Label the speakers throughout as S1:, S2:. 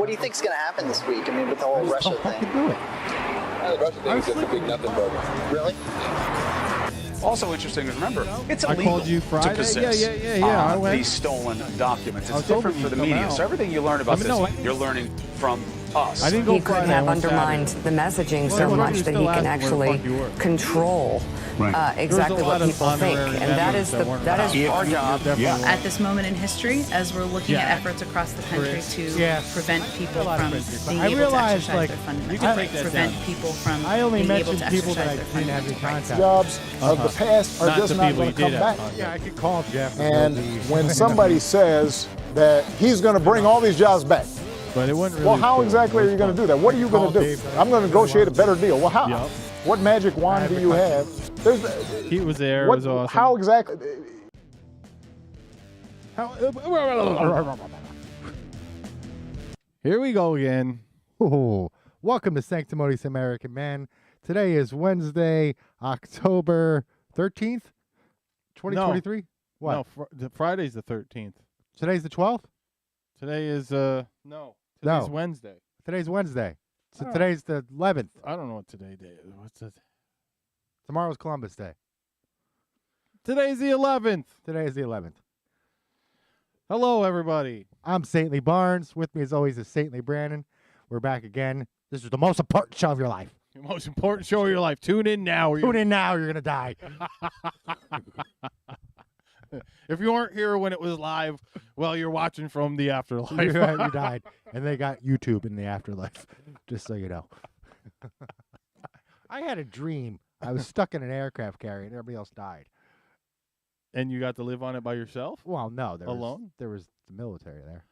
S1: do you think's going to happen this week? I mean, with the whole Russia thing.
S2: Do it.
S3: The Russia thing is just a big nothing burger.
S1: Really?
S4: Also interesting is, remember, it's
S2: I
S4: illegal
S2: called you Friday.
S4: to possess
S2: Yeah. I went.
S4: these stolen documents.
S2: I
S4: It's
S2: was hoping
S4: different for the
S2: you'd come
S4: media.
S2: out.
S4: So everything you learn about
S2: I mean,
S4: this, you're learning from us.
S2: I didn't go
S5: He could
S2: Friday. I
S5: have
S2: went
S5: undermined
S2: Saturday.
S5: the messaging
S2: Well,
S5: so
S2: everybody
S5: much that
S2: still
S5: he
S2: asking
S5: can
S2: where the
S5: actually
S2: fuck you were.
S5: control exactly what people think, and that is our job.
S6: At this moment in history, as we're looking at efforts across the country to prevent people from being able to exercise their fundamental rights, prevent people from being able to exercise their fundamental rights.
S7: Jobs of the past are just not going to come back.
S2: Yeah, I could call Jeff.
S7: And when somebody says that he's going to bring all these jobs back,
S2: But it wasn't really
S7: well, how
S2: cool.
S7: exactly are you going to do that? What are you going to do? I'm going to negotiate a better deal. Well, how?
S2: Yep.
S7: What magic wand do you have?
S2: He was there. It
S7: What,
S2: was awesome.
S7: How exactly?
S2: Here we go again.
S8: Oh, welcome to Sanctimonious American Men. Today is Wednesday, October 13th, 2023. What?
S2: No, Friday's the 13th.
S8: Today's the 12th?
S2: Today is Today's
S8: No.
S2: Wednesday.
S8: Today's Wednesday. So
S2: Oh.
S8: today's the 11th.
S2: I don't know what today day is. What's it?
S8: Tomorrow's Columbus Day.
S2: Today's the 11th.
S8: Today is the 11th.
S2: Hello, everybody.
S8: I'm Saintly Barnes. With me, as always, is Saintly Brandon. We're back again. This is the most important show of your life.
S2: The most important show of your life. Tune in now.
S8: Tune in now, you're going to die.
S2: If you weren't here when it was live, well, you're watching from the afterlife.
S8: you died. And they got YouTube in the afterlife, just so you know. I had a dream. I was stuck in an aircraft carrier and everybody else died.
S2: And you got to live on it by yourself?
S8: Well, no.
S2: Alone?
S8: There was the military there.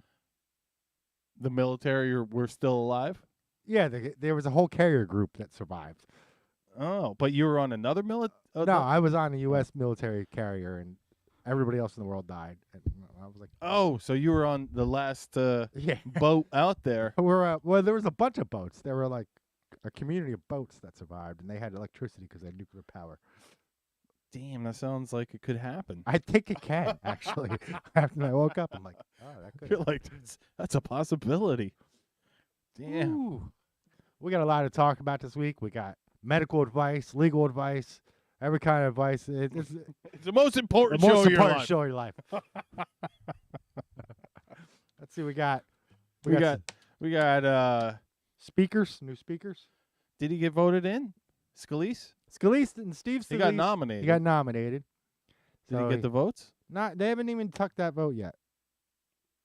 S2: The military were still alive?
S8: Yeah, there was a whole carrier group that survived.
S2: Oh, but you were on another military?
S8: No, I was on a U.S. military carrier, and everybody else in the world died. And I was like,
S2: Oh, so you were on the last
S8: yeah.
S2: boat out there.
S8: Well, there was a bunch of boats. There were like a community of boats that survived, and they had electricity because they had nuclear power.
S2: Damn, that sounds like it could happen.
S8: I think it can, actually. After I woke up, I'm like, oh, that
S2: I
S8: could.
S2: feel like that's a possibility. Damn.
S8: Ooh. We got a lot to talk about this week. We got medical advice, legal advice, every kind of advice. It's
S2: It's the most important
S8: the
S2: show
S8: most
S2: of your
S8: important
S2: life.
S8: show of your life. Let's see. We got
S2: We got
S8: speakers, new speakers.
S2: did he get voted in? Scalise?
S8: Scalise and Steve
S2: He got
S8: Scalise,
S2: nominated.
S8: He got nominated.
S2: Did
S8: So
S2: he get the votes?
S8: They haven't even tucked that vote yet.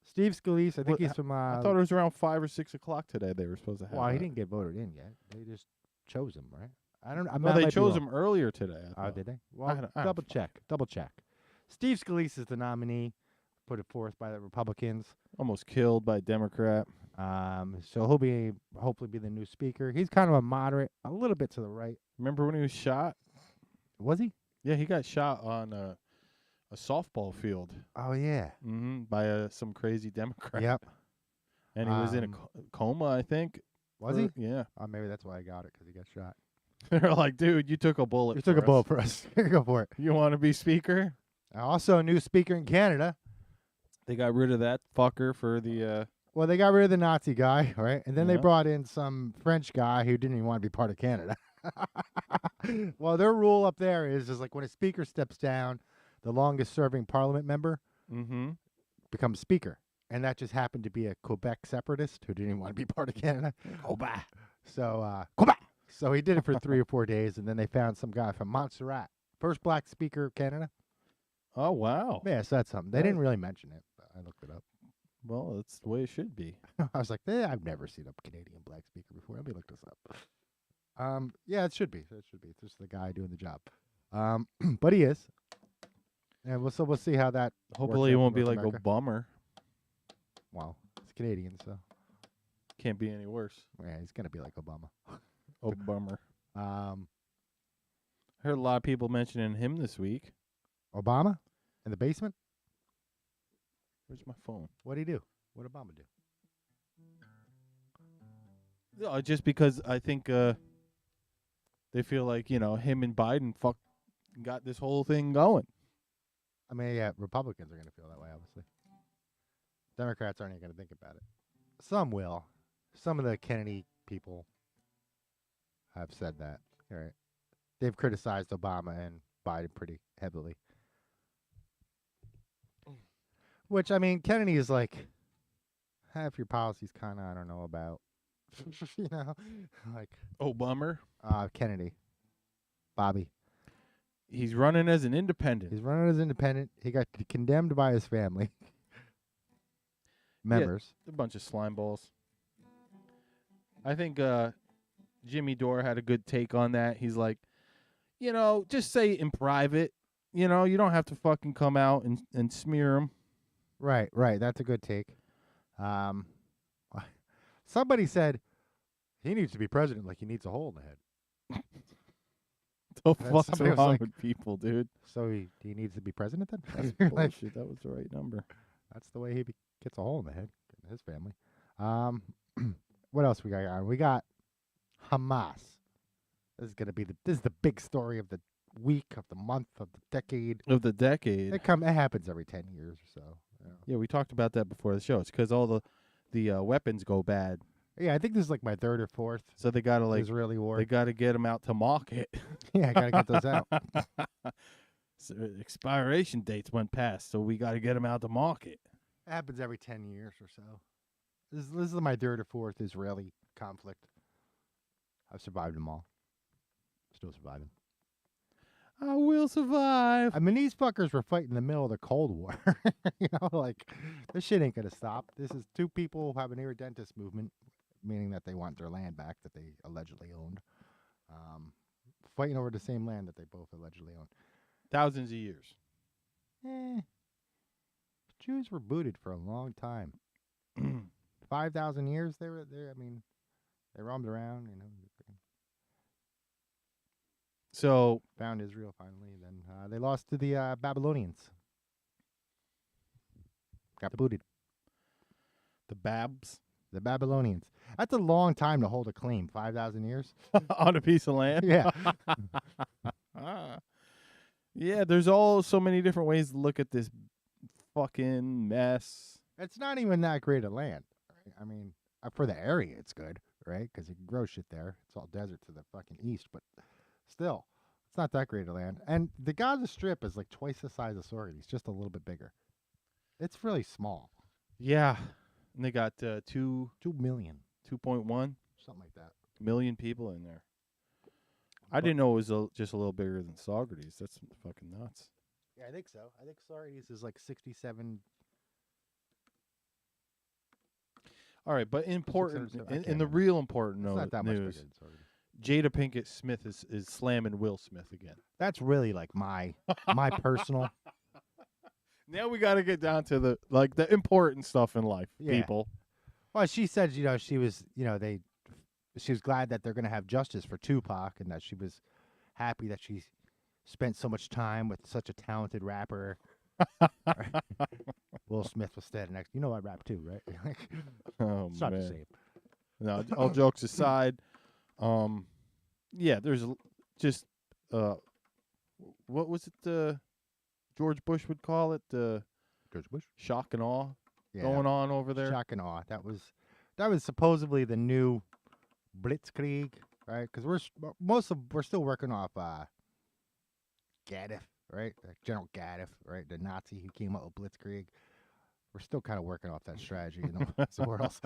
S8: Steve Scalise, I think
S2: Well,
S8: he's from.
S2: I thought it was around 5 or 6 o'clock today they were supposed to have
S8: Well, he
S2: that.
S8: didn't get voted in yet. They just chose him, right? I don't.
S2: No, they chose him earlier today. I
S8: Oh,
S2: thought.
S8: did they?
S2: I
S8: Well,
S2: don't- I don't
S8: double check. Double check. Steve Scalise is the nominee, put it forth by the Republicans.
S2: Almost killed by a Democrat.
S8: So he'll be hopefully be the new speaker. He's kind of a moderate, a little bit to the right.
S2: Remember when he was shot?
S8: Was he?
S2: Yeah, he got shot on a softball field
S8: Oh yeah.
S2: by some crazy Democrat.
S8: Yep.
S2: And he was in a
S8: Um,
S2: coma, I think.
S8: Was
S2: or-
S8: he?
S2: Yeah.
S8: Oh, maybe that's why I got it because he got shot.
S2: They're like, dude, you took a bullet.
S8: You took a bullet for us. Here, go for it.
S2: You want to be speaker?
S8: Also, a new speaker in Canada.
S2: They got rid of that fucker for the.
S8: Well, they got rid of the Nazi guy, right? And then they
S2: Yeah.
S8: brought in some French guy who didn't even want to be part of Canada. Well, their rule up there is like when a speaker steps down, the longest serving parliament member
S2: Mm-hmm.
S8: becomes speaker. And that just happened to be a Quebec separatist who didn't even want to be part of Canada. Quebec. So, Quebec. So he did it for 3 or 4 days, and then they found some guy from Montserrat. First black speaker of Canada.
S2: Oh wow.
S8: Yeah, so that's something. They didn't really mention it, but I looked it up.
S2: Well, that's the way it should be.
S8: I was like, I've never seen a Canadian black speaker before. Let me look this up. Yeah, it should be. It should be. It's just the guy doing the job. But he is. And we'll see how that.
S2: Hopefully, it
S8: works out
S2: won't
S8: for
S2: be
S8: North
S2: like
S8: America.
S2: a bummer.
S8: Well, it's Canadian, so
S2: Can't be any worse.
S8: yeah, he's gonna be like Obama.
S2: Oh, bummer.
S8: Um,
S2: Heard a lot of people mentioning him this week.
S8: Obama in the basement.
S2: Where's my phone?
S8: What did he do? What did Obama do?
S2: Just because I think they feel like him and Biden got this whole thing going.
S8: I mean, yeah, Republicans are gonna feel that way, obviously. Democrats aren't even gonna think about it. Some will. Some of the Kennedy people have said that. All right. They've criticized Obama and Biden pretty heavily. Which, I mean, Kennedy is like, half your policies kind of I don't know about. You know? Like,
S2: Obama.
S8: Kennedy. Bobby.
S2: He's running as an independent.
S8: He's running as independent. He got condemned by his family members.
S2: Yeah, a bunch of slime balls. I think Jimmy Dore had a good take on that. He's like, just say it in private. You don't have to fucking come out and smear him.
S8: Right. That's a good take. Somebody said he needs to be president like he needs a hole in the head.
S2: The fuck's wrong with people, dude?
S8: So he needs to be president then?
S2: That's bullshit. That was the right number.
S8: That's the way he gets a hole in the head. His family. What else we got on? We got Hamas. This is the big story of the week, of the month, of the decade.
S2: Of the decade.
S8: It happens every 10 years or so.
S2: Yeah, we talked about that before the show. It's because all the weapons go bad.
S8: Yeah, I think this is like my third or fourth.
S2: So they gotta
S8: Israeli war.
S2: They gotta get them out to market.
S8: Yeah, I gotta get those out.
S2: So expiration dates went past, so we gotta get them out to market.
S8: It happens every 10 years or so. This is my third or fourth Israeli conflict. I've survived them all. Still surviving.
S2: I will survive.
S8: I mean, these fuckers were fighting in the middle of the Cold War. Like, this shit ain't gonna stop. This is two people who have an irredentist movement, meaning that they want their land back that they allegedly owned. Fighting over the same land that they both allegedly owned.
S2: Thousands of years.
S8: Jews were booted for a long time. 5,000 years they were there. I mean, they roamed around,
S2: So
S8: found Israel finally. Then they lost to the Babylonians. Got booted.
S2: The Babs.
S8: The Babylonians. That's a long time to hold a claim. 5,000 years
S2: on a piece of land.
S8: Yeah.
S2: Yeah. There's so many different ways to look at this fucking mess.
S8: It's not even that great a land. Right? I mean, for the area, it's good, right? Because you can grow shit there. It's all desert to the fucking east, but still, it's not that great a land. And the Gaza Strip is like twice the size of Sorry. It's just a little bit bigger. It's really small.
S2: Yeah. And they got 2
S8: million.
S2: 2.1.
S8: Something like that.
S2: Million people in there. I didn't know it was just a little bigger than Saugerties. That's fucking nuts.
S8: Yeah, I think so. I think Saugerties is like 67.
S2: All right, but important, in the real important
S8: it's not that much
S2: news,
S8: bigger than Saugerties.
S2: Jada Pinkett Smith is slamming Will Smith again.
S8: That's really like my personal.
S2: Now we got to get down to the important stuff in life, people.
S8: Well, she said, she was, she was glad that they're going to have justice for Tupac, and that she was happy that she spent so much time with such a talented rapper. Will Smith was standing next. I rap too, right? It's not the same.
S2: No, all jokes aside, there's just what was it? George Bush would call it
S8: George Bush
S2: shock and awe going on over there.
S8: Shock and awe. That was supposedly the new Blitzkrieg, right? Because we're still working off Gaddaf, right? General Gaddaf, right? The Nazi who came up with Blitzkrieg. We're still kind of working off that strategy, somewhere else.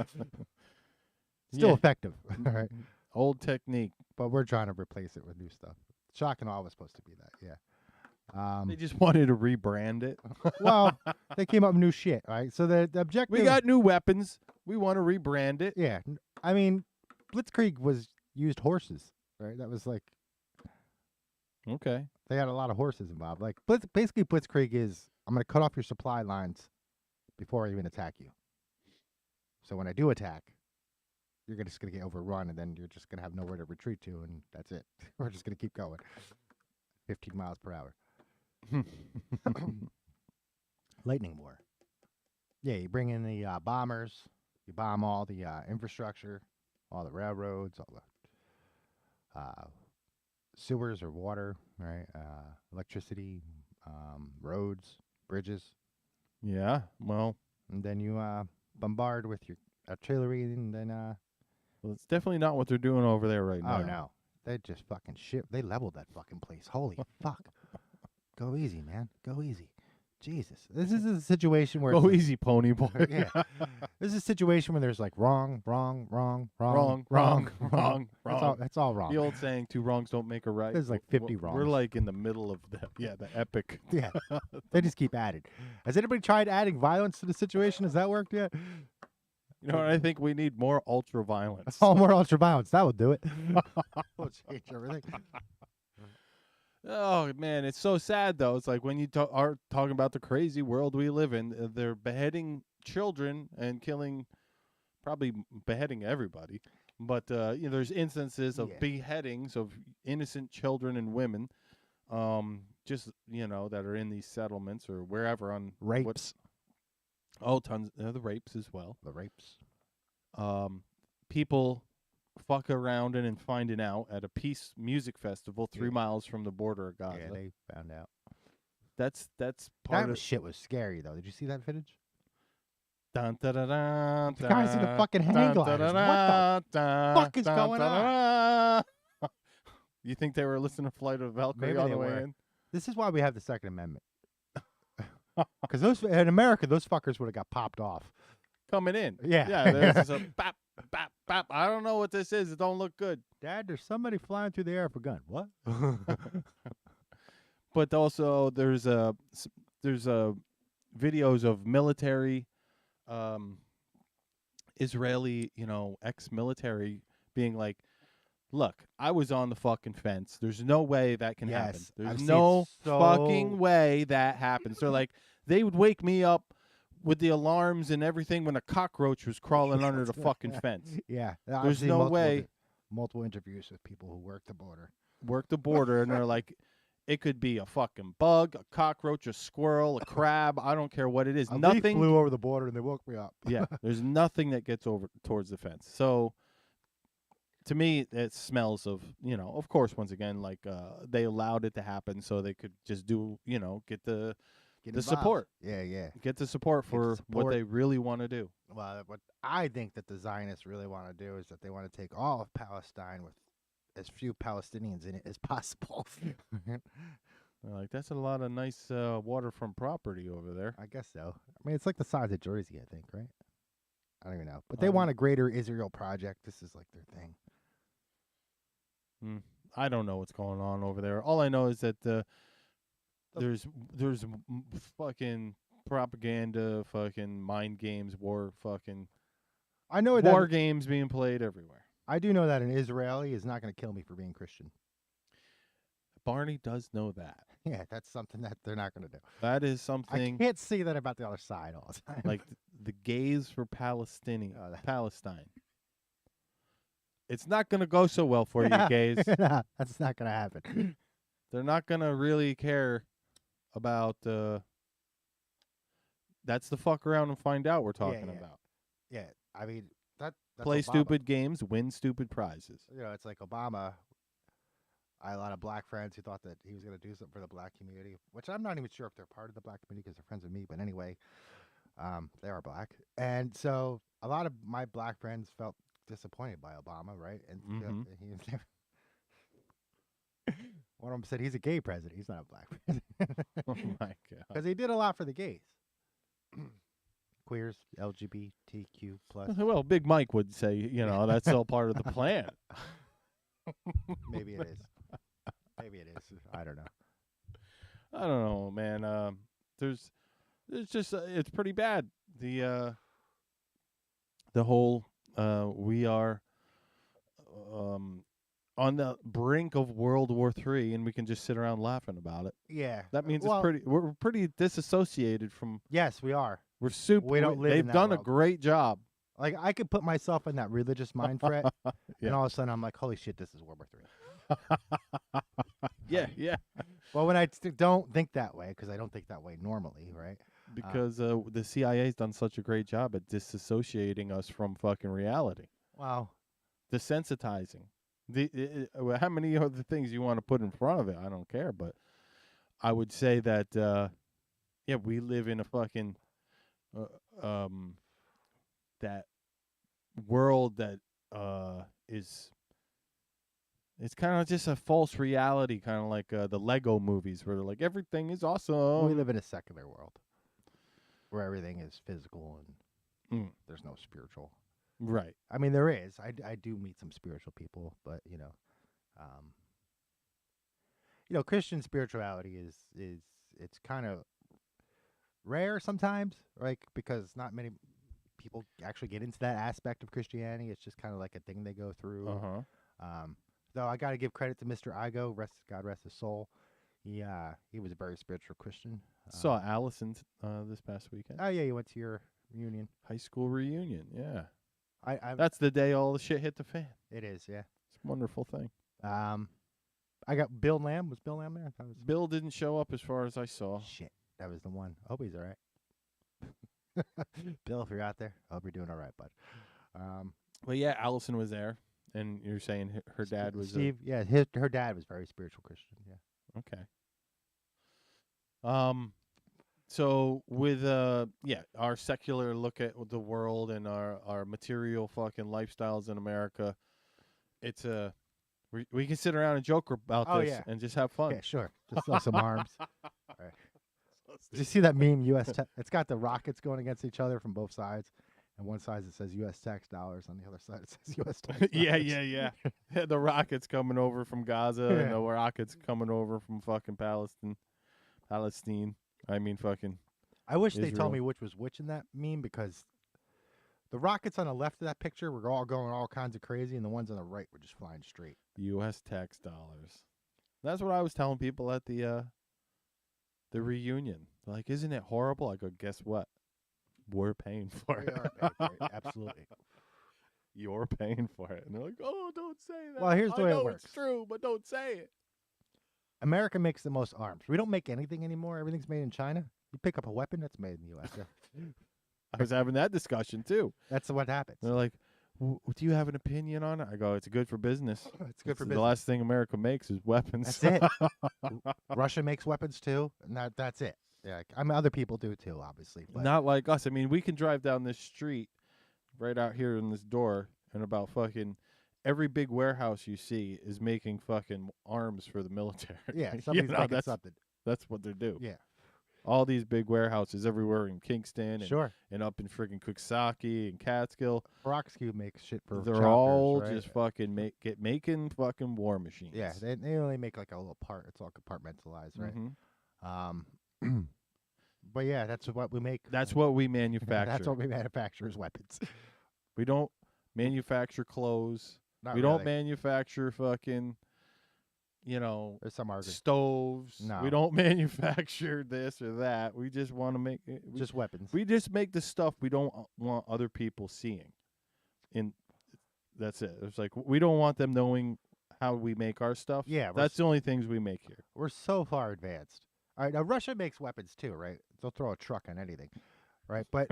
S8: Still effective, right?
S2: Old technique,
S8: but we're trying to replace it with new stuff. Shock and awe was supposed to be that, yeah.
S2: They just wanted to rebrand it.
S8: Well, they came up with new shit, right? So the objective.
S2: We got new weapons. We want to rebrand it.
S8: Yeah, I mean, Blitzkrieg used horses, right? That was like.
S2: Okay.
S8: They had a lot of horses involved. Like basically, Blitzkrieg is I'm going to cut off your supply lines before I even attack you. So when I do attack, you're just going to get overrun, and then you're just going to have nowhere to retreat to, and that's it. We're just going to keep going. 15 miles per hour. Lightning war. Yeah, you bring in the bombers. You bomb all the infrastructure, all the railroads, all the sewers or water, right? Electricity, roads, bridges.
S2: Yeah, well.
S8: And then you bombard with your artillery, and then
S2: Well, it's definitely not what they're doing over there right now.
S8: Oh no, they just fucking shit. They leveled that fucking place. Holy fuck! Go easy, man. Go easy. Jesus, this is a situation where
S2: Go easy, pony boy.
S8: yeah, this is a situation where there's like wrong. That's all wrong.
S2: The old saying, 2 wrongs don't make a right.
S8: There's like 50 wrongs.
S2: We're like in the middle of the epic.
S8: Yeah, they just keep adding. Has anybody tried adding violence to the situation? Has that worked yet?
S2: You know what? I think we need more ultra violence.
S8: Oh, more ultra violence. That would do it. We'll change everything.
S2: Oh man, it's so sad though. It's like when you are talking about the crazy world we live in, they're beheading children and probably beheading everybody. But there's instances of beheadings of innocent children and women, just that are in these settlements or wherever on
S8: rapes.
S2: Tons the rapes as well.
S8: The rapes.
S2: People fuck around and finding out at a peace music festival 3 miles from the border of Gaza.
S8: Yeah, they found out.
S2: That's part of
S8: shit was scary though. Did you see that footage?
S2: Dun, da, da, da,
S8: The guys in the fucking hang gliders. What the fuck is going on?
S2: You think they were listening to Flight of Valkyrie
S8: Maybe
S2: on
S8: they
S2: the way
S8: were.
S2: in?
S8: This is why we have the Second Amendment. Because in America, those fuckers would have got popped off.
S2: Coming in.
S8: Yeah.
S2: There's just a bap, bap, bap. I don't know what this is. It don't look good.
S8: Dad, there's somebody flying through the air with a gun. What?
S2: But also, there's videos of military, Israeli, ex-military being like, look, I was on the fucking fence. There's no way that can happen. There's no fucking way that happens. They're like, they would wake me up with the alarms and everything when a cockroach was crawling under the fucking fence.
S8: Yeah.
S2: There's no way.
S8: Multiple interviews with people who work the
S2: border. And they're like, it could be a fucking bug, a cockroach, a squirrel, a crab. I don't care what it is. Nothing
S8: leaf flew over the border and they woke me up.
S2: Yeah. There's nothing that gets over towards the fence. So to me, it smells of, of course, once again, like they allowed it to happen so they could just do, get the support.
S8: Yeah.
S2: Get the support for what they really want to do.
S8: Well, what I think that the Zionists really want to do is that they want to take all of Palestine with as few Palestinians in it as possible.
S2: They're like, that's a lot of nice waterfront property over there.
S8: I guess so. I mean, it's like the size of Jersey, I think, right? I don't even know. But they want a greater Israel project. This is like their thing.
S2: I don't know what's going on over there. All I know is that there's fucking propaganda, fucking mind games, war games being played everywhere.
S8: I do know that an Israeli is not going to kill me for being Christian.
S2: Barney does know that.
S8: Yeah, that's something that they're not going to do.
S2: That is something.
S8: I can't say that about the other side all the time.
S2: Like the gays for Palestine. It's not going to go so well for you, gays.
S8: No, that's not going to happen.
S2: They're not going to really care about. That's the fuck around and find out we're talking about.
S8: Yeah, I mean that's
S2: play
S8: Obama.
S2: Stupid games, win stupid prizes.
S8: It's like Obama. I had a lot of black friends who thought that he was going to do something for the black community, which I'm not even sure if they're part of the black community because they're friends with me. But anyway, they are black, and so a lot of my black friends felt disappointed by Obama, right? And he was never. One of them said he's a gay president. He's not a black president.
S2: Oh my god!
S8: Because he did a lot for the gays, queers, LGBTQ plus.
S2: Well, Big Mike would say, that's all part of the plan.
S8: Maybe it is. Maybe it is. I don't know.
S2: I don't know, man. There's just it's pretty bad. The whole we are on the brink of World War III, and we can just sit around laughing about it.
S8: Yeah,
S2: that means we're pretty disassociated from.
S8: Yes, we are.
S2: We're super.
S8: We don't live
S2: They've
S8: in that
S2: done
S8: world.
S2: a great job.
S8: Like I could put myself in that religious mind fret, and all of a sudden I'm like, "Holy shit, this is World War III."
S2: Yeah.
S8: Well, when I don't think that way, because I don't think that way normally, right?
S2: Because the CIA's done such a great job at disassociating us from fucking reality.
S8: Wow.
S2: Desensitizing. How many other things you want to put in front of it? I don't care, but I would say that we live in a fucking that world that is it's kind of just a false reality, kind of like the Lego movies, where they're like everything is awesome.
S8: We live in a secular world where everything is physical and there's no spiritual.
S2: Right.
S8: I mean, there is. I do meet some spiritual people, but Christian spirituality is it's kind of rare sometimes, right? Because not many people actually get into that aspect of Christianity. It's just kind of like a thing they go through. Though I got to give credit to Mr. Igo, God rest his soul. He was a very spiritual Christian.
S2: Saw Allison this past weekend.
S8: Oh yeah, you went to your reunion,
S2: high school reunion. Yeah,
S8: I
S2: that's the day all the shit hit the fan.
S8: It is, yeah.
S2: It's a wonderful thing.
S8: I got Bill Lamb. Was Bill Lamb there?
S2: Bill didn't show up as far as I saw.
S8: Shit, that was the one. I hope he's all right. Bill, if you're out there, I hope you're doing all right, bud.
S2: Well, yeah, Allison was there, and you're saying her dad was
S8: Steve. Her dad was very spiritual Christian. Yeah.
S2: Okay. So with our secular look at the world and our material fucking lifestyles in America, it's we can sit around and joke about this and just have fun.
S8: Yeah, sure. Just throw some arms. All right. Did you see that meme? It's got the rockets going against each other from both sides. And one side it says U.S. tax dollars. On the other side it says U.S. tax dollars.
S2: yeah. The rockets coming over from Gaza and the rockets coming over from fucking Palestine. I mean fucking
S8: I wish
S2: Israel.
S8: They told me which was which in that meme, because the rockets on the left of that picture were all going all kinds of crazy, and the ones on the right were just flying straight.
S2: U.S. tax dollars. That's what I was telling people at the reunion. Like, isn't it horrible? I go, guess what? We're paying for it.
S8: We are paying for it. Absolutely.
S2: You're paying for it. And they're like, oh, don't say that.
S8: Well, here's the way it works.
S2: It's true, but don't say it.
S8: America makes the most arms. We don't make anything anymore. Everything's made in China. You pick up a weapon, that's made in the U.S.
S2: I was having that discussion, too.
S8: That's what happens.
S2: They're like, do you have an opinion on it? I go, it's good for business.
S8: It's good for business.
S2: The last thing America makes is weapons.
S8: That's it. Russia makes weapons, too, and that's it. Yeah, I mean, other people do, too, obviously. But
S2: not like us. I mean, we can drive down this street right out here in this door, and about fucking every big warehouse you see is making fucking arms for the military.
S8: Yeah, somebody's making something.
S2: That's what they do.
S8: Yeah.
S2: All these big warehouses everywhere in Kingston and,
S8: Sure.
S2: and up in freaking Coxsackie and Catskill.
S8: Peroxide makes shit for
S2: They're
S8: choppers,
S2: all
S8: right?
S2: just fucking making fucking war machines.
S8: Yeah, they only make like a little part. It's all compartmentalized, right?
S2: Mm-hmm.
S8: But yeah, that's what we make.
S2: That's what we manufacture.
S8: That's what we manufacture is weapons.
S2: We don't manufacture clothes.
S8: Not
S2: we
S8: really.
S2: don't manufacture fucking,
S8: There's some argument.
S2: stoves.
S8: No.
S2: We don't manufacture this or that. We just want to make
S8: Just weapons.
S2: We just make the stuff we don't want other people seeing. That's it. It's like we don't want them knowing how we make our stuff.
S8: Yeah,
S2: that's the only things we make here.
S8: We're so far advanced. All right, now Russia makes weapons too, right? They'll throw a truck on anything, right? But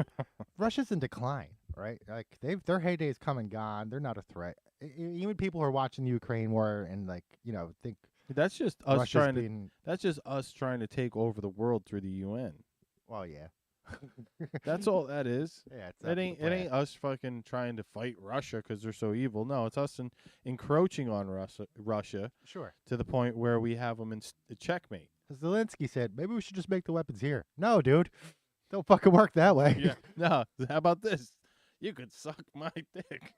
S8: Russia's in decline, right? Like their heydays come and gone. They're not a threat. Even people who are watching the Ukraine war and think
S2: that's just us
S8: Russia's
S2: That's just us trying to take over the world through the UN.
S8: Well, yeah.
S2: That's all that is.
S8: Yeah,
S2: it ain't us fucking trying to fight Russia because they're so evil. No, it's us encroaching on Russia.
S8: Sure.
S2: To the point where we have them in checkmate.
S8: Zelensky said, maybe we should just make the weapons here. No, dude. Don't fucking work that way.
S2: Yeah. No. How about this? You could suck my dick.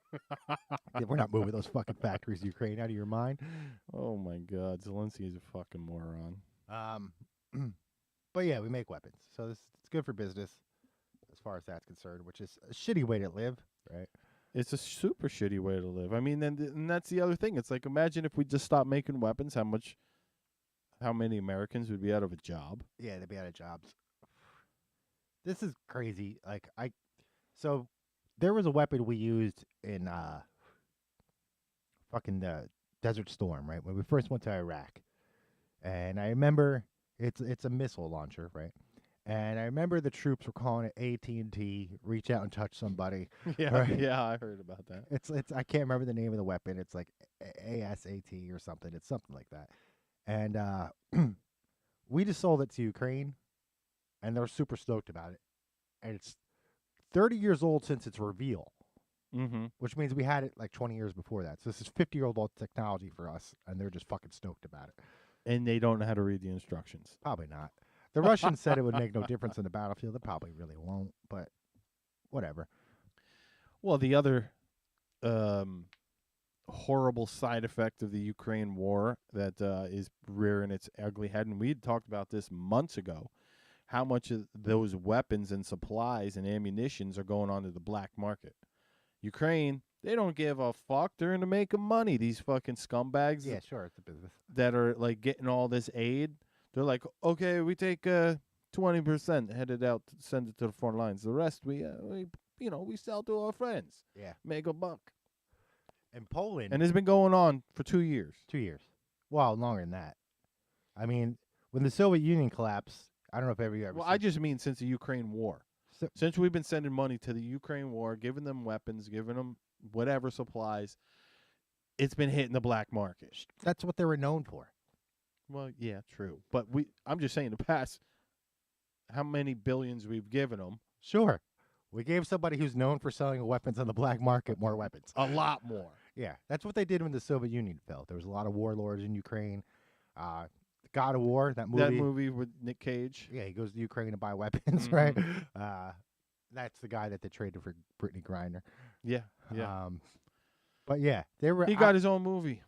S8: Yeah, we're not moving those fucking factories in Ukraine out of your mind.
S2: Oh my God, Zelensky's a fucking moron.
S8: But yeah, we make weapons, so it's good for business as far as that's concerned, which is a shitty way to live, right?
S2: It's a super shitty way to live. I mean, and that's the other thing. It's like, imagine if we just stopped making weapons, how many Americans would be out of a job?
S8: Yeah, they'd be out of jobs. This is crazy. So there was a weapon we used in fucking the Desert Storm, right? When we first went to Iraq. And I remember it's a missile launcher, right? And I remember the troops were calling it AT&T, reach out and touch somebody.
S2: Yeah,
S8: right?
S2: Yeah, I heard about that.
S8: It's I can't remember the name of the weapon. It's like ASAT or something. It's something like that. And we just sold it to Ukraine, and they're super stoked about it. And it's 30 years old since its reveal.
S2: Mm-hmm.
S8: which means we had it like 20 years before that. So this is 50-year-old technology for us, and they're just fucking stoked about it.
S2: And they don't know how to read the instructions.
S8: Probably not. The Russians said it would make no difference in the battlefield. It probably really won't, but whatever.
S2: Well, the other horrible side effect of the Ukraine war that is rearing its ugly head, and we had talked about this months ago, how much of those weapons and supplies and ammunitions are going onto the black market. Ukraine, they don't give a fuck. They're into making money. These fucking scumbags.
S8: Yeah, sure, it's a business.
S2: That are like getting all this aid. They're like, okay, we take 20%, head it out, send it to the front lines. The rest we sell to our friends.
S8: Yeah,
S2: make a buck.
S8: In Poland,
S2: And it's been going on for 2 years.
S8: 2 years. Well, longer than that. I mean, when the Soviet Union collapsed, I don't know if you ever.
S2: Well, I just mean since the Ukraine war. Since we've been sending money to the Ukraine war, giving them weapons, giving them whatever supplies, it's been hitting the black market.
S8: That's what they were known for.
S2: Well, yeah, true. But I'm just saying, the past, how many billions we've given them.
S8: Sure. We gave somebody who's known for selling weapons on the black market more weapons.
S2: A lot more.
S8: Yeah, that's what they did when the Soviet Union fell. There was a lot of warlords in Ukraine. God of War, that movie.
S2: That movie with Nick Cage.
S8: Yeah, he goes to Ukraine to buy weapons, right? That's the guy that they traded for Brittany Griner.
S2: Yeah, yeah.
S8: But yeah, they were.
S2: He got his own movie.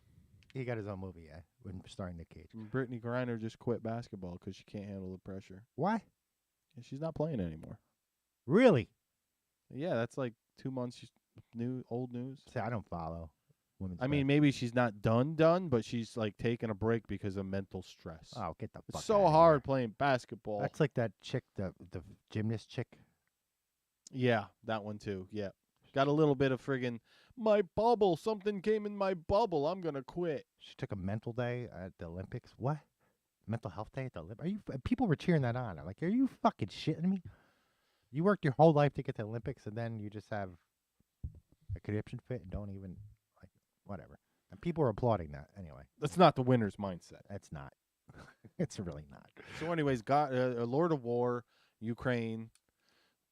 S8: He got his own movie, yeah, when starring Nick Cage.
S2: Brittany Griner just quit basketball because she can't handle the pressure.
S8: Why?
S2: Yeah, she's not playing anymore.
S8: Really?
S2: Yeah, that's like 2 months. Old news.
S8: See, I don't follow women's.
S2: I mean, maybe she's not done, but she's like taking a break because of mental stress.
S8: Oh, get the fuck
S2: It's so
S8: outta
S2: hard
S8: here.
S2: playing basketball.
S8: That's like that chick, the gymnast chick.
S2: Yeah, that one too. Yeah. Got a little bit of friggin' my bubble. Something came in my bubble. I'm going to quit.
S8: She took a mental day at the Olympics. What? Mental health day at the Olympics? People were cheering that on. I'm like, are you fucking shitting me? You worked your whole life to get to the Olympics, and then you just have a conniption fit and don't even, like, whatever. And people are applauding that anyway.
S2: That's not the winner's mindset.
S8: It's not. It's really not.
S2: So anyways, Lord of War, Ukraine,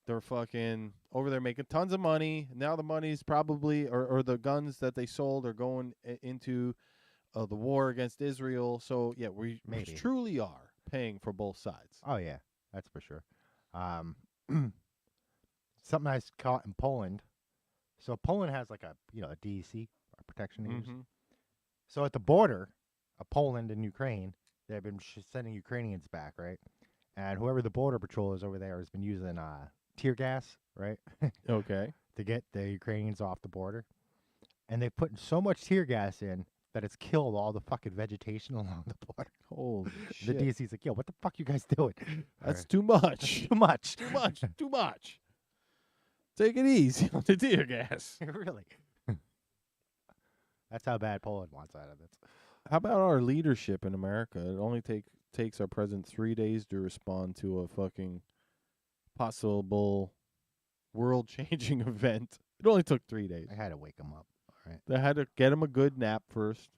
S2: they're fucking over there making tons of money. Now the money's probably, or the guns that they sold are going into the war against Israel. So, yeah, we truly are paying for both sides.
S8: Oh, yeah. That's for sure. Something I caught in Poland. So Poland has like a DEC, protection agency.
S2: Mm-hmm.
S8: So at the border of Poland and Ukraine, they've been sending Ukrainians back, right? And whoever the border patrol is over there has been using tear gas, right?
S2: Okay.
S8: To get the Ukrainians off the border. And they've put so much tear gas in that it's killed all the fucking vegetation along the border.
S2: Holy
S8: The
S2: shit.
S8: DC's like, yo, what the fuck you guys doing?
S2: That's too much.
S8: Too much.
S2: Too much. Too much. Take it easy on the tear gas.
S8: Really? That's how bad Poland wants out of it.
S2: How about our leadership in America? It only takes our president 3 days to respond to a fucking possible world-changing event. It only took 3 days.
S8: I had to wake him up. All right.
S2: They had to get him a good nap first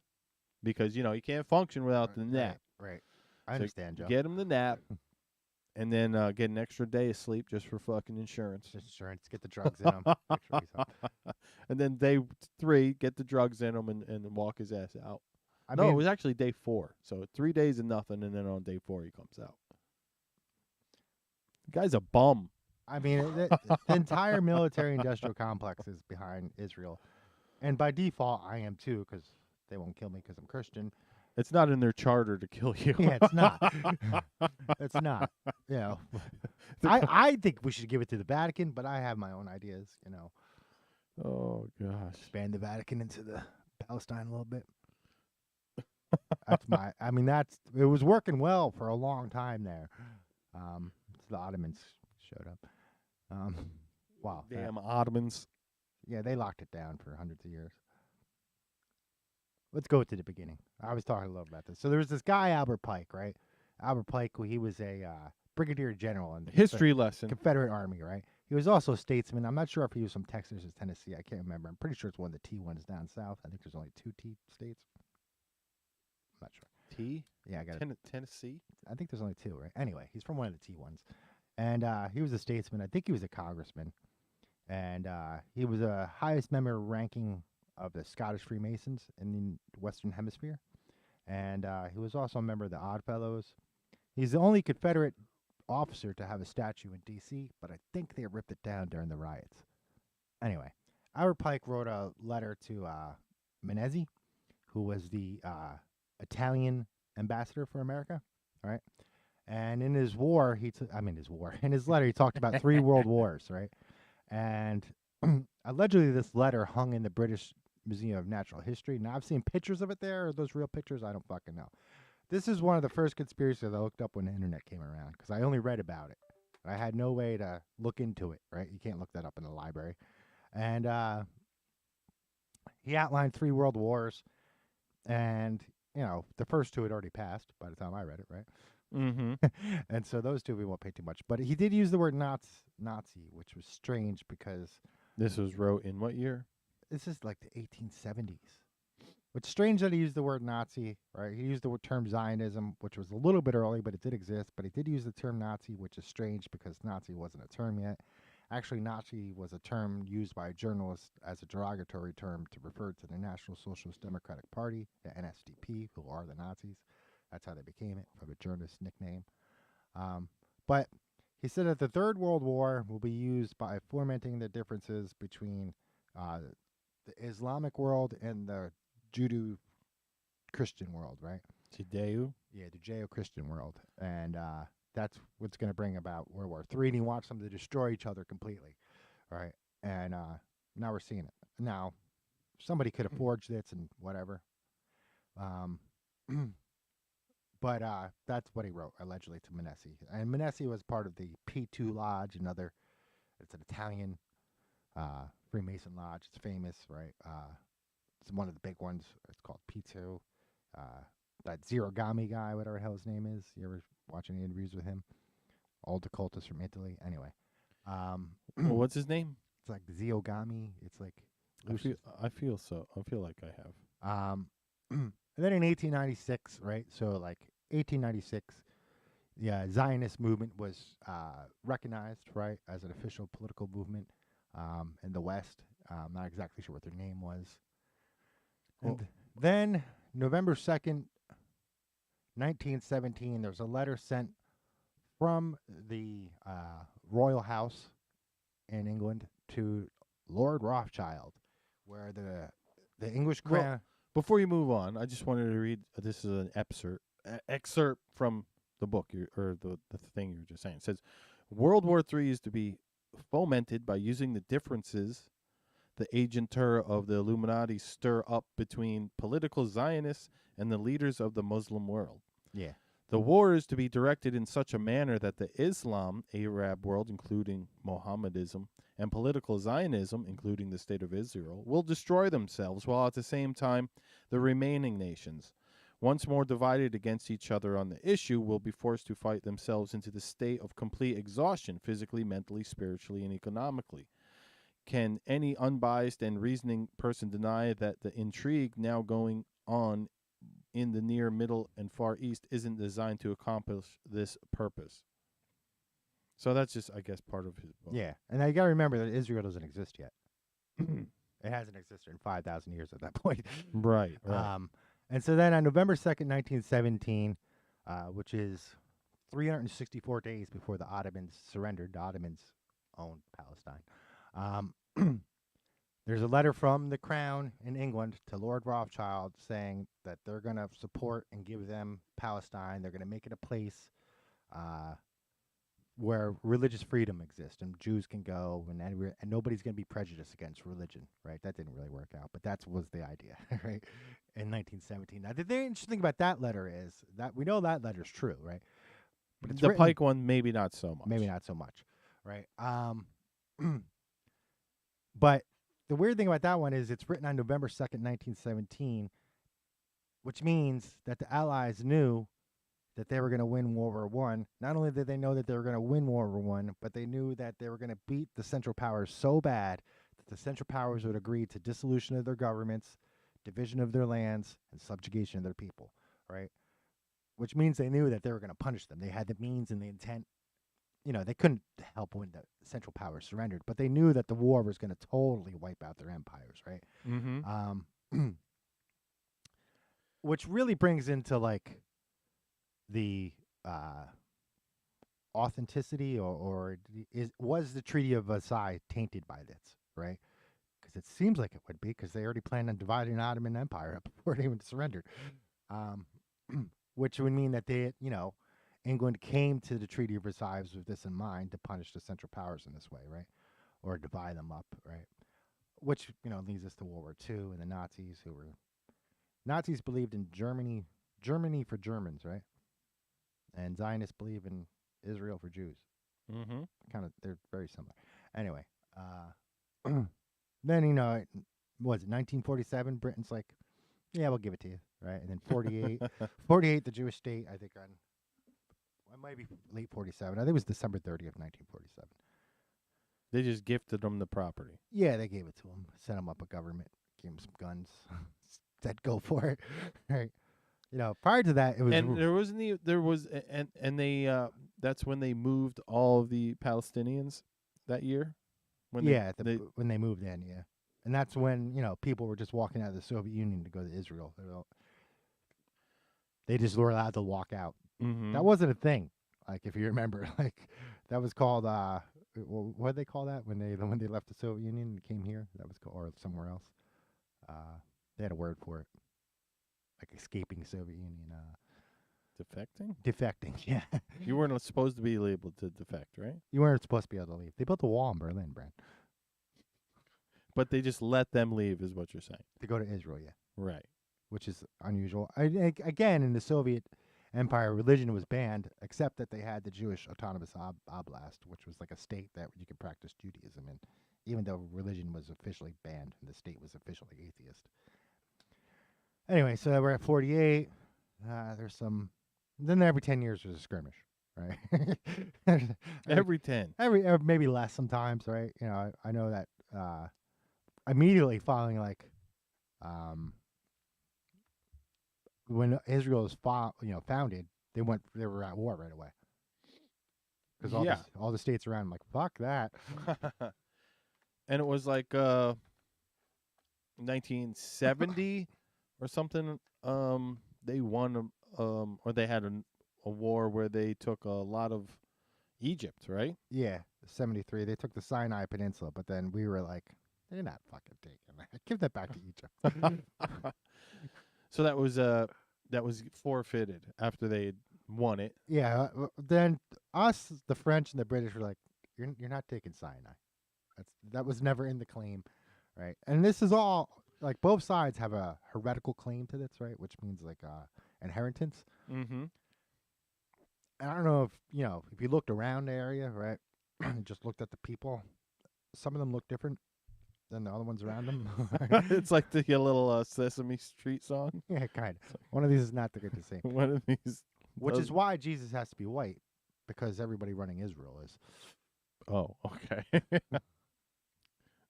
S2: because, you can't function without the nap.
S8: Right. I understand, Joe.
S2: Get him the nap and then get an extra day of sleep just for fucking insurance.
S8: Just insurance. Get the drugs in him. Make sure he's up.
S2: And then day 3, get the drugs in him and walk his ass out.
S8: I
S2: It
S8: mean,
S2: was actually day 4. So 3 days and nothing, and then on day 4 he comes out. The guy's a bum.
S8: I mean, the entire military-industrial complex is behind Israel. And by default, I am too, because they won't kill me because I'm Christian.
S2: It's not in their charter to kill you.
S8: Yeah, it's not. It's not. I think we should give it to the Vatican, but I have my own ideas,
S2: Oh, gosh.
S8: Expand the Vatican into the Palestine a little bit. It was working well for a long time there. The Ottomans showed up. Wow.
S2: Damn Ottomans.
S8: Yeah, they locked it down for hundreds of years. Let's go to the beginning. I was talking a little about this. So there was this guy, Albert Pike, right? Albert Pike, he was a brigadier general in the
S2: History lesson.
S8: Confederate Army, right? He was also a statesman. I'm not sure if he was from Texas or Tennessee. I can't remember. I'm pretty sure it's one of the T ones down south. I think there's only 2 T states. I'm not sure.
S2: T?
S8: Yeah, I got it.
S2: Tennessee?
S8: I think there's only 2, right? Anyway, he's from one of the T ones. And he was a statesman. I think he was a congressman. And he was a highest member ranking of the Scottish Freemasons in the Western Hemisphere. And he was also a member of the Odd Fellows. He's the only Confederate officer to have a statue in D.C., but I think they ripped it down during the riots. Anyway, Albert Pike wrote a letter to Menezes, who was the Italian ambassador for America. All right. And in his war, in his letter, he talked about 3 world wars, right? And allegedly this letter hung in the British Museum of Natural History. Now, I've seen pictures of it there. Are those real pictures? I don't fucking know. This is one of the first conspiracies I looked up when the internet came around, because I only read about it. I had no way to look into it, right? You can't look that up in the library. And he outlined 3 world wars. And, the first 2 had already passed by the time I read it, right?
S2: Mm-hmm.
S8: And so those 2 we won't pay too much. But he did use the word Nazi, which was strange because
S2: This was wrote in what year?
S8: this is like the 1870s. It's strange that he used the word Nazi, right? He used the term Zionism, which was a little bit early, but it did exist. But he did use the term Nazi, which is strange because Nazi wasn't a term yet. Actually, Nazi was a term used by journalists as a derogatory term to refer to the National Socialist Democratic Party, the NSDP, who are the Nazis. That's how they became it, from a journalist nickname. But he said that the Third World War will be used by fomenting the differences between the Islamic world and the Judeo-Christian world, right?
S2: Judeo?
S8: Yeah, the Judeo-Christian world. And that's what's going to bring about World War III. And he wants them to destroy each other completely, right? And now we're seeing it. Now, somebody could have forged this and whatever. But that's what he wrote, allegedly, to Menezes. And Menezes was part of the P2 Lodge, it's an Italian Freemason lodge. It's famous, right? It's one of the big ones. It's called P2. That Zerogami guy, whatever the hell his name is. You ever watch any interviews with him? Old occultist from Italy. Anyway.
S2: Well, what's his name?
S8: It's like Zeogami. It's like...
S2: I feel like I have.
S8: And then in 1896, right? So like 1896, the Zionist movement was recognized, right, as an official political movement in the West. I'm not exactly sure what their name was. And then November 2nd, 1917, there's a letter sent from the royal house in England to Lord Rothschild, where the English crown...
S2: Well, before you move on, I just wanted to read. This is an excerpt from the book or the thing you were just saying. It says, World War III is to be fomented by using the differences the agentur of the Illuminati stir up between political Zionists and the leaders of the Muslim world.
S8: Yeah.
S2: The war is to be directed in such a manner that the Islam, Arab world, including Mohammedanism, and political Zionism, including the State of Israel, will destroy themselves, while at the same time the remaining nations, once more divided against each other on the issue, will be forced to fight themselves into the state of complete exhaustion, physically, mentally, spiritually, and economically. Can any unbiased and reasoning person deny that the intrigue now going on in the near, middle, and far east isn't designed to accomplish this purpose? So that's just, I guess, part of his book.
S8: Yeah, and you got to remember that Israel doesn't exist yet. It hasn't existed in 5,000 years at that point.
S2: Right.
S8: And so then on November 2nd, 1917, which is 364 days before the Ottomans surrendered, the Ottomans owned Palestine, there's a letter from the Crown in England to Lord Rothschild saying that they're going to support and give them Palestine. They're going to make it a place where religious freedom exists and Jews can go and nobody's going to be prejudiced against religion, right? That didn't really work out, but that was the idea, right? In 1917. Now, the interesting thing about that letter is that we know that letter's true, right? But it's
S2: the
S8: written,
S2: Pike one, maybe not so much.
S8: Maybe not so much, right? But the weird thing about that one is it's written on November 2nd, 1917, which means that the Allies knew that they were going to win World War I. Not only did they know that they were going to win World War I, but they knew that they were going to beat the Central Powers so bad that the Central Powers would agree to dissolution of their governments, division of their lands, and subjugation of their people, right? Which means they knew that they were going to punish them. They had the means and the intent they couldn't help when the Central Powers surrendered, but they knew that the war was going to totally wipe out their empires, right?
S2: Mm-hmm.
S8: Which really brings into like the authenticity was the Treaty of Versailles tainted by this, right? Because it seems like it would be, because they already planned on dividing the Ottoman Empire up before they even surrendered, which would mean that England came to the Treaty of Versailles with this in mind to punish the Central Powers in this way, right? Or divide them up, right? Which, leads us to World War II and the Nazis believed in Germany for Germans, right? And Zionists believe in Israel for Jews.
S2: Mm-hmm.
S8: They're very similar. Anyway, then, was it 1947? Britain's like, yeah, we'll give it to you, right? And then 48, the Jewish state, I think it might be late 47. I think it was December 30th, 1947.
S2: They just gifted them the property.
S8: Yeah, they gave it to them. Sent them up a government, gave them some guns, said go for it, right? Prior to that, it was,
S2: and that's when they moved all of the Palestinians that year.
S8: When they moved in, yeah, and that's when people were just walking out of the Soviet Union to go to Israel. They just were allowed to walk out.
S2: Mm-hmm.
S8: That wasn't a thing. Like, if you remember, like that was called what did they call that when they left the Soviet Union and came here? That was called, or somewhere else. They had a word for it, like escaping Soviet Union.
S2: Defecting?
S8: Defecting, yeah.
S2: You weren't supposed to be able to defect, right?
S8: You weren't supposed to be able to leave. They built a wall in Berlin, Brent.
S2: But they just let them leave, is what you're saying.
S8: To go to Israel, yeah.
S2: Right.
S8: Which is unusual. Again, in the Soviet Empire, religion was banned, except that they had the Jewish Autonomous Oblast, which was like a state that you could practice Judaism in, even though religion was officially banned and the state was officially atheist. Anyway, so we're at 48. There's some... Then every 10 years there's a skirmish, right?
S2: every 10.
S8: Maybe less sometimes, right? I know that immediately following, like, when Israel was founded, they were at war right away. Because all the states around, like, fuck that.
S2: And it was like 1970 or something. They won or they had a war where they took a lot of Egypt, right?
S8: Yeah, 73. They took the Sinai Peninsula, but then we were like, they're not fucking taking that. Give that back to Egypt.
S2: So that was forfeited after they had won it.
S8: Yeah. Then us, the French and the British, were like, you're not taking Sinai. That was never in the claim, right? And this is all like both sides have a heretical claim to this, right? Which means like inheritance.
S2: Mm-hmm.
S8: And I don't know if you looked around the area, right, and just looked at the people, some of them look different than the other ones around them.
S2: It's like the little Sesame Street song.
S8: Yeah, kind of. One of these is not the good to see.
S2: One of these.
S8: Which is why Jesus has to be white, because everybody running Israel is.
S2: Oh, okay.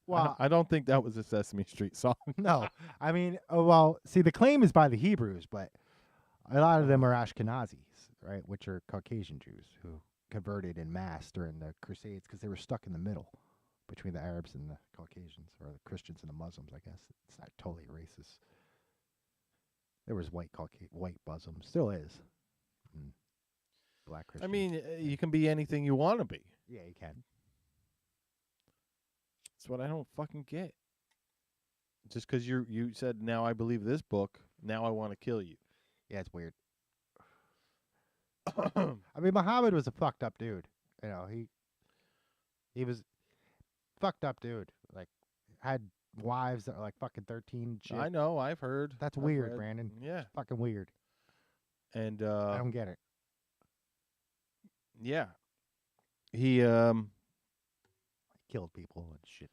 S8: Well,
S2: I don't think that was a Sesame Street song.
S8: No. I mean, see, the claim is by the Hebrews, but a lot of them are Ashkenazis, right, which are Caucasian Jews who converted en masse during the Crusades because they were stuck in the middle between the Arabs and the Caucasians, or the Christians and the Muslims, I guess. It's not totally racist. There was white Muslims, still is. Black Christians.
S2: I mean, you can be anything you want to be.
S8: Yeah, you can.
S2: That's what I don't fucking get. Just because you said, now I believe this book, now I want to kill you.
S8: Yeah, it's weird. I mean, Muhammad was a fucked up dude. He was fucked up dude. Like, had wives that were like fucking 13 and shit.
S2: I know, I've heard.
S8: That's weird, Brandon.
S2: Yeah.
S8: It's fucking weird.
S2: And
S8: I don't get it.
S2: Yeah. He
S8: killed people and shit,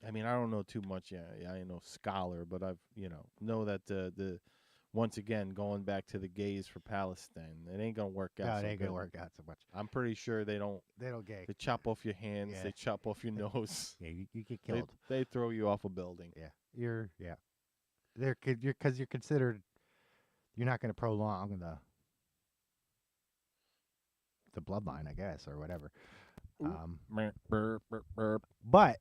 S2: I mean, I don't know too much. Yeah, I ain't no scholar, but I've, know that the once again, going back to the gays for Palestine, it ain't gonna work out.
S8: No,
S2: it
S8: ain't gonna work out so much.
S2: I'm pretty sure they don't
S8: gay.
S2: They chop off your hands.
S8: Yeah.
S2: They chop off your nose.
S8: Yeah, you get killed.
S2: They throw you off a building.
S8: Yeah, because you're considered. You're not going to prolong the the bloodline, I guess, or whatever.
S2: Burp, burp.
S8: But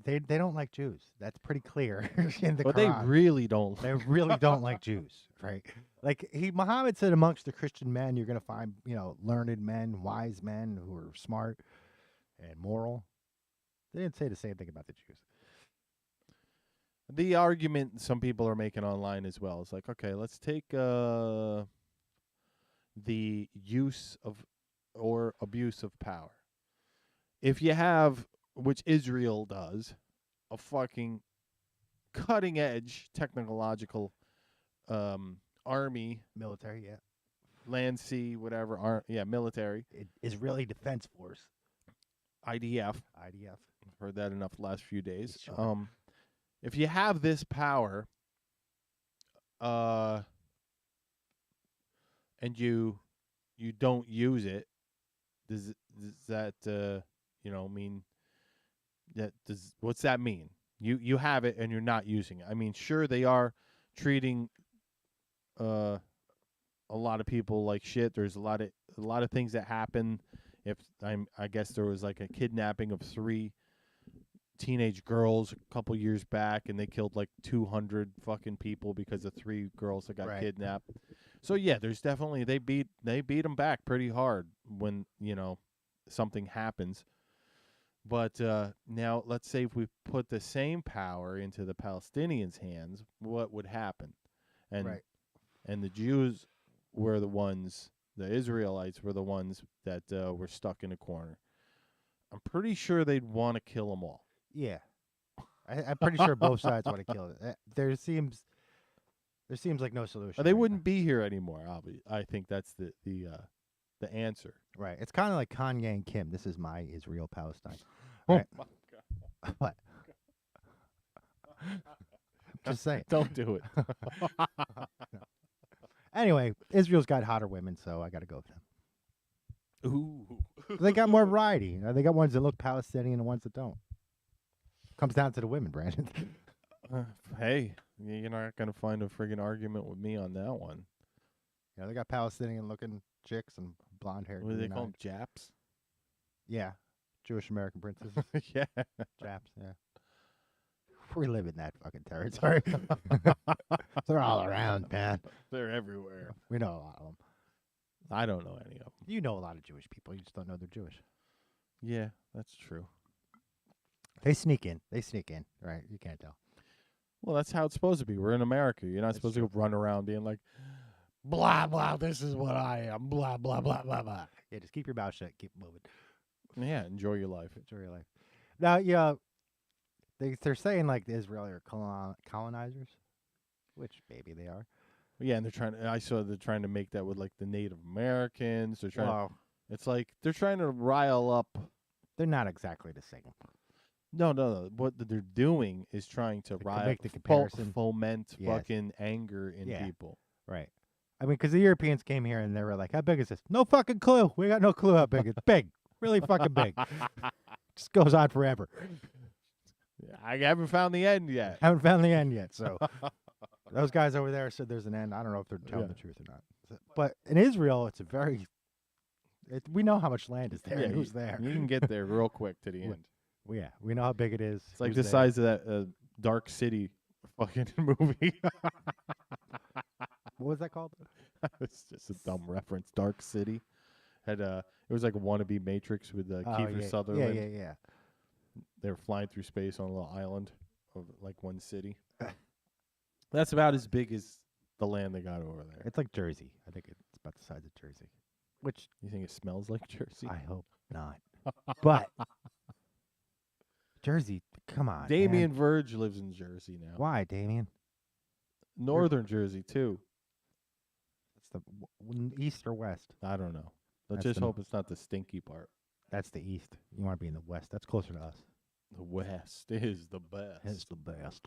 S8: they don't like Jews. That's pretty clear in the
S2: But
S8: Quran.
S2: they really don't.
S8: They really don't like Jews, right? Like Muhammad said, amongst the Christian men, you're going to find, learned men, wise men who are smart and moral. They didn't say the same thing about the Jews.
S2: The argument some people are making online as well is like, okay, let's take the use of or abuse of power. If you have, which Israel does, a fucking cutting edge technological army,
S8: Military, yeah.
S2: land, sea, whatever, military.
S8: Israeli Defense Force.
S2: IDF.
S8: IDF.
S2: Heard that enough the last few days.
S8: Sure.
S2: If you have this power, and you don't use it, does that mean that what's that mean? You have it and you're not using it. I mean, sure they are treating a lot of people like shit. There's a lot of things that happen. I guess there was like a kidnapping of 3 teenage girls a couple years back, and they killed like 200 fucking people because of 3 girls that got kidnapped. So yeah, there's definitely they beat them back pretty hard when something happens. But now let's say if we put the same power into the Palestinians' hands, what would happen? And the Jews were the ones, the Israelites were the ones that were stuck in a corner. I'm pretty sure they'd want to kill them all.
S8: Yeah, I'm pretty sure both sides want to kill it. There seems like no solution.
S2: They wouldn't be here anymore. I think that's the answer.
S8: Right. It's kind of like Kanye and Kim. This is my Israel Palestine.
S2: Oh
S8: right?
S2: my God.
S8: What? Just saying.
S2: Don't do it.
S8: Anyway, Israel's got hotter women, so I got to go with them.
S2: Ooh.
S8: They got more variety. They got ones that look Palestinian and ones that don't. Comes down to the women, Brandon.
S2: Hey, you're not going to find a friggin' argument with me on that one.
S8: Yeah, they got Palestinian-looking chicks and blonde-haired.
S2: What do they call them? Japs?
S8: Yeah. Jewish American princesses.
S2: Yeah.
S8: Japs, yeah. We live in that fucking territory. They're all around, man.
S2: They're everywhere.
S8: We know a lot of them.
S2: I don't know any of them.
S8: You know a lot of Jewish people. You just don't know they're Jewish.
S2: Yeah, that's true.
S8: They sneak in. Right? You can't tell.
S2: Well, that's how it's supposed to be. We're in America. You're not supposed to run around being like, blah, blah, this is what I am, blah, blah, blah, blah, blah.
S8: Yeah, just keep your mouth shut. Keep moving.
S2: Yeah, enjoy your life.
S8: Enjoy your life. Now, yeah, they're saying like the Israeli are colonizers, which maybe they are.
S2: Yeah, and they're trying to make that with like the Native Americans. They're trying. It's like they're trying to rile up.
S8: They're not exactly the same.
S2: No. What they're doing is trying to
S8: make the comparison,
S2: foment fucking anger in people.
S8: Right. I mean, because the Europeans came here and they were like, "How big is this?" No fucking clue. We got no clue how big it's big. Really fucking big. Just goes on forever.
S2: I haven't found the end yet.
S8: So those guys over there said there's an end. I don't know if they're telling the truth or not. But in Israel, it's we know how much land is there and who's there.
S2: You can get there real quick to the end.
S8: Yeah, we know how big it is.
S2: It's like the size of that Dark City fucking movie.
S8: What was that called?
S2: It's just a dumb reference. Dark City had it was like a wannabe Matrix with Kiefer Sutherland.
S8: Yeah.
S2: They were flying through space on a little island of like one city. That's about as big as the land they got over there.
S8: It's like Jersey. I think it's about the size of Jersey. Which
S2: you think it smells like Jersey?
S8: I hope not. But Jersey, come on.
S2: Damien Verge lives in Jersey now.
S8: Why, Damien?
S2: Northern Jersey too.
S8: It's the east or west?
S2: I don't know. Let's just hope it's not the stinky part.
S8: That's the east. You want to be in the west. That's closer to us.
S2: The west is the best.
S8: It's the best.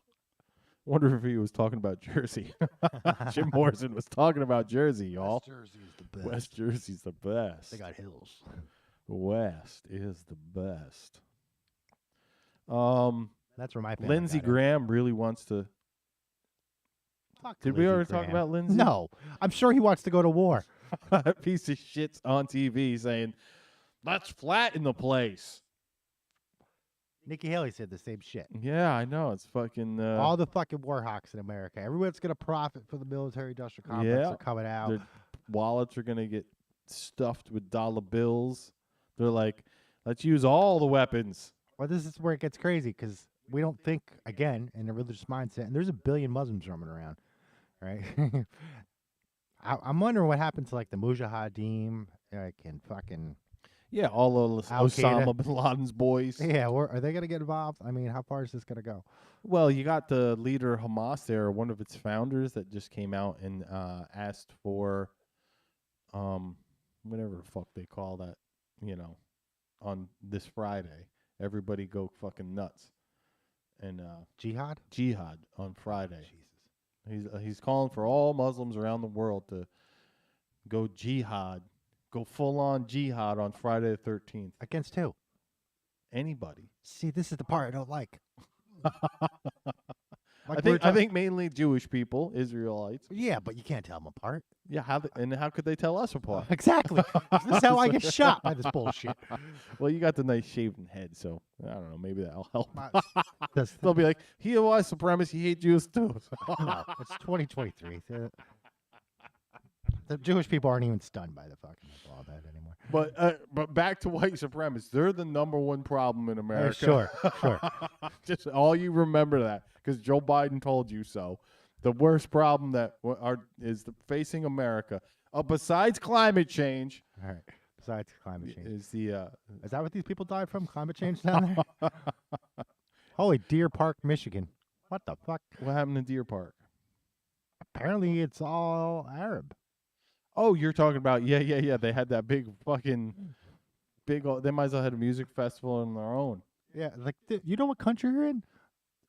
S2: Wonder if he was talking about Jersey. Jim Morrison was talking about Jersey, y'all.
S8: West Jersey's the best.
S2: West Jersey's the best.
S8: They got hills.
S2: West is the best.
S8: That's where my family
S2: Lindsey
S8: got
S2: Graham really wants to.
S8: Fuck
S2: Did we already talk about Lindsey?
S8: No. I'm sure he wants to go to war.
S2: That piece of shit's on TV saying, let's flatten the place.
S8: Nikki Haley said the same shit.
S2: Yeah, I know. It's fucking...
S8: all the fucking war hawks in America. Everyone's going to profit for the military-industrial complex. Are coming out.
S2: Their wallets are going to get stuffed with dollar bills. They're like, let's use all the weapons.
S8: Well, this is where it gets crazy because we don't think, again, in a religious mindset. And there's a billion Muslims roaming around, right? I'm wondering what happened to, like, the Mujahideen, like, and fucking...
S2: Yeah, all of Osama
S8: Al-Qaeda.
S2: bin Laden's boys.
S8: Yeah, are they going to get involved? I mean, how far is this going to go?
S2: Well, you got the leader of Hamas there, one of its founders that just came out and asked for, whatever the fuck they call that, on this Friday. Everybody go fucking nuts. And
S8: Jihad?
S2: Jihad on Friday. Jesus. He's calling for all Muslims around the world to go jihad. Go full-on jihad on Friday the 13th.
S8: Against who?
S2: Anybody.
S8: See, this is the part I don't like.
S2: I think mainly Jewish people, Israelites.
S8: Yeah, but you can't tell them apart.
S2: Yeah, how could they tell us apart?
S8: Exactly. This is how I get shot by this bullshit.
S2: Well, you got the nice shaven head, so I don't know. Maybe that'll help.
S8: They'll
S2: be like, he a white supremacist. He hate Jews too.
S8: No, it's 2023. The Jewish people aren't even stunned by the fucking all that anymore.
S2: But back to white supremacists. They're the number one problem in America.
S8: Sure.
S2: Just all you remember that because Joe Biden told you so. The worst problem that is facing America, besides climate change.
S8: All right. Besides climate change,
S2: is the
S8: is that what these people died from? Climate change down there? Holy Deer Park, Michigan. What the fuck?
S2: What happened in Deer Park?
S8: Apparently, it's all Arab.
S2: Oh, you're talking about yeah. They had that big. They might as well had a music festival on their own.
S8: Yeah, like you know what country you're in?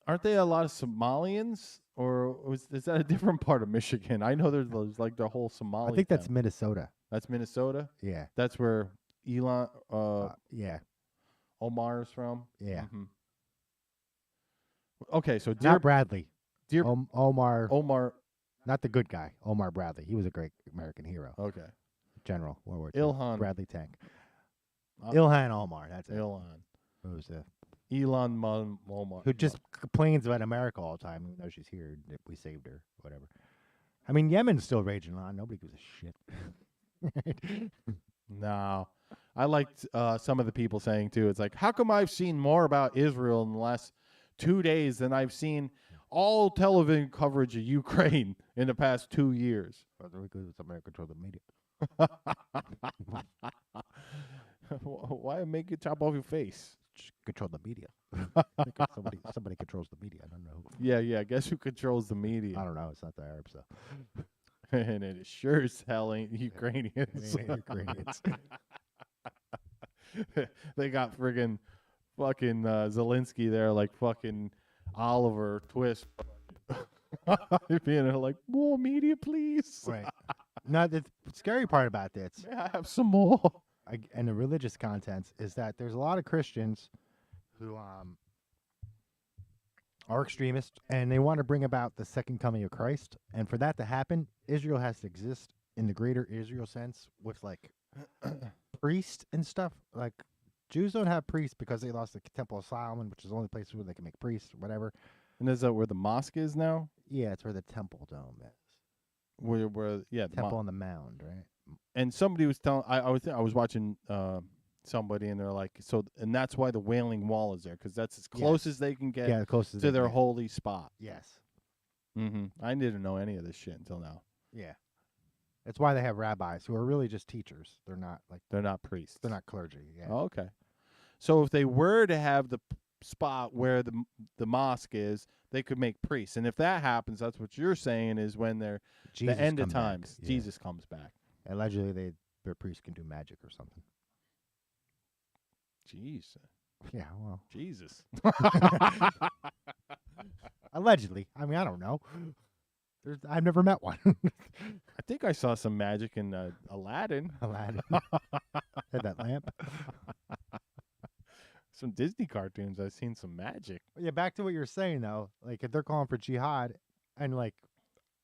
S2: Aren't they a lot of Somalians, or is that a different part of Michigan? I know there's like the whole Somali.
S8: I think that's
S2: town.
S8: Minnesota.
S2: That's Minnesota.
S8: Yeah,
S2: that's where Elon.
S8: Yeah,
S2: Omar is from.
S8: Yeah.
S2: Mm-hmm. Okay, so
S8: not Bradley.
S2: Omar.
S8: Not the good guy, Omar Bradley. He was a great American hero.
S2: Okay.
S8: General, World War II.
S2: Ilhan.
S8: Bradley Tank. Ilhan Omar, that's it.
S2: Ilhan.
S8: Who's
S2: Elon Omar.
S8: Who just complains about America all the time, even though she's here. We saved her, whatever. I mean, Yemen's still raging on. Nobody gives a shit.
S2: No. I liked some of the people saying, too, it's like, how come I've seen more about Israel in the last 2 days than I've seen all television coverage of Ukraine in the past 2 years?
S8: Because America control the media.
S2: Why make you chop off your face?
S8: Just control the media. somebody controls the media. I don't know who.
S2: Yeah. Guess who controls the media?
S8: I don't know. It's not the Arabs, though.
S2: And it sure as hell ain't Ukrainians.
S8: Ukrainians.
S2: They got friggin' fucking Zelensky there like fucking Oliver Twist. Being like, more media, please.
S8: Right. Now, the scary part about this,
S2: may I have some more?
S8: And the religious contents is that there's a lot of Christians who are extremists, and they want to bring about the second coming of Christ. And for that to happen, Israel has to exist in the greater Israel sense with like priests and stuff. Like Jews don't have priests because they lost the Temple of Solomon, which is the only place where they can make priests or whatever.
S2: And is that where the mosque is now?
S8: Yeah, it's where the Temple Dome is.
S2: Where the
S8: Temple on the Mound, right?
S2: And somebody was telling, I was watching somebody, and they're like, and that's why the Wailing Wall is there, because that's as close as they can get to their holy spot.
S8: Yes.
S2: Mm-hmm. I didn't know any of this shit until now.
S8: Yeah. That's why they have rabbis who are really just teachers. They're not
S2: priests.
S8: They're not clergy. Yeah.
S2: Oh, okay. So if they were to have the spot where the mosque is, they could make priests. And if that happens, that's what you're saying is when they're the end of times,
S8: yeah.
S2: Jesus comes back.
S8: Allegedly, their priests can do magic or something.
S2: Jeez.
S8: Yeah, well.
S2: Jesus.
S8: Allegedly. I mean, I don't know. I've never met one.
S2: I think I saw some magic in Aladdin.
S8: Aladdin. Had that lamp.
S2: Some Disney cartoons, I've seen some magic.
S8: Yeah, back to what you're saying, though. Like, if they're calling for jihad, and, like,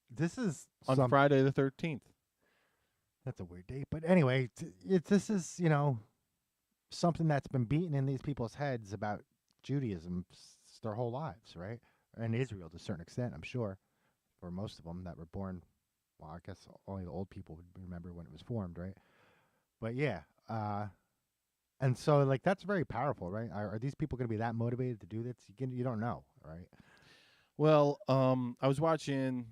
S8: this is...
S2: On Friday the 13th.
S8: That's a weird date. But anyway, this is, something that's been beaten in these people's heads about Judaism their whole lives, right? And Israel to a certain extent, I'm sure, for most of them that were born. Well, I guess only the old people would remember when it was formed, right? But yeah, and so like that's very powerful, right? Are these people going to be that motivated to do this? You don't know, right?
S2: Well, I was watching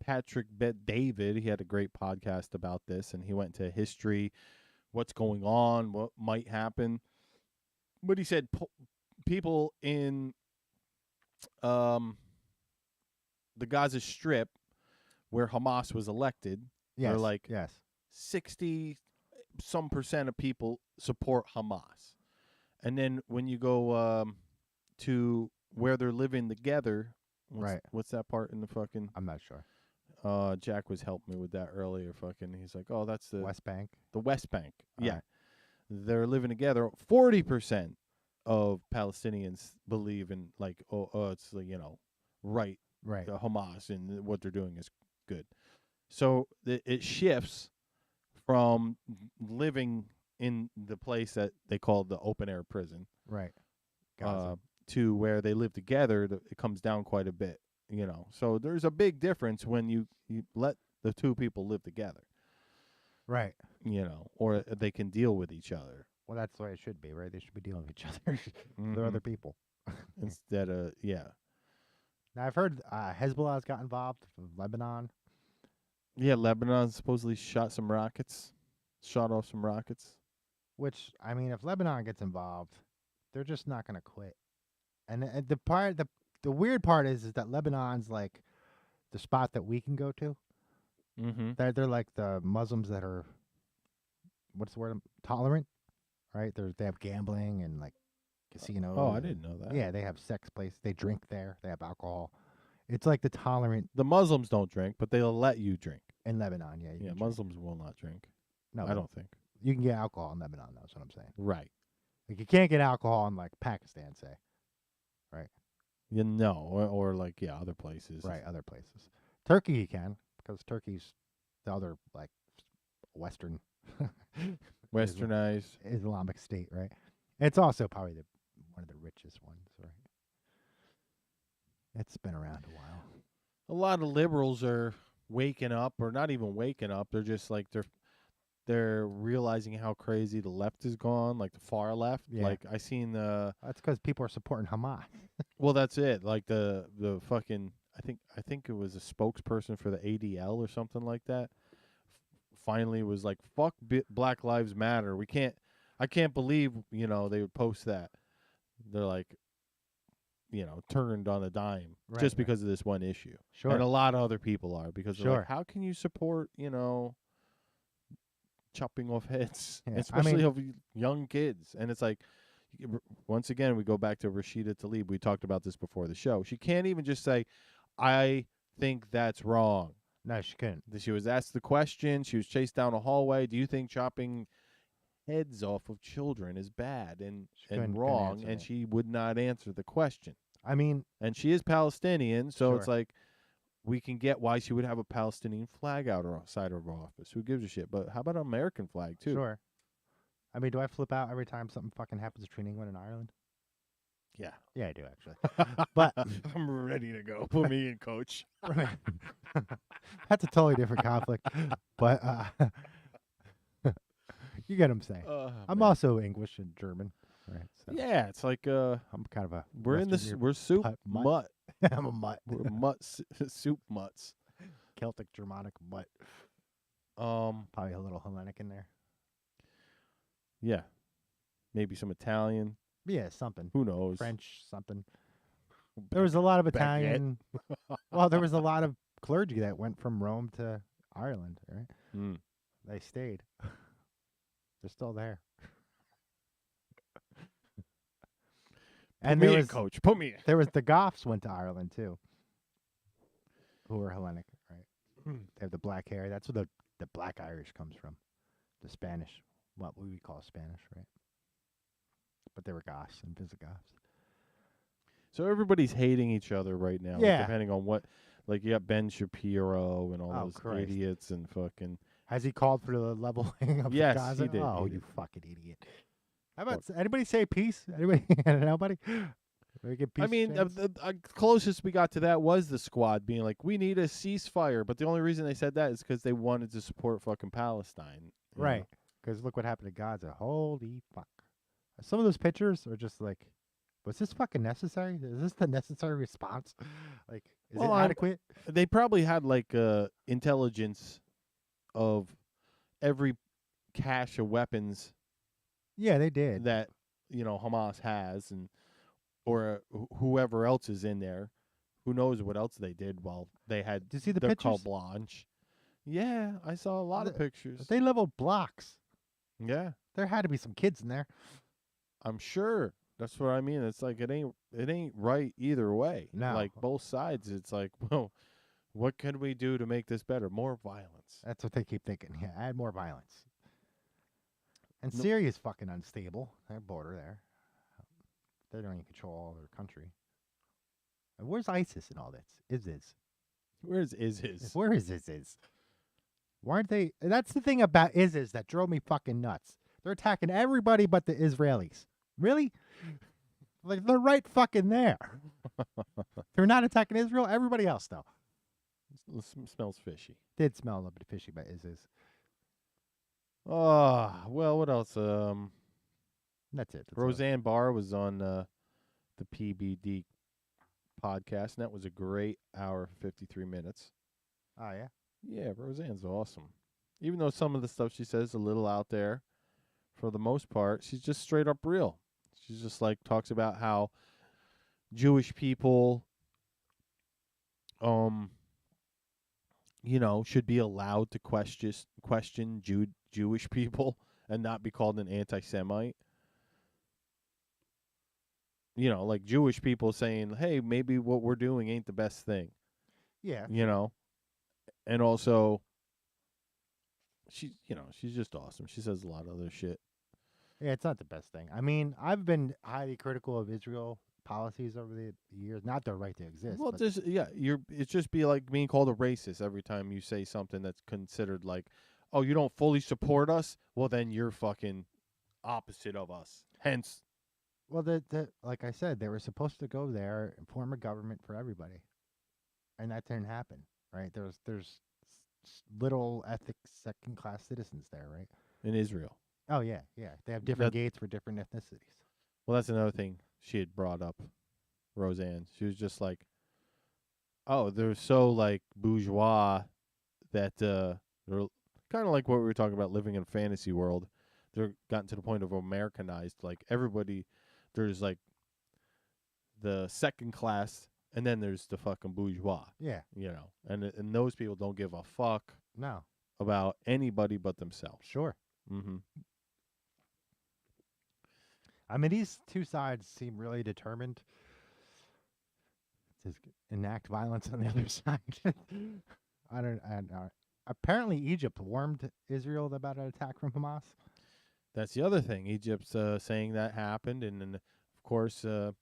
S2: Patrick Bet-David. He had a great podcast about this, and he went into history, what's going on, what might happen. But he said people in the Gaza Strip, where Hamas was elected, are like 60-some% of people support Hamas. And then when you go to where they're living together, what's that part in the fucking...
S8: I'm not sure.
S2: Jack was helping me with that earlier. He's like, oh, that's the
S8: West Bank.
S2: The West Bank.
S8: All
S2: yeah.
S8: right.
S2: They're living together. 40% of Palestinians believe in it's right. Hamas and what they're doing is good. So it shifts from living in the place that they call the open air prison,
S8: right,
S2: to where they live together. It comes down quite a bit, So there's a big difference when you let the two people live together,
S8: right?
S2: Or they can deal with each other.
S8: Well, that's the way it should be, right? They should be dealing with each other. They're other people
S2: instead of
S8: Now I've heard Hezbollah's got involved from Lebanon.
S2: Yeah, Lebanon supposedly shot off some rockets.
S8: Which, I mean, if Lebanon gets involved, they're just not going to quit. And the weird part is that Lebanon's like the spot that we can go to.
S2: Mm-hmm.
S8: They're like the Muslims that are, what's the word? Tolerant, right? They have gambling and like casinos.
S2: Oh, I didn't know that.
S8: Yeah, they have sex places. They drink there. They have alcohol. It's like the tolerant.
S2: The Muslims don't drink, but they'll let you drink.
S8: In Lebanon, yeah.
S2: Yeah, Muslims will not drink.
S8: No,
S2: I don't think.
S8: You can get alcohol in Lebanon, though, that's what I'm saying.
S2: Right.
S8: Like, you can't get alcohol in, like, Pakistan, say. Right?
S2: Or like, other places.
S8: Right, other places. Turkey you can, because Turkey's the other, like,
S2: westernized
S8: Islamic state, right? It's also probably one of the richest ones, right? It's been around a while.
S2: A lot of liberals are waking up, or not even waking up. They're just like they're realizing how crazy the left has gone, like the far left.
S8: Yeah.
S2: Like I seen the.
S8: That's because people are supporting Hamas.
S2: Well, that's it. Like the fucking. I think it was a spokesperson for the ADL or something like that. Finally, was like, "Fuck Black Lives Matter." I can't believe they would post that. They're like, turned on a dime just because of this one issue.
S8: Sure.
S2: And a lot of other people are, because they're like, how can you support, chopping off heads, especially of young kids? And it's like, once again, we go back to Rashida Tlaib. We talked about this before the show. She can't even just say, I think that's wrong.
S8: No, she couldn't.
S2: She was asked the question. She was chased down a hallway. Do you think chopping heads off of children is bad and wrong? And she would not answer the question.
S8: I mean,
S2: and she is Palestinian, so it's like, we can get why she would have a Palestinian flag outside of her office. Who gives a shit? But how about an American flag too?
S8: Sure. I mean, do I flip out every time something fucking happens between England and Ireland?
S2: Yeah.
S8: Yeah, I do actually. But
S2: I'm ready to go. Put me in, coach.
S8: That's a totally different conflict. But you get what I'm saying. I'm also English and German, right? So
S2: yeah, it's like
S8: I'm kind of a.
S2: We're soup mutt.
S8: I'm a mutt.
S2: We're soup mutts.
S8: Celtic Germanic mutt. Probably a little Hellenic in there.
S2: Yeah, maybe some Italian.
S8: Yeah, something.
S2: Who knows?
S8: French, something. There was a lot of Italian. Well, there was a lot of clergy that went from Rome to Ireland, right?
S2: Mm.
S8: They stayed. They're still there.
S2: And there was, coach. Put me in.
S8: There was the Goths went to Ireland too, who were Hellenic, right? They have the black hair. That's where the Black Irish comes from. The Spanish, what we call Spanish, right? But they were Goths and Visigoths.
S2: So everybody's hating each other right now.
S8: Yeah.
S2: Like, depending on what, like you got Ben Shapiro and all those idiots and fucking
S8: Has he called for the leveling of
S2: Yes,
S8: Gaza?
S2: he did.
S8: Oh,
S2: He
S8: you
S2: did.
S8: fucking idiot. How about anybody say peace? Anybody? Nobody? We get peace
S2: I mean,
S8: chance?
S2: the closest we got to that was the squad being like, we need a ceasefire. But the only reason they said that is because they wanted to support fucking Palestine. you know?
S8: Right. Because look what happened to Gaza. Holy fuck. Some of those pictures are just like, was this fucking necessary? Is this the necessary response? Like, is it adequate?
S2: They probably had like intelligence of every cache of weapons
S8: Yeah, they did.
S2: that Hamas has, and or whoever else is in there. Who knows what else they did while they had
S8: Did you see the
S2: their
S8: pictures?
S2: carte blanche. Yeah, I saw a lot of pictures.
S8: They leveled blocks.
S2: Yeah,
S8: There had to be some kids in there.
S2: I'm sure. That's what I mean. It's like it ain't right either way.
S8: No.
S2: Like both sides, it's like, well, what can we do to make this better? More violence.
S8: That's what they keep thinking. Yeah, add more violence. And Syria's fucking unstable. Their border there. They don't even control all their country. And where's ISIS in all this?
S2: Where's ISIS?
S8: Where is ISIS? Why aren't they? That's the thing about ISIS that drove me fucking nuts. They're attacking everybody but the Israelis. Really? Like, they're right fucking there. They're not attacking Israel. Everybody else, though.
S2: Smells fishy.
S8: Did smell a little bit fishy by ISIS.
S2: Oh, well, what else?
S8: That's it.
S2: Roseanne Barr was on the PBD podcast, and that was a great hour, 53 minutes.
S8: Oh, yeah?
S2: Yeah, Roseanne's awesome. Even though some of the stuff she says is a little out there, for the most part, she's just straight up real. She's just like talks about how Jewish people, should be allowed to question Jewish people and not be called an anti-Semite. Like Jewish people saying, hey, maybe what we're doing ain't the best thing.
S8: Yeah.
S2: And also, she's just awesome. She says a lot of other shit.
S8: Yeah, it's not the best thing. I mean, I've been highly critical of Israel policies over the years. Not their right to exist.
S2: Well,
S8: but
S2: it's just be like being called a racist every time you say something that's considered like, oh, you don't fully support us? Well, then you're fucking opposite of us. Hence.
S8: Well, like I said, they were supposed to go there and form a government for everybody, and that didn't happen. Right? There's little ethnic second-class citizens there, right?
S2: In Israel.
S8: Oh yeah, yeah. They have different gates for different ethnicities.
S2: Well, that's another thing she had brought up, Roseanne. She was just like, oh, they're so like bourgeois that they're kind of like what we were talking about, living in a fantasy world. They're gotten to the point of Americanized. Like everybody, there's like the second class, and then there's the fucking bourgeois.
S8: Yeah.
S2: And those people don't give a fuck
S8: No.
S2: about anybody but themselves.
S8: Sure.
S2: Mm-hmm.
S8: I mean, these two sides seem really determined to enact violence on the other side. I don't know. Apparently, Egypt warned Israel about an attack from Hamas.
S2: That's the other thing. Egypt's saying that happened, and then, of course, they're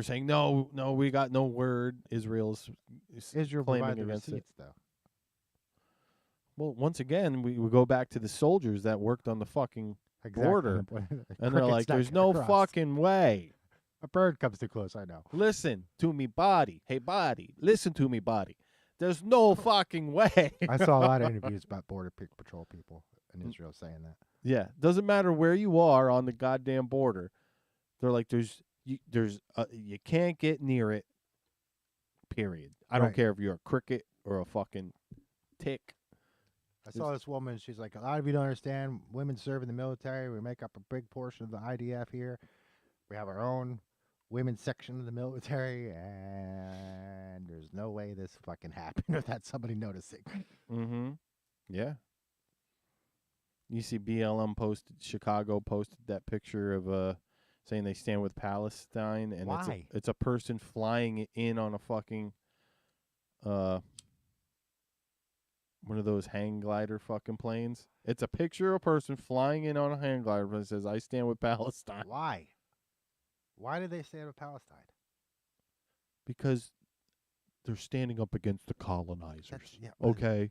S2: saying no, we got no word. Israel
S8: Israel
S2: claiming
S8: provided the
S2: against
S8: receipts,
S2: it.
S8: though.
S2: Well, once again, we go back to the soldiers that worked on the fucking border, and they're like, "There's no fucking way."
S8: A bird comes too close. I know.
S2: Listen to me, body. Hey, body. Listen to me, body. There's no fucking way.
S8: I saw a lot of interviews about border patrol people in Israel saying that.
S2: Yeah, doesn't matter where you are on the goddamn border. They're like, you can't get near it. Period. I don't care if you're a cricket or a fucking tick.
S8: I saw this woman. She's like, a lot of you don't understand. Women serve in the military. We make up a big portion of the IDF here. We have our own women's section of the military, and there's no way this fucking happened without somebody noticing.
S2: Mm-hmm. Yeah. You see Chicago posted that picture of saying they stand with Palestine, and
S8: Why?
S2: it's a person flying in on a fucking one of those hang glider fucking planes. It's a picture of a person flying in on a hang glider that says, I stand with Palestine.
S8: Why? Why do they stand with Palestine?
S2: Because they're standing up against the colonizers.
S8: Yeah,
S2: okay?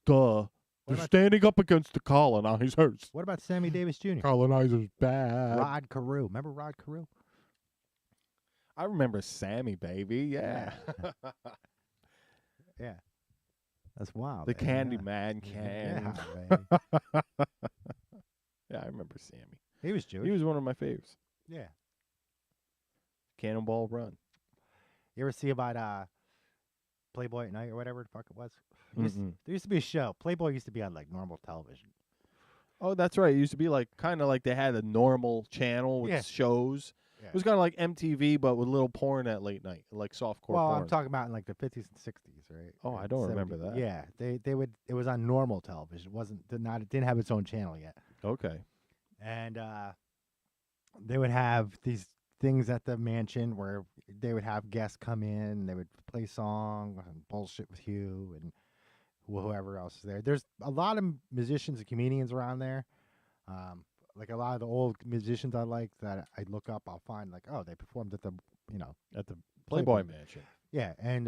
S2: Duh. They're standing up against the colonizers.
S8: What about Sammy Davis Jr.?
S2: Colonizers bad.
S8: Rod Carew. Remember Rod Carew?
S2: I remember Sammy, baby. Yeah.
S8: Yeah. That's wild.
S2: The Candy
S8: yeah.
S2: Man can.
S8: Yeah,
S2: Yeah, I remember Sammy.
S8: he was Jewish.
S2: He was one of my favorites.
S8: Yeah.
S2: Cannonball Run.
S8: You ever see about Playboy at Night or whatever the fuck it was? There used to be a show. Playboy used to be on like normal television.
S2: Oh, that's right. It used to be like kind of like they had a normal channel with shows.
S8: Yeah.
S2: It was kind of like MTV, but with little porn at late night, like softcore porn.
S8: I'm talking about in like the 50s and 60s, right?
S2: Oh, I don't remember that.
S8: Yeah, they would. It was on normal television. It didn't have its own channel yet.
S2: Okay.
S8: And they would have these things at the mansion where they would have guests come in. And they would play songs and bullshit with you and whoever else is there. There's a lot of musicians and comedians around there. Like a lot of the old musicians I like that I look up, I'll find like, oh, they performed at the,
S2: at the Playboy Mansion.
S8: Yeah, and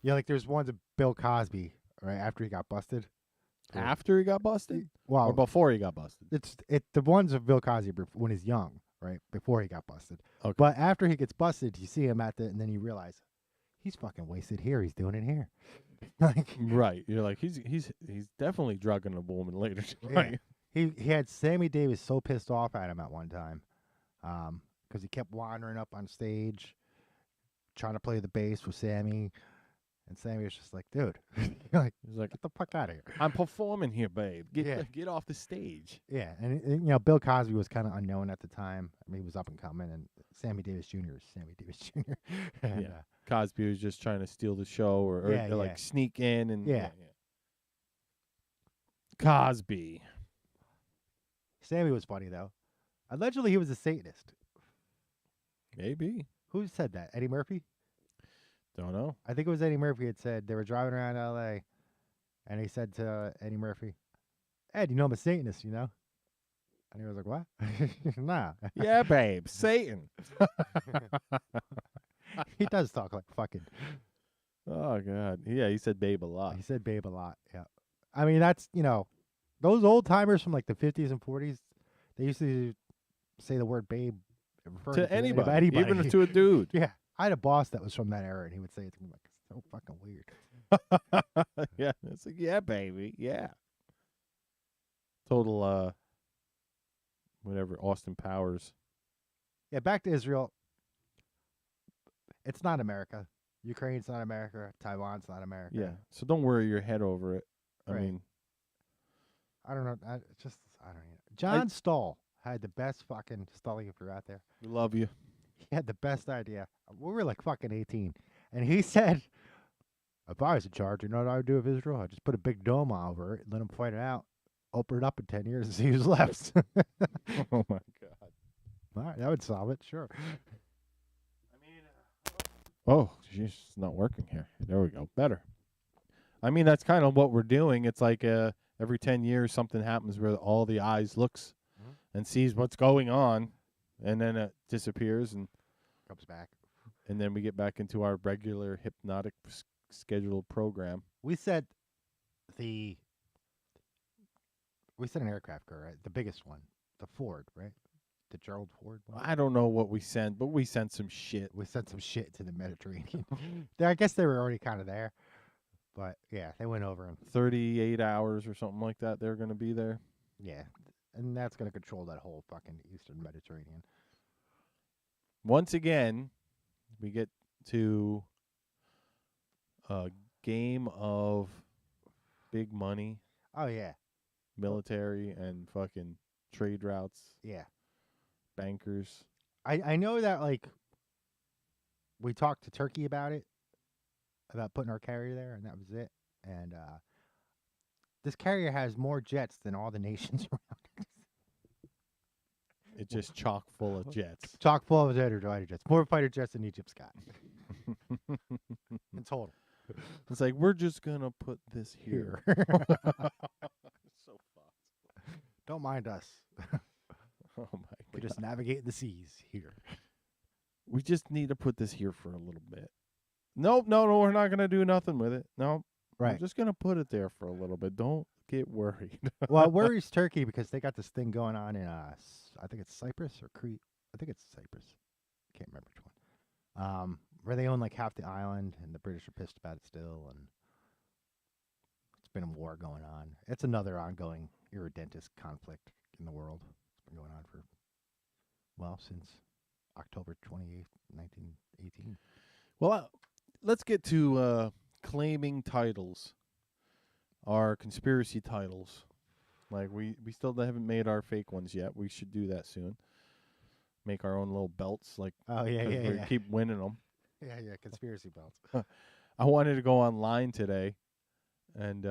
S8: yeah, like there's ones of Bill Cosby, right after he got busted.
S2: After he got busted?
S8: Well,
S2: or before he got busted?
S8: It's the ones of Bill Cosby when he's young, right before he got busted.
S2: Okay.
S8: But after he gets busted, you see him and then you realize he's fucking wasted here. He's doing it here. Like,
S2: right. You're like he's definitely drugging a woman later tonight.
S8: Yeah. He had Sammy Davis so pissed off at him at one time, because he kept wandering up on stage, trying to play the bass with Sammy, and Sammy was just like, "Dude, he's like, get the fuck out of here!
S2: I'm performing here, babe. Get off the stage."
S8: Yeah, and Bill Cosby was kind of unknown at the time. I mean, he was up and coming, and Sammy Davis Jr. is Sammy Davis Jr. And,
S2: yeah, Cosby was just trying to steal the show or like sneak in and
S8: yeah.
S2: Cosby.
S8: Sammy was funny though. Allegedly, he was a Satanist.
S2: Maybe.
S8: Who said that? Eddie Murphy?
S2: Don't know.
S8: I think it was Eddie Murphy had said they were driving around L.A. and he said to Eddie Murphy, "Ed, you know I'm a Satanist, you know?" And he was like, "What?" Nah.
S2: Yeah, babe, Satan.
S8: He does talk like fucking.
S2: Oh God. Yeah, he said babe a lot.
S8: He said babe a lot. Yeah. I mean, that's those old timers from like the 50s and 40s. They used to say the word babe
S2: to anybody, even to a dude.
S8: Yeah. I had a boss that was from that era, and he would say it to me like, "It's so fucking weird."
S2: Yeah, it's like, yeah, baby, yeah. Total, whatever, Austin Powers.
S8: Yeah, back to Israel. It's not America. Ukraine's not America. Taiwan's not America.
S2: Yeah, so don't worry your head over it.
S8: Right.
S2: I mean,
S8: I don't know. I don't know. John Stahl had the best fucking Stahly, if you're out there.
S2: We love you.
S8: He had the best idea. We were like fucking 18. And he said, if I was in charge, you know what I would do with Israel? I'd just put a big dome over it, let them fight it out, open it up in 10 years and see who's left.
S2: Oh, my God.
S8: All right, that would solve it, sure.
S2: Oh, jeez, it's not working here. There we go. Better. I mean, that's kind of what we're doing. It's like every 10 years something happens where all the eyes looks and sees what's going on, and then it disappears and
S8: comes back.
S2: And then we get back into our regular hypnotic scheduled program.
S8: We sent an aircraft carrier, right? The biggest one, the Ford, right? The Gerald Ford one.
S2: I don't know what we sent, but we sent some shit.
S8: We sent some shit to the Mediterranean. I guess they were already kind of there. But, yeah, they went over in
S2: 38 hours or something like that. They're going to be there.
S8: Yeah. And that's going to control that whole fucking Eastern Mediterranean.
S2: Once again, we get to a game of big money.
S8: Oh, yeah.
S2: Military and fucking trade routes.
S8: Yeah.
S2: Bankers.
S8: I know that, like, we talked to Turkey about it, about putting our carrier there, and that was it. And this carrier has more jets than all the nations around it.
S2: It's just chock full of jets.
S8: Chock full of fighter jets. More fighter jets than Egypt's got. In total.
S2: It's like, we're just going to put this here. So fucked.
S8: Don't mind us.
S2: Oh, my God.
S8: We just navigate the seas here.
S2: We just need to put this here for a little bit. Nope, no, we're not going to do nothing with it. No, We're
S8: Right.
S2: just gonna put it there for a little bit. Don't get worried.
S8: Well, it worries Turkey because they got this thing going on in I think it's Cyprus or Crete. I think it's Cyprus. Can't remember which one. Where they own like half the island, and the British are pissed about it still, and it's been a war going on. It's another ongoing irredentist conflict in the world. It's been going on for since October 28th, 1918.
S2: Well, let's get to claiming titles, our conspiracy titles. Like we still haven't made our fake ones yet. We should do that soon. Make our own little belts. Like we keep winning them.
S8: Yeah, conspiracy belts.
S2: I wanted to go online today, and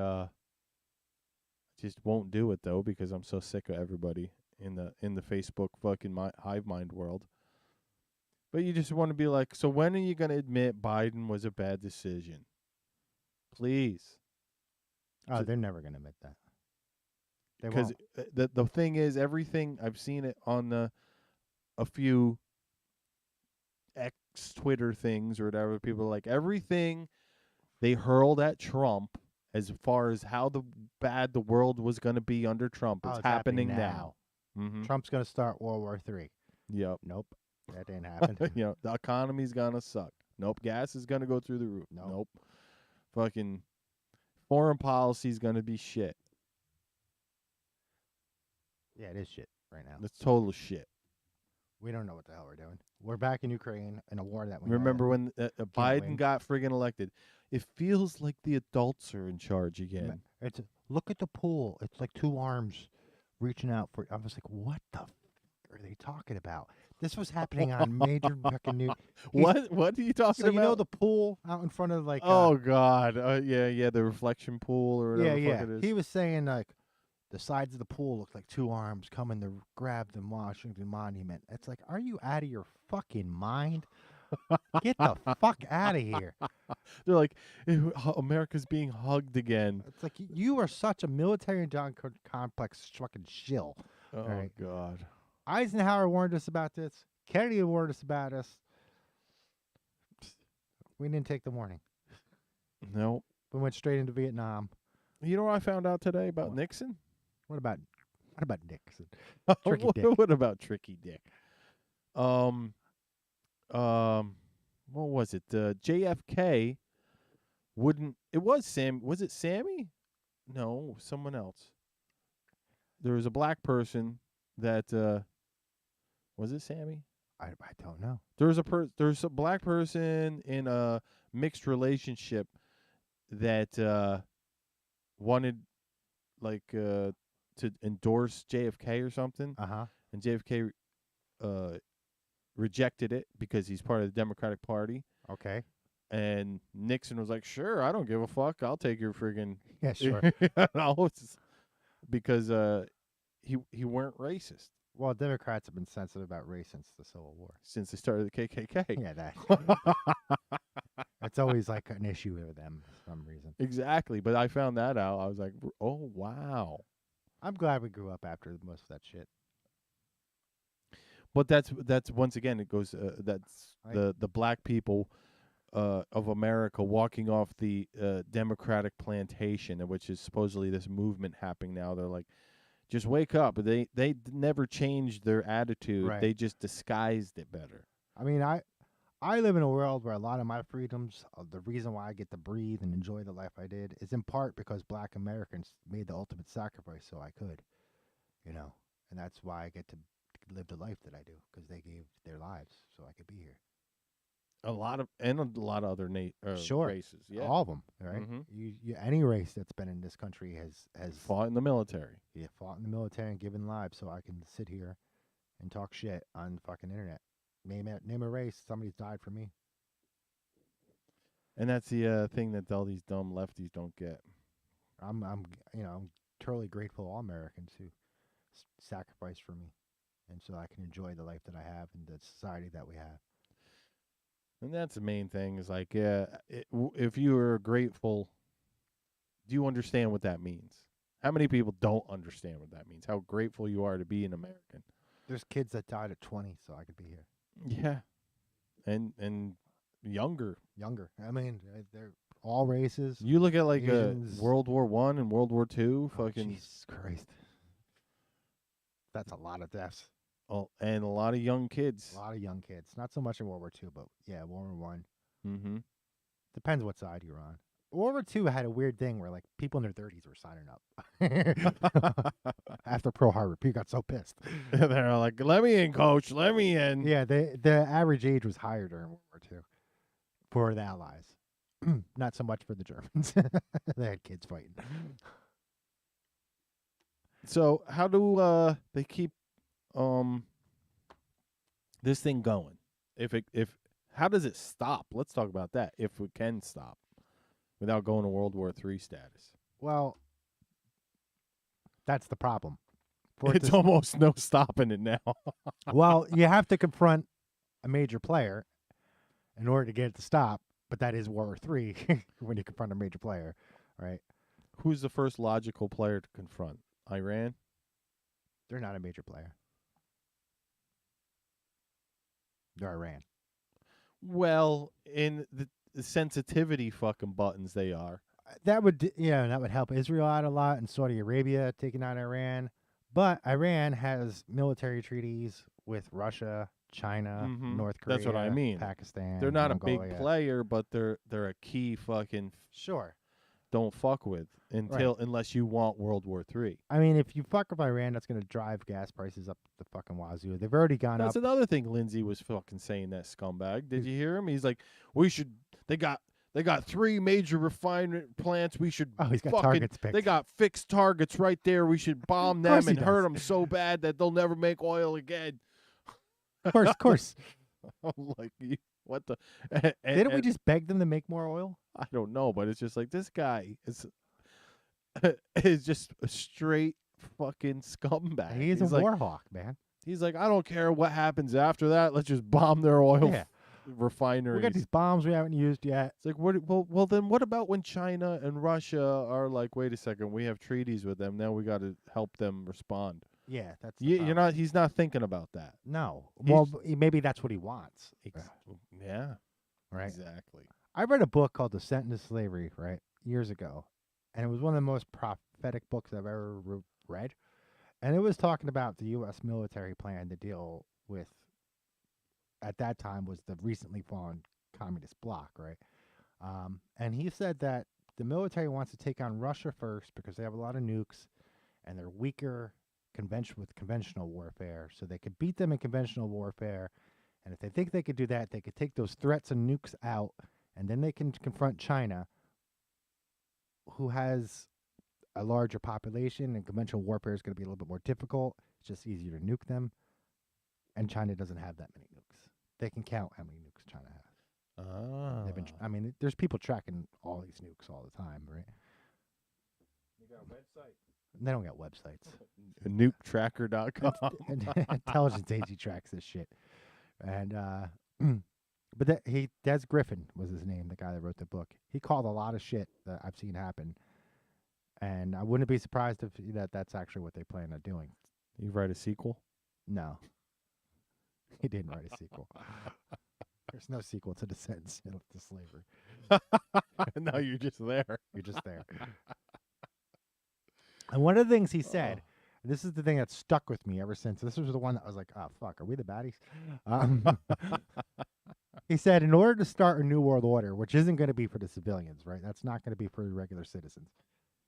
S2: just won't do it though because I'm so sick of everybody in the Facebook fucking hive mind world. But you just want to be like, so when are you going to admit Biden was a bad decision? Please.
S8: Oh, they're never going to admit that.
S2: Because the thing is, everything, I've seen it on a few X Twitter things or whatever, people are like, everything they hurled at Trump as far as how bad the world was going to be under Trump, it's happening now. Mm-hmm.
S8: Trump's going to start World War III.
S2: Yep.
S8: Nope. That didn't happen.
S2: The economy's gonna suck. Nope. Gas is gonna go through the roof. Nope. Fucking foreign policy's gonna be shit.
S8: Yeah, it is shit right now.
S2: It's total shit.
S8: We don't know what the hell we're doing. We're back in Ukraine in a war that we
S2: remember when Biden
S8: win.
S2: got friggin' elected. It feels like the adults are in charge again.
S8: Look at the pool. It's like two arms reaching out for. I was like, what the are they talking about? This was happening on major fucking news.
S2: What are you talking about?
S8: So you know the pool out in front of like.
S2: Oh God, yeah, the reflection pool or whatever the fuck it is.
S8: He was saying like, the sides of the pool look like two arms coming to grab the Washington Monument. It's like, are you out of your fucking mind? Get the fuck out of here.
S2: They're like, America's being hugged again.
S8: It's like, you are such a military complex fucking shill.
S2: Oh,
S8: right?
S2: God.
S8: Eisenhower warned us about this. Kennedy warned us about us. We didn't take the warning.
S2: Nope.
S8: We went straight into Vietnam.
S2: You know what I found out today about Nixon?
S8: What about Nixon? Tricky Dick.
S2: What about Tricky Dick? What was it? JFK wouldn't. It was Sam. Was it Sammy? No, someone else. There was a black person that. Was it Sammy?
S8: I don't know.
S2: There's a black person in a mixed relationship that wanted like to endorse JFK or something. And JFK rejected it because he's part of the Democratic Party.
S8: Okay.
S2: And Nixon was like, "Sure, I don't give a fuck. I'll take your friggin'
S8: yeah, sure."
S2: No, because he weren't racist.
S8: Well, Democrats have been sensitive about race since the Civil War.
S2: Since they started the KKK.
S8: Yeah, that. It's always like an issue with them for some reason.
S2: Exactly, but I found that out. I was like, "Oh wow."
S8: I'm glad we grew up after most of that shit.
S2: But that's once again it goes. That's the black people of America walking off the Democratic plantation, which is supposedly this movement happening now. They're like, just wake up. But they never changed their attitude.
S8: Right.
S2: They just disguised it better.
S8: I mean, I live in a world where a lot of my freedoms, the reason why I get to breathe and enjoy the life I did, is in part because black Americans made the ultimate sacrifice so I could, and that's why I get to live the life that I do, because they gave their lives so I could be here.
S2: A lot of other races, yeah,
S8: all of them, right?
S2: Mm-hmm.
S8: You any race that's been in this country has
S2: fought in the military.
S8: Yeah, fought in the military and given lives so I can sit here and talk shit on the fucking internet. Name a race, somebody's died for me.
S2: And that's the thing that all these dumb lefties don't get.
S8: I'm totally grateful to all Americans who sacrificed for me, and so I can enjoy the life that I have and the society that we have.
S2: And that's the main thing. Is like, if you are grateful, do you understand what that means? How many people don't understand what that means? How grateful you are to be an American.
S8: There's kids that died at 20, so I could be here.
S2: Yeah, and younger.
S8: I mean, they're all races.
S2: You look at like
S8: Asians.
S2: World War I and World War II. Fucking
S8: Jesus Christ. That's a lot of deaths.
S2: oh, and a lot of young kids.
S8: A lot of young kids. Not so much in World War II, but yeah, World War One.
S2: Mm-hmm.
S8: Depends what side you're on. World War II had a weird thing where like people in their 30s were signing up after Pearl Harbor. People got so pissed.
S2: They're like, "Let me in, coach. Let me in."
S8: Yeah, the average age was higher during World War II for the Allies. Not so much for the Germans. They had kids fighting.
S2: So how do they keep this thing going? If how does it stop? Let's talk about that. If we can stop without going to World War III status.
S8: Well, that's the problem.
S2: It's almost no stopping it now.
S8: Well, you have to confront a major player in order to get it to stop, but that is World War III when you confront a major player, right?
S2: Who's the first logical player to confront? Iran?
S8: They're not a major player. They're Iran.
S2: Well, in the sensitivity fucking buttons they are.
S8: That would help Israel out a lot and Saudi Arabia taking out Iran. But Iran has military treaties with Russia, China, North Korea.
S2: That's what I mean.
S8: Pakistan.
S2: They're not
S8: Mongolia.
S2: a big player, but they're a key fucking
S8: Sure.
S2: Don't fuck with unless you want World War III.
S8: I mean, if you fuck with Iran, that's going to drive gas prices up the fucking wazoo. They've already gone
S2: That's
S8: up.
S2: another thing Lindsay was fucking saying, that scumbag. Did you hear him? He's like, they got 3 major refinement plants. We should
S8: he's got targets picked.
S2: They got fixed targets right there. We should bomb them and hurt them so bad that they'll never make oil again.
S8: Of course.
S2: I'm like, what the?
S8: Didn't we just beg them to make more oil?
S2: I don't know, but it's just like this guy is just a straight fucking scumbag.
S8: He's a war hawk, man.
S2: He's like, I don't care what happens after that. Let's just bomb their oil refineries.
S8: We got these bombs we haven't used yet.
S2: It's like, well, then what about when China and Russia are like, wait a second, we have treaties with them. Now we got to help them respond.
S8: Yeah, that's
S2: you're not. He's not thinking about that.
S8: No. Well, maybe that's what he wants.
S2: Yeah.
S8: Right.
S2: Exactly.
S8: I read a book called Descent into Slavery, right, years ago, and it was one of the most prophetic books I've ever read, and it was talking about the U.S. military plan to deal with, at that time, was the recently fallen communist bloc, right? And he said that the military wants to take on Russia first because they have a lot of nukes, and they're weaker with conventional warfare, so they could beat them in conventional warfare, and if they think they could do that, they could take those threats and nukes out. And then they can confront China, who has a larger population, and conventional warfare is going to be a little bit more difficult. It's just easier to nuke them. And China doesn't have that many nukes. They can count how many nukes China has. There's people tracking all these nukes all the time, right?
S2: They got a website.
S8: They don't got websites.
S2: Nuketracker.com.
S8: Intelligence Agency tracks this shit. And, but Des Griffin was his name, the guy that wrote the book. He called a lot of shit that I've seen happen, and I wouldn't be surprised if that's actually what they plan on doing.
S2: You write a sequel?
S8: No, he didn't write a sequel. There's no sequel to Descent to Slavery.
S2: No, you're just there.
S8: You're just there. And one of the things he said, this is the thing that stuck with me ever since. This was the one that I was like, oh, fuck, are we the baddies? He said, in order to start a new world order, which isn't going to be for the civilians, right? That's not going to be for the regular citizens.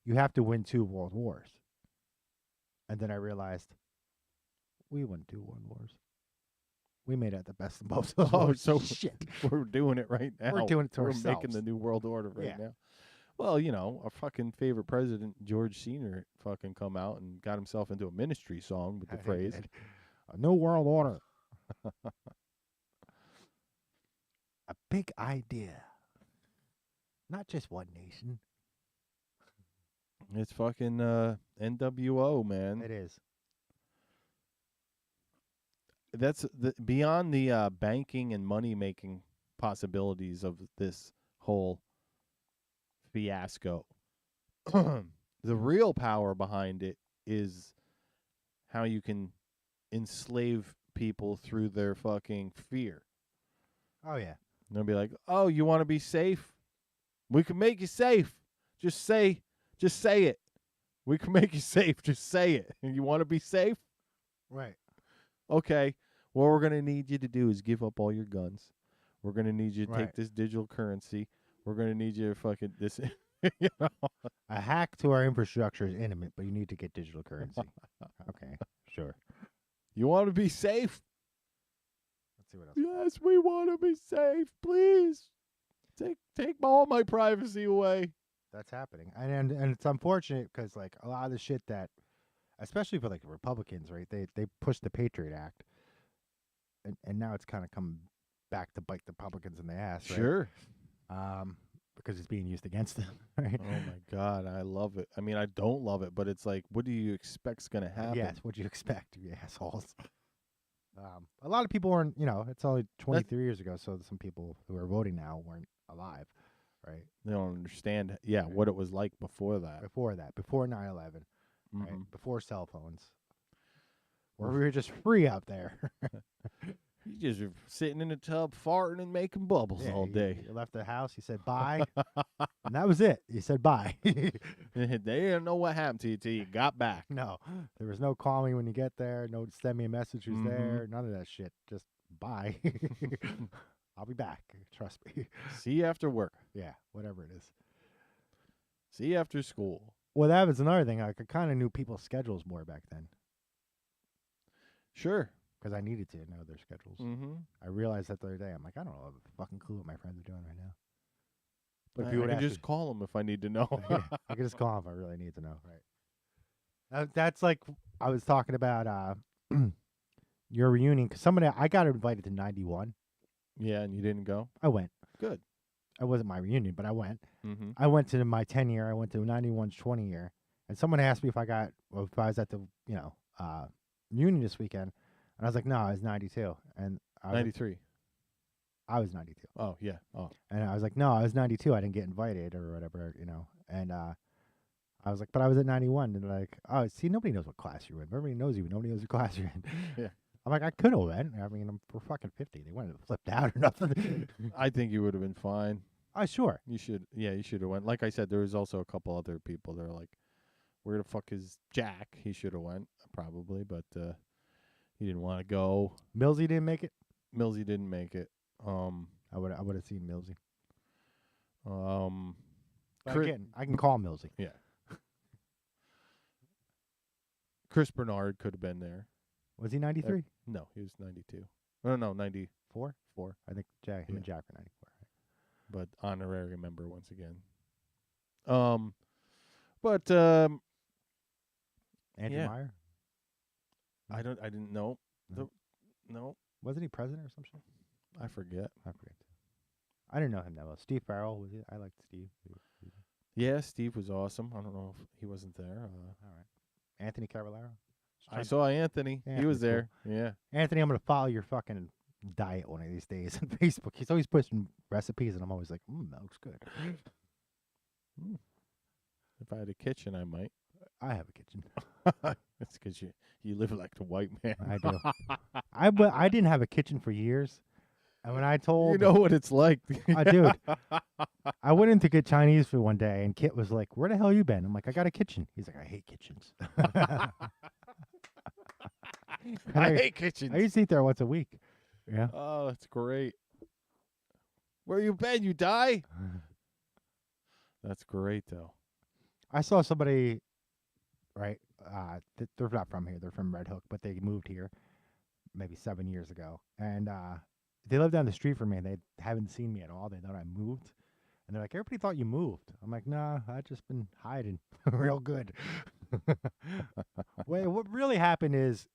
S8: You have to win 2 world wars. And then I realized, we won 2 world wars. We made it the best of both of those.
S2: So
S8: shit.
S2: We're doing it right now.
S8: We're doing it to
S2: We're
S8: ourselves.
S2: making the new world order right now. Well, our fucking favorite president, George Senior, fucking come out and got himself into a ministry song with the phrase,
S8: a new world order. A big idea. Not just one nation.
S2: It's fucking NWO, man.
S8: It is.
S2: That's beyond the banking and money-making possibilities of this whole fiasco. The real power behind it is how you can enslave people through their fucking fear.
S8: Oh, yeah.
S2: And they'll be like, oh, you want to be safe? We can make you safe. Just say it. We can make you safe. Just say it. You want to be safe?
S8: Right.
S2: Okay. What we're going to need you to do is give up all your guns. We're going to need you to
S8: Right.
S2: take this digital currency. We're going to need you to fucking this. You know?
S8: A hack to our infrastructure is intimate, but you need to get digital currency. Okay, sure.
S2: You want to be safe?
S8: Let's see what else.
S2: Yes, we want to be safe. Please take all my privacy away.
S8: That's happening, and it's unfortunate because like a lot of the shit that, especially for like the Republicans, right? They pushed the Patriot Act, and now it's kind of come back to bite the Republicans in the ass, right?
S2: Sure.
S8: Because it's being used against them, right?
S2: Oh my God, I love it. I mean, I don't love it, but it's like, what do you expect's gonna happen?
S8: Yes, what do you expect, you assholes? A lot of people weren't, it's only 23 years ago, so some people who are voting now weren't alive, right?
S2: They don't understand, what it was like before that.
S8: Before 9/11, right?
S2: Mhm.
S8: Before cell phones, where we were just free out there.
S2: You just are sitting in the tub, farting and making bubbles all day.
S8: You left the house, you said bye, and that was it. You said bye.
S2: They didn't know what happened to you till you got back.
S8: No, there was no calling when you get there. No, send me a message who's there. None of that shit. Just bye. I'll be back. Trust me.
S2: See you after work.
S8: Yeah, whatever it is.
S2: See you after school.
S8: Well, that was another thing. I kind of knew people's schedules more back then.
S2: Sure.
S8: Because I needed to know their schedules.
S2: Mm-hmm.
S8: I realized that the other day. I'm like, I don't know a fucking clue what my friends are doing right now. But
S2: I
S8: if you would
S2: can just call them if I need to know.
S8: yeah, I can just call them if I really need to know. Right. That's like I was talking about your reunion because I got invited to 91.
S2: Yeah, and you didn't go?
S8: I went.
S2: Good.
S8: It wasn't my reunion, but I went.
S2: Mm-hmm.
S8: I went to my 10 year. I went to 91's 20 year, and someone asked me if I was at the reunion this weekend. And I was like, no, I was 92. And I was
S2: 93.
S8: Like, I was 92.
S2: Oh, yeah. Oh.
S8: And I was like, no, I was 92. I didn't get invited or whatever, And I was like, but I was at 91. And they're like, oh, see, nobody knows what class you're in. Everybody knows you. Nobody knows what class you're in.
S2: Yeah.
S8: I'm like, I could have went. I mean, we're fucking 50. They wouldn't have flipped out or nothing.
S2: I think you would have been fine.
S8: Sure.
S2: You should. Yeah, you should have went. Like I said, there was also a couple other people that are like, where the fuck is Jack? He should have went, probably, but he didn't want to go.
S8: Millsy didn't make it?
S2: Millsy didn't make it.
S8: I would have seen Millsy.
S2: Chris,
S8: again, I can call Millsy.
S2: Yeah. Chris Bernard could have been there.
S8: Was he 93?
S2: No, he was 92. No, 94. 4.
S8: I think Jack and Jack are 94.
S2: But honorary member once again. But
S8: Andrew Meyer?
S2: I didn't know. No.
S8: Wasn't he president or some shit?
S2: I forget.
S8: I didn't know him that well. Steve Farrell was it? I liked Steve.
S2: Yeah, Steve was awesome. I don't know if he wasn't there.
S8: All right. Anthony Cavallaro?
S2: I saw Anthony. He was there. Cool. Yeah.
S8: Anthony, I'm going to follow your fucking diet one of these days on Facebook. He's always posting recipes, and I'm always like, that looks good.
S2: If I had a kitchen, I might.
S8: I have a kitchen.
S2: That's because you live like the white man.
S8: I do. I didn't have a kitchen for years. And when I told...
S2: You know what it's like.
S8: Dude, I went in to get Chinese food one day, and Kit was like, where the hell you been? I'm like, I got a kitchen. He's like, I hate kitchens.
S2: I hate kitchens.
S8: I used to eat there once a week. Yeah.
S2: Oh, that's great. Where you been? You die? That's great, though.
S8: I saw somebody, right? They're not from here. They're from Red Hook, but they moved here maybe 7 years ago. And they live down the street from me, and they haven't seen me at all. They thought I moved. And they're like, everybody thought you moved. I'm like, nah, I've just been hiding real good. Wait, what really happened is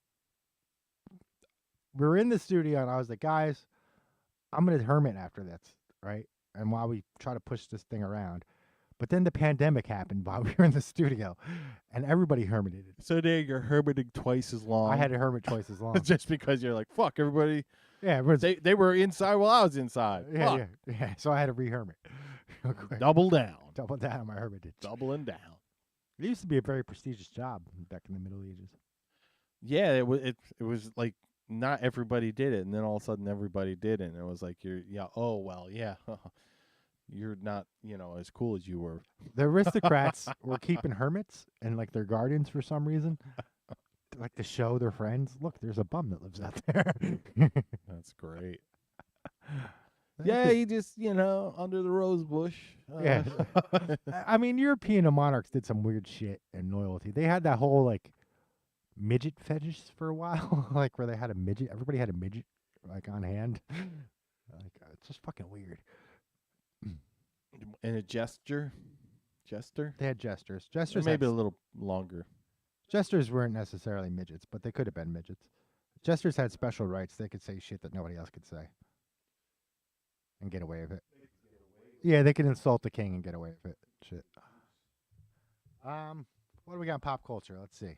S8: we were in the studio, and I was like, guys, I'm going to hermit after this, right? And while we try to push this thing around. But then the pandemic happened while we were in the studio, and everybody hermited.
S2: So there you're hermiting twice as long.
S8: I had to hermit twice as long.
S2: Just because you're like, fuck, everybody.
S8: Yeah,
S2: they were inside while I was inside.
S8: Yeah. So I had to re-hermit.
S2: Double down.
S8: Double down on my hermitage.
S2: Doubling down.
S8: It used to be a very prestigious job back in the Middle Ages.
S2: Yeah, it was like not everybody did it, and then all of a sudden everybody did it, and it was like you're not, as cool as you were.
S8: The aristocrats were keeping hermits and like their guardians for some reason, like to show their friends. Look, there's a bum that lives out there.
S2: That's great. Yeah, he just, under the rose bush.
S8: Yeah. I mean, European monarchs did some weird shit and loyalty. They had that whole like midget fetish for a while, like where they had a midget. Everybody had a midget like on hand. Like it's just fucking weird.
S2: And a jester.
S8: They had jesters. Jesters
S2: Maybe a little longer.
S8: Jesters weren't necessarily midgets, but they could have been midgets. Jesters had special rights. They could say shit that nobody else could say. And get away with it. Yeah, they could insult the king and get away with it. Shit. What do we got in pop culture? Let's see.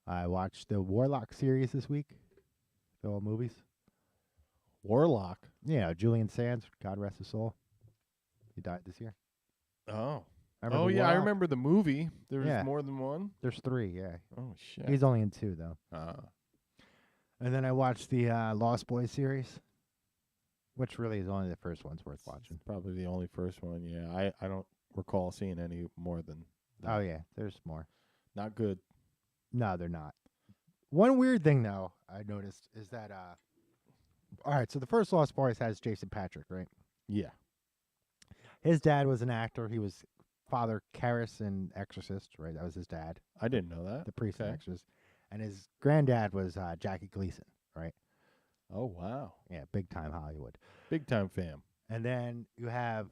S8: I watched the Warlock series this week. The old movies.
S2: Warlock?
S8: Yeah, Julian Sands, God rest his soul. He died this year.
S2: Oh.
S8: I
S2: remember the movie. There was more than one?
S8: There's 3, yeah.
S2: Oh, shit.
S8: He's only in 2, though. And then I watched the Lost Boys series. Which really is only the first one's worth watching.
S2: Probably the only first one, yeah. I don't recall seeing any more than that.
S8: Oh, yeah. There's more.
S2: Not good.
S8: No, they're not. One weird thing, though, I noticed is that, all right, so the first Lost Boys has Jason Patrick, right?
S2: Yeah.
S8: His dad was an actor. He was Father Karras in Exorcist, right? That was his dad.
S2: I didn't know that.
S8: The priest in Exorcist. And his granddad was Jackie Gleason, right?
S2: Oh, wow.
S8: Yeah, big time Hollywood.
S2: Big time fam.
S8: And then you have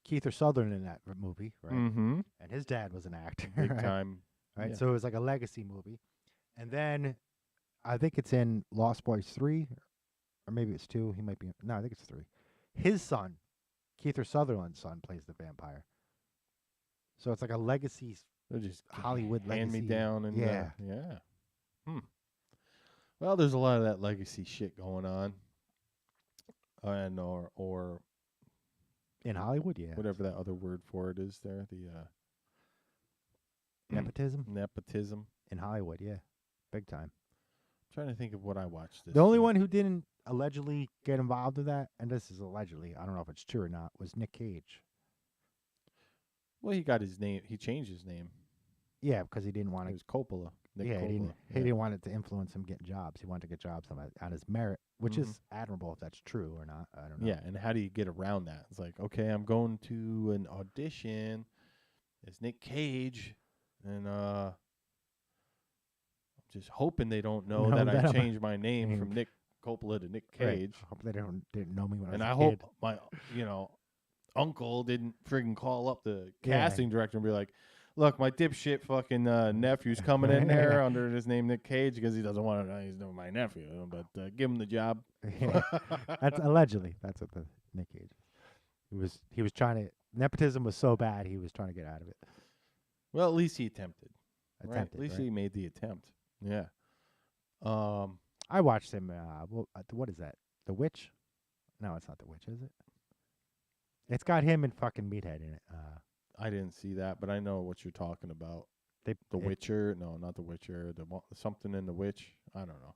S8: Kiefer Sutherland in that movie, right?
S2: Mm-hmm.
S8: And his dad was an actor.
S2: Big
S8: right?
S2: time.
S8: Right?
S2: Yeah.
S8: So it was like a legacy movie. And then I think it's in Lost Boys 3, or maybe it's 2. He might be. No, I think it's 3. His son, Kiefer Sutherland's son, plays the vampire. So it's like a legacy.
S2: They're just
S8: Hollywood
S2: hand
S8: legacy.
S2: me down and
S8: yeah.
S2: Well, there's a lot of that legacy shit going on, and or
S8: in Hollywood, yeah,
S2: whatever that other word for it is there, the
S8: nepotism in Hollywood, yeah, big time.
S2: I'm trying to think of what I watched.
S8: The only one who didn't allegedly get involved with that, and this is allegedly, I don't know if it's true or not, was Nick Cage.
S2: Well, he got his name. He changed his name.
S8: Yeah, because he didn't want
S2: It was Coppola. Nick Coppola.
S8: He didn't want it to influence him getting jobs. He wanted to get jobs on his merit, which is admirable if that's true or not. I don't know.
S2: Yeah, and how do you get around that? It's like, okay, I'm going to an audition. It's Nick Cage, and I'm just hoping they don't know that I changed my name from Nick Coppola to Nick Cage.
S8: Right. I hope they didn't know me when
S2: and
S8: I
S2: I
S8: was a
S2: hope
S8: kid.
S2: my uncle didn't friggin' call up the casting director and be like, look, my dipshit fucking nephew's coming in there under his name Nick Cage because he doesn't want to. He's not my nephew, but give him the job.
S8: That's allegedly. That's what the Nick Cage. He was trying to. Nepotism was so bad he was trying to get out of it.
S2: Well, at least he attempted. Right? At least
S8: right?
S2: he made the attempt. Yeah.
S8: I watched him. What is that? The Witch? No, it's not The Witch, is it? It's got him and fucking Meathead in it.
S2: I didn't see that, but I know what you're talking about. The Witcher? No, not The Witcher. Something in The Witch. I don't know.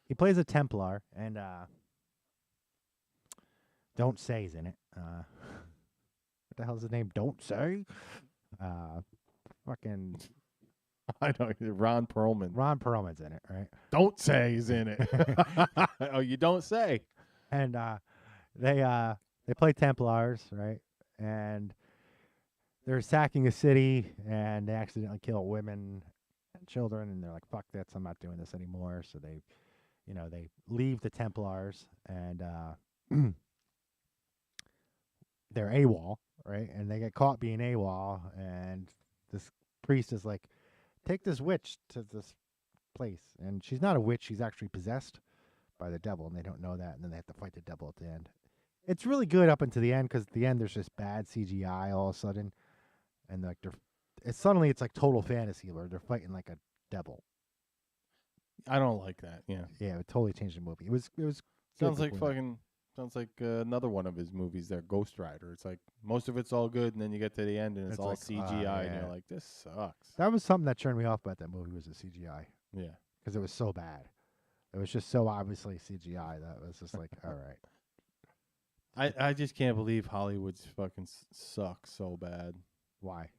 S8: He plays a Templar, and Don't Say's in it. What the hell's his name? Don't Say? Fucking...
S2: I know. Ron Perlman.
S8: Ron Perlman's in it, right?
S2: Don't Say he's in it. Oh, you don't say.
S8: And they play Templars, right? And they're sacking a city, and they accidentally kill women and children, and they're like, "Fuck this! I'm not doing this anymore." So they leave the Templars, and they're AWOL, right? And they get caught being AWOL, and this priest is like, "Take this witch to this place," and she's not a witch; she's actually possessed by the devil, and they don't know that, and then they have to fight the devil at the end. It's really good up until the end, because at the end there's just bad CGI all of a sudden, and like suddenly it's like total fantasy where they're fighting like a devil.
S2: I don't like that. Yeah.
S8: Yeah, it totally changed the movie. It was
S2: sounds like another one of his movies there, Ghost Rider. It's like most of it's all good, and then you get to the end and it's all like, CGI, and you're like, this sucks.
S8: That was something that turned me off about that movie, was the CGI.
S2: Yeah.
S8: Because it was so bad. It was just so obviously CGI that was just like, all right.
S2: I just can't believe Hollywood's fucking sucks so bad.
S8: Why?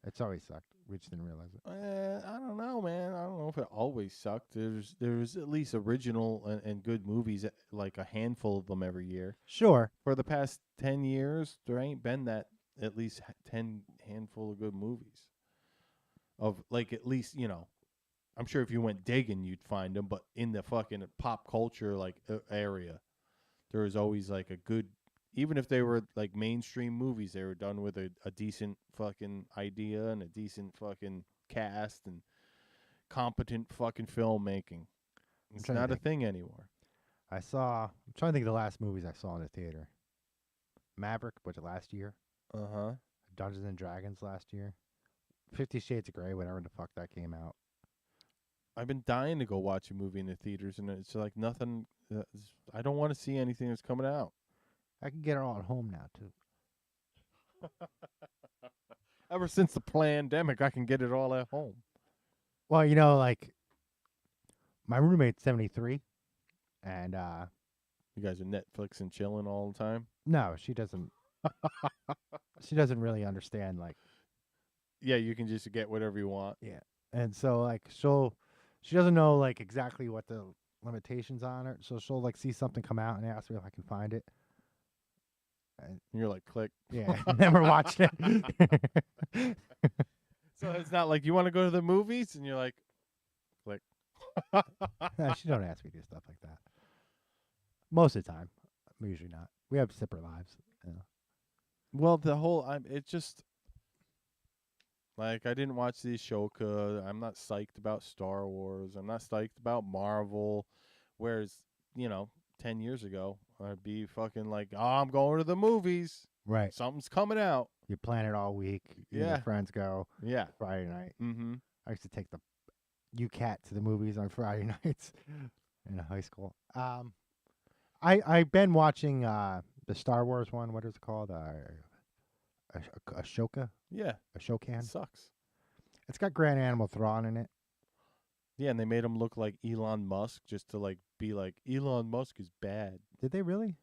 S8: It's always sucked. We just didn't realize it.
S2: I don't know, man. I don't know if it always sucked. There's at least original and good movies, like a handful of them every year.
S8: Sure.
S2: For the past 10 years, there ain't been that at least 10 handful of good movies. Of like at least, I'm sure if you went digging, you'd find them. But in the fucking pop culture like area, there was always like a good. Even if they were like mainstream movies, they were done with a decent fucking idea and a decent fucking cast and competent fucking filmmaking. It's not a thing anymore.
S8: I'm trying to think of the last movies I saw in the theater. Maverick, was it last year?
S2: Uh-huh.
S8: Dungeons and Dragons last year. 50 Shades of Grey, whenever the fuck that came out.
S2: I've been dying to go watch a movie in the theaters, and it's like nothing. I don't want to see anything that's coming out.
S8: I can get it all at home now, too.
S2: Ever since the pandemic, I can get it all at home.
S8: Well, like, my roommate's 73, and,
S2: You guys are Netflix and chilling all the time?
S8: no, she doesn't. She doesn't really understand, like.
S2: Yeah, you can just get whatever you want.
S8: Yeah. And so, like, she doesn't know, like, exactly what the limitations on it. So she'll, like, see something come out and ask me if I can find it.
S2: And you're like, click.
S8: Yeah. And then we're watching it.
S2: So it's not like you want to go to the movies, and you're like, click.
S8: No, she don't ask me to do stuff like that. Most of the time. Usually not. We have separate lives.
S2: Well, it's just like I didn't watch the Ashoka. I'm not psyched about Star Wars. I'm not psyched about Marvel. Whereas, 10 years ago, I'd be fucking like, oh, I'm going to the movies.
S8: Right.
S2: Something's coming out.
S8: You plan it all week. You and your friends go.
S2: Yeah.
S8: Friday night.
S2: Mm-hmm.
S8: I used to take the UCAT to the movies on Friday nights in high school. I've been watching the Star Wars one. What is it called? Ashoka?
S2: Yeah.
S8: Ashokan?
S2: It sucks.
S8: It's got Grand Animal Thrawn in it.
S2: Yeah, and they made him look like Elon Musk just to like be like, Elon Musk is bad.
S8: Did they really?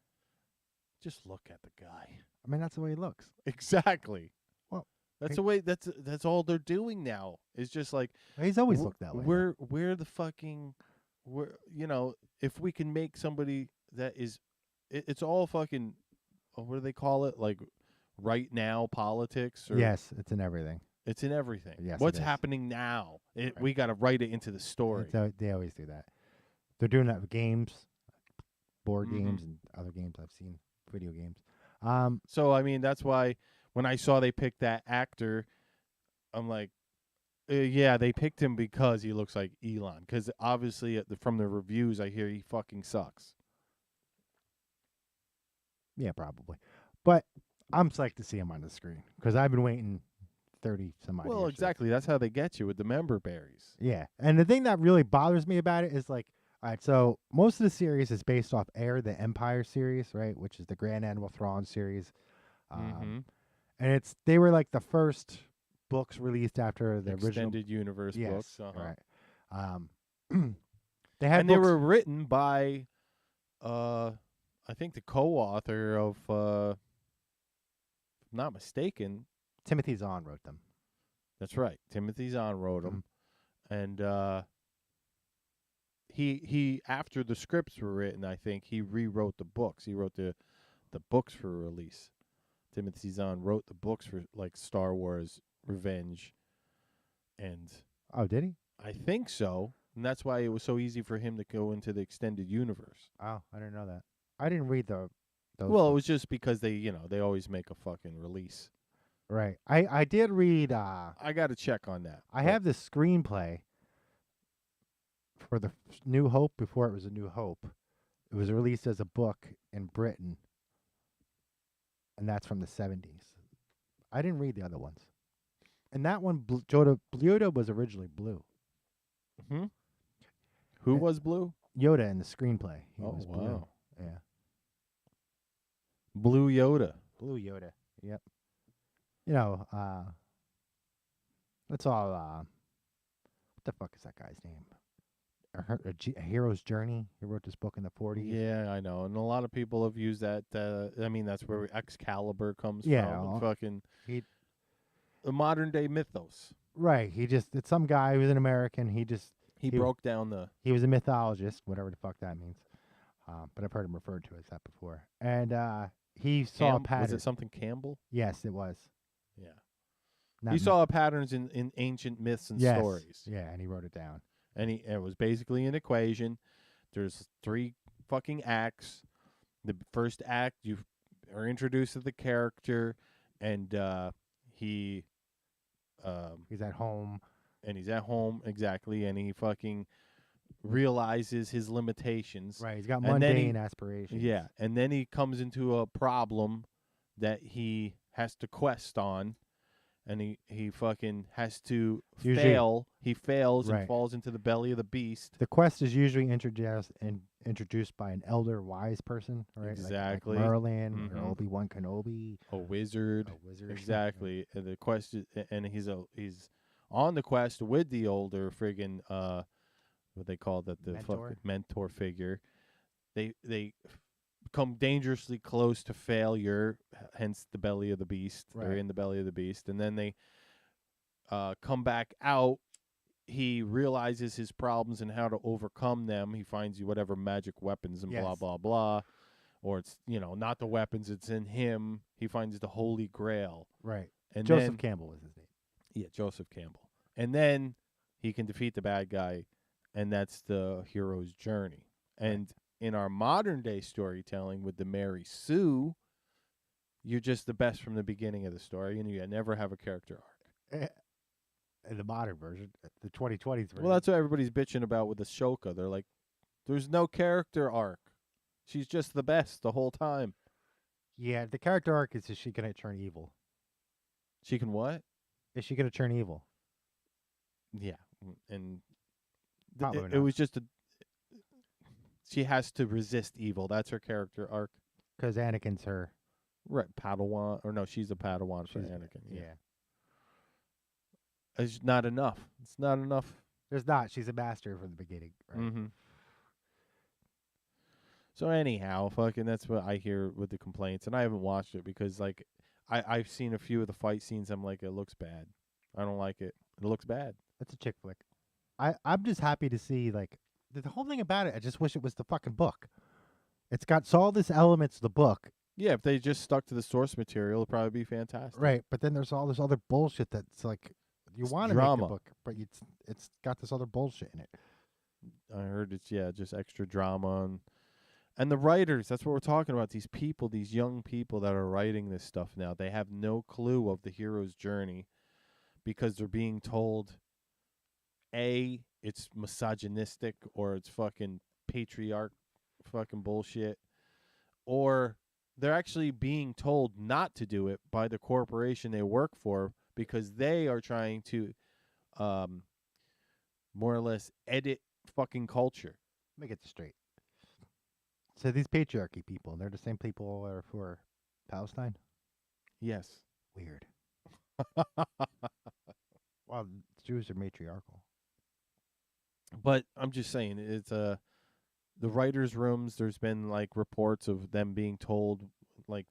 S2: Just look at the guy.
S8: I mean, that's the way he looks.
S2: Exactly.
S8: Well,
S2: that's the way. That's all they're doing now. It's just like
S8: he's always looked that way.
S2: We're the fucking. If we can make somebody that is, it's all fucking. What do they call it? Like, right now politics. Or,
S8: yes, it's in everything.
S2: It's in everything.
S8: Yes,
S2: what's happening now? We got to write it into the story.
S8: They always do that. They're doing that with games, board games, and other games I've seen, video games.
S2: So I mean, that's why when I saw they picked that actor, I'm like, yeah, they picked him because he looks like Elon. Because obviously, from the reviews, I hear he fucking sucks.
S8: Yeah, probably. But I'm psyched to see him on the screen because I've been waiting 30 some odd years.
S2: Well, exactly. That's how they get you with the member berries.
S8: Yeah. And the thing that really bothers me about it is like, all right, so most of the series is based off Heir, the Empire series, right, which is the Grand Admiral Thrawn series. And they were like the first books released after the
S2: Extended
S8: original
S2: universe books.
S8: Right.
S2: They were written by, I think the co-author of, if I'm not mistaken,
S8: Timothy Zahn wrote them.
S2: That's right. Timothy Zahn wrote them, and he after the scripts were written, I think he rewrote the books. He wrote the books for release. Timothy Zahn wrote the books for like Star Wars Revenge, and
S8: did he?
S2: I think so, and that's why it was so easy for him to go into the extended universe.
S8: Oh, I didn't know that. I didn't read those
S2: well, it was just because they always make a fucking release.
S8: Right. I did read.
S2: I got to check on that.
S8: I have the screenplay for the New Hope before it was a New Hope. It was released as a book in Britain, and that's from the 70s. I didn't read the other ones. And that one, Yoda was originally blue.
S2: Hmm. Who was blue?
S8: Yoda in the screenplay. He
S2: was
S8: blue.
S2: Wow.
S8: Yeah.
S2: Blue Yoda.
S8: Blue Yoda. Yep. That's all. What the fuck is that guy's name? A Hero's Journey. He wrote this book in the 40s.
S2: Yeah, I know, and a lot of people have used that. I mean, that's where Excalibur comes from. And fucking the modern day mythos.
S8: Right. It's some guy who's an American.
S2: He broke down the.
S8: He was a mythologist, whatever the fuck that means. But I've heard him referred to as that before. And he saw a pattern.
S2: Was it something Campbell?
S8: Yes, it was.
S2: Yeah. He saw patterns in ancient myths and stories.
S8: Yeah, and he wrote it down.
S2: And it was basically an equation. There's 3 fucking acts. The first act, you are introduced to the character, and he's
S8: at home.
S2: And he's at home, exactly, and he fucking realizes his limitations.
S8: Right, he's got mundane aspirations.
S2: Yeah, and then he comes into a problem that he has to quest on, and he fucking has to fail. He fails and falls into the belly of the beast.
S8: The quest is usually introduced by an elder wise person, right?
S2: Exactly.
S8: Like Merlin or Obi-Wan Kenobi.
S2: A wizard. Exactly. And the quest is, and he's on the quest with the older friggin' what they call that, the fucking mentor figure. They come dangerously close to failure, hence the belly of the beast. Right. They're in the belly of the beast, and then they come back out. He realizes his problems and how to overcome them. He finds whatever magic weapons and blah blah blah, or it's not the weapons, it's in him. He finds the Holy Grail.
S8: Right.
S2: And
S8: Joseph Campbell was his name.
S2: Yeah, Joseph Campbell. And then he can defeat the bad guy, and that's the hero's journey. And in our modern day storytelling with the Mary Sue, you're just the best from the beginning of the story, and you never have a character arc.
S8: In the modern version, the 2020s version.
S2: Well, that's what everybody's bitching about with Ashoka. They're like, there's no character arc. She's just the best the whole time.
S8: Yeah, the character arc is she going to turn evil?
S2: She can what?
S8: Is she going to turn evil?
S2: Yeah, and
S8: it
S2: was just she has to resist evil. That's her character arc.
S8: Because Anakin's her
S2: Padawan, or no, she's a Padawan for Anakin.
S8: Yeah,
S2: it's not enough. It's not enough.
S8: There's not. She's a master from the beginning. Right?
S2: Mm-hmm. So anyhow, fucking that's what I hear with the complaints, and I haven't watched it because I've seen a few of the fight scenes. I'm like, it looks bad. I don't like it. It looks bad.
S8: That's a chick flick. I'm just happy to see the whole thing about it. I just wish it was the fucking book. It's got all this elements of the book.
S2: Yeah, if they just stuck to the source material, it'd probably be fantastic.
S8: Right, but then there's all this other bullshit that's like you want to make a book, but it's got this other bullshit in it.
S2: I heard it's just extra drama and the writers. That's what we're talking about. These people, these young people that are writing this stuff now, they have no clue of the hero's journey because they're being told it's misogynistic or it's fucking patriarch fucking bullshit, or they're actually being told not to do it by the corporation they work for because they are trying to more or less edit fucking culture.
S8: Let me get this straight. So these patriarchy people, they're the same people that are for Palestine?
S2: Yes.
S8: Weird. Well, Jews are matriarchal.
S2: But I'm just saying, it's the writers' rooms, there's been reports of them being told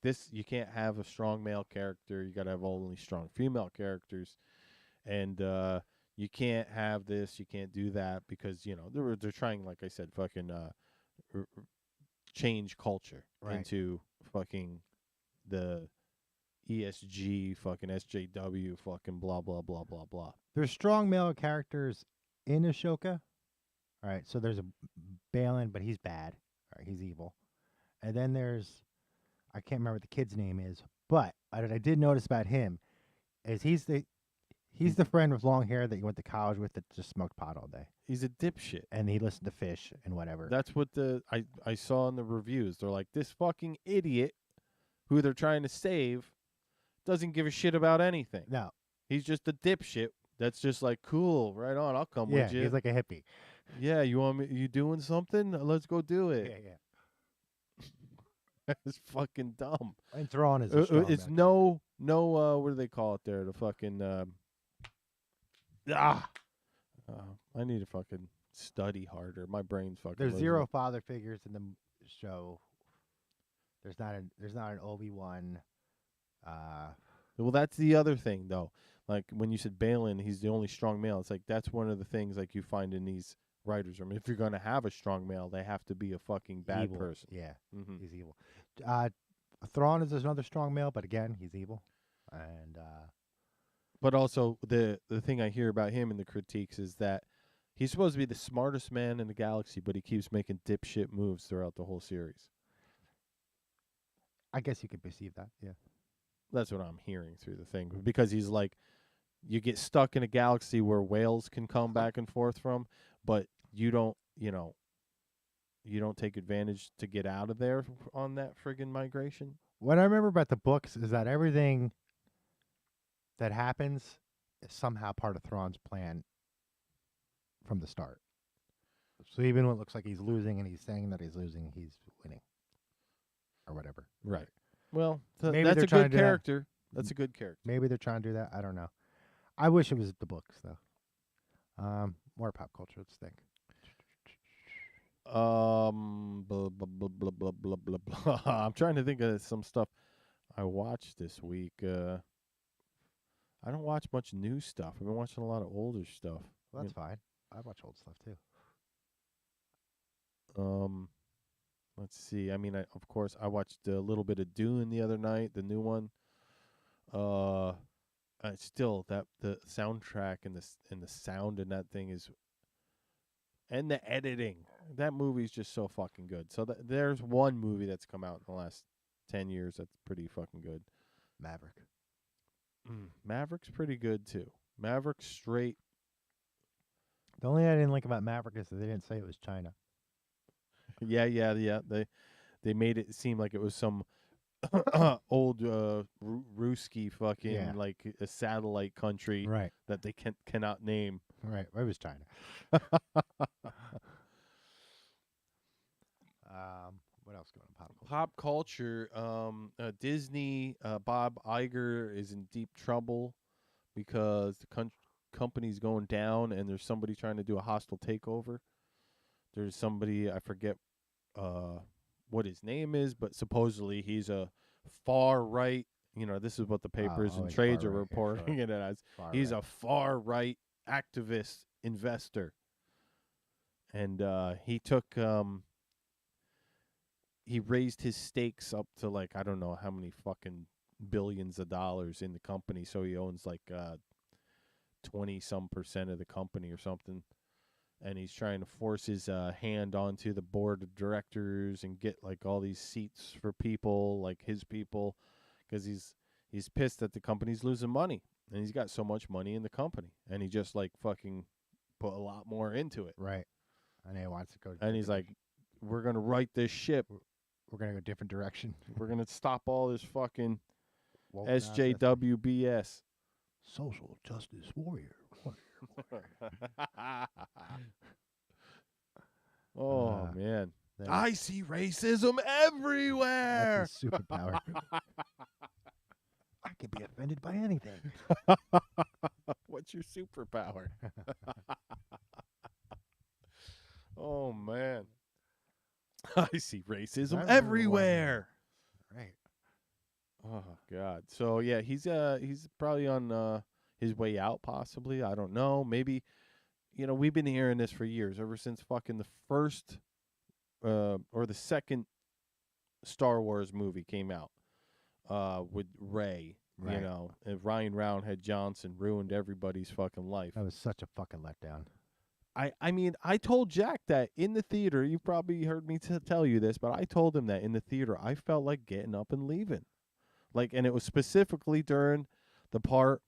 S2: this, you can't have a strong male character, you got to have only strong female characters, and you can't have this, you can't do that, because they're trying, like I said, fucking change culture into fucking the ESG, fucking SJW, fucking blah blah blah blah blah.
S8: There's strong male characters in Ashoka. All right, so there's a Balin, but he's bad. All right, he's evil. And then there's, I can't remember what the kid's name is, but what I did notice about him is he's the friend with long hair that you went to college with that just smoked pot all day.
S2: He's a dipshit.
S8: And he listened to Fish and whatever.
S2: That's what I saw in the reviews. They're like, this fucking idiot who they're trying to save doesn't give a shit about anything.
S8: No.
S2: He's just a dipshit that's just like, cool, right on, I'll come with you.
S8: Yeah, he's like a hippie.
S2: Yeah, you want me? You doing something? Let's go do it.
S8: Yeah.
S2: It's fucking dumb.
S8: And Thrawn is
S2: it's no. What do they call it there? The fucking I need to fucking study harder. My brain's fucking.
S8: There's
S2: losing
S8: zero
S2: it.
S8: father figures in the show. There's not an Obi-Wan.
S2: Well, that's the other thing, though. Like when you said Balin, he's the only strong male. It's like that's one of the things like you find in these writers' room. If you're gonna have a strong male, they have to be a fucking bad
S8: evil.
S2: person.
S8: Yeah,
S2: Mm-hmm.
S8: he's evil. Thrawn is another strong male, but again, he's evil. And
S2: But also the thing I hear about him in the critiques is that he's supposed to be the smartest man in the galaxy, but he keeps making dipshit moves throughout the whole series.
S8: I guess you could perceive that. Yeah.
S2: That's what I'm hearing through the thing. Because he's like, you get stuck in a galaxy where whales can come back and forth from, but you don't take advantage to get out of there on that friggin' migration.
S8: What I remember about the books is that everything that happens is somehow part of Thrawn's plan from the start. So even when it looks like he's losing and he's saying that he's losing, he's winning. Or whatever.
S2: Right. Well,
S8: Maybe
S2: that's
S8: they're
S2: a
S8: trying
S2: good
S8: to do that.
S2: character. That's a good character.
S8: Maybe they're trying to do that. I don't know. I wish it was the books, though. More pop culture, let's think.
S2: Blah, blah, blah, blah, blah, blah, blah, blah. I'm trying to think of some stuff I watched this week. I don't watch much new stuff. I've been watching a lot of older stuff.
S8: Well, that's fine. I watch old stuff, too.
S2: Let's see. I mean, of course, I watched a little bit of Dune the other night, the new one. Still, that the soundtrack and the sound in that thing is, and the editing. That movie's just so fucking good. So there's one movie that's come out in the last 10 years that's pretty fucking good.
S8: Maverick.
S2: Maverick's pretty good too. Maverick's straight.
S8: The only thing I didn't like about Maverick is that they didn't say it was China.
S2: Yeah. They made it seem like it was some old Ruski fucking like a satellite country that they cannot name.
S8: Right. It was China. What else going on pop culture?
S2: Pop culture. Disney. Bob Iger is in deep trouble because the company's going down, and there's somebody trying to do a hostile takeover. There's somebody, I forget what his name is, but supposedly he's a far right. This is what the papers and trades are reporting it as. He's a far right activist investor, and he took. He raised his stakes up to like I don't know how many fucking billions of dollars in the company, so he owns like 20% of the company or something. And he's trying to force his hand onto the board of directors and get like all these seats for people like his people, because he's pissed that the company's losing money, and he's got so much money in the company, and he just like fucking put a lot more into it.
S8: Right. And he wants to go.
S2: And he's like, "We're gonna right this ship.
S8: We're gonna go a different direction.
S2: We're gonna stop all this fucking
S8: Woke
S2: SJWBS."
S8: Social justice warrior.
S2: Oh man, I see racism everywhere.
S8: That's a superpower. I can be offended by anything.
S2: What's your superpower? Oh man, I see racism everywhere.
S8: Right.
S2: Oh god. So yeah, he's probably on his way out, possibly. I don't know. Maybe, we've been hearing this for years, ever since fucking the first or the second Star Wars movie came out with Rey.
S8: Right.
S2: And Ryan Roundhead Johnson ruined everybody's fucking life.
S8: That was such a fucking letdown.
S2: I mean, I told Jack that in the theater. You've probably heard me tell you this, but I told him that in the theater I felt like getting up and leaving. Like, and it was specifically during the part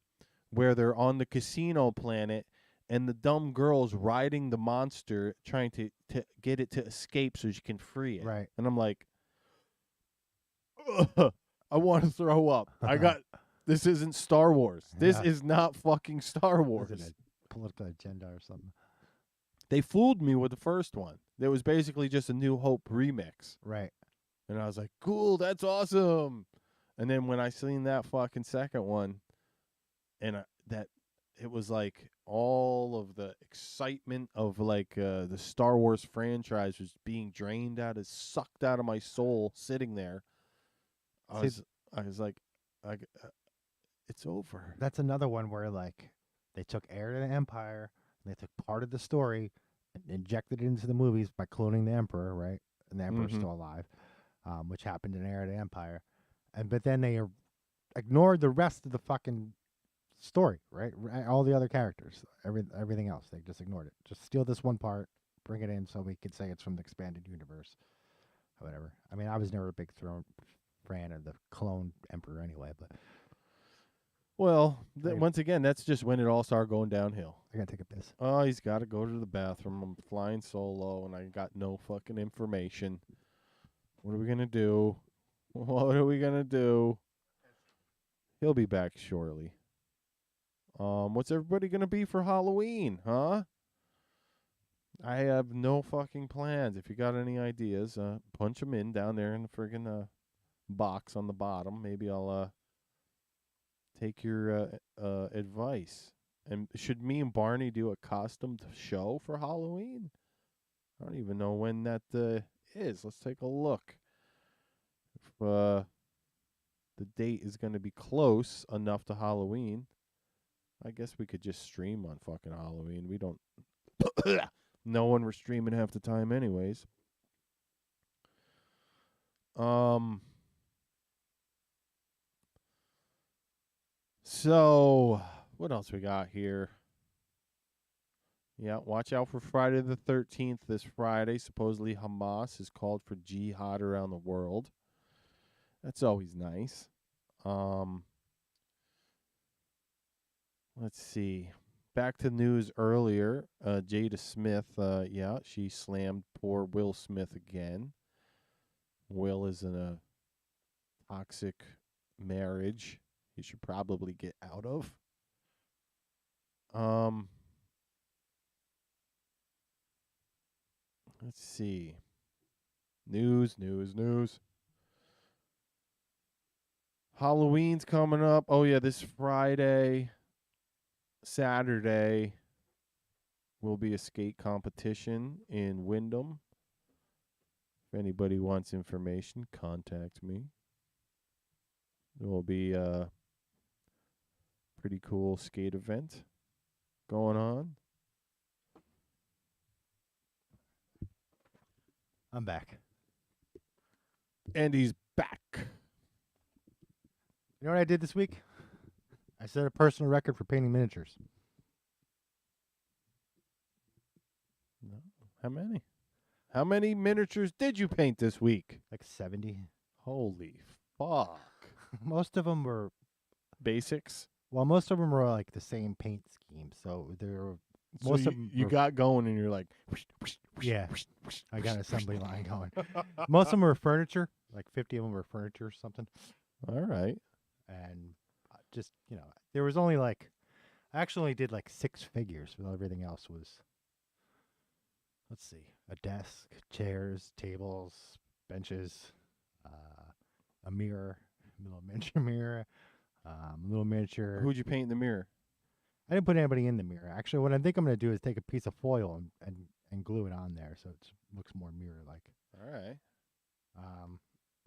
S2: where they're on the casino planet and the dumb girl's riding the monster trying to get it to escape so she can free it.
S8: Right.
S2: And I'm like, I want to throw up. This isn't Star Wars. This is not fucking Star Wars.
S8: Is it a political agenda or something?
S2: They fooled me with the first one. It was basically just a New Hope remix.
S8: Right.
S2: And I was like, cool, that's awesome. And then when I seen that fucking second one, and that it was like all of the excitement of like the Star Wars franchise was being sucked out of my soul sitting there. I was like, it's over.
S8: That's another one where like they took heir to the Empire and they took part of the story and injected it into the movies by cloning the Emperor, right? And the Emperor's still alive, which happened in Heir to the Empire. But then they ignored the rest of the fucking story, right? All the other characters, everything else, they just ignored it. Just steal this one part, bring it in, so we could say it's from the expanded universe, or whatever. I mean, I was never a big fan of the clone Emperor anyway, but
S2: well, once again, that's just when it all started going downhill.
S8: I gotta take a piss.
S2: Oh, he's got to go to the bathroom. I'm flying solo, and I got no fucking information. What are we gonna do? What are we gonna do? He'll be back shortly. What's everybody gonna be for Halloween, huh? I have no fucking plans. If you got any ideas, punch them in down there in the friggin' box on the bottom. Maybe I'll take your advice. And should me and Barney do a costumed show for Halloween? I don't even know when that is. Let's take a look. If the date is going to be close enough to Halloween, I guess we could just stream on fucking Halloween. We don't know when we're streaming half the time anyways. So, what else we got here? Yeah, watch out for Friday the 13th this Friday. Supposedly Hamas has called for jihad around the world. That's always nice. Let's see. Back to news earlier. Jada Smith, she slammed poor Will Smith again. Will is in a toxic marriage he should probably get out of. Let's see. News. Halloween's coming up. Oh, yeah, this Friday, Saturday will be a skate competition in Wyndham. If anybody wants information, contact me. There will be a pretty cool skate event going on.
S8: I'm back.
S2: And he's back.
S8: You know what I did this week? I set a personal record for painting miniatures.
S2: No. How many? How many miniatures did you paint this week?
S8: Like 70.
S2: Holy fuck.
S8: Most of them were
S2: basics.
S8: Well, most of them were like the same paint scheme. So they're
S2: most of them you got going and you're like
S8: yeah. I got an assembly line going. Most of them were furniture. Like 50 of them were furniture or something.
S2: All right.
S8: And just, there was only like, I actually did like 6 figures, but everything else was, let's see, a desk, chairs, tables, benches, a mirror, a little miniature mirror, little miniature.
S2: Who'd you paint in the mirror?
S8: I didn't put anybody in the mirror. Actually, what I think I'm going to do is take a piece of foil and glue it on there so it looks more mirror-like.
S2: All right.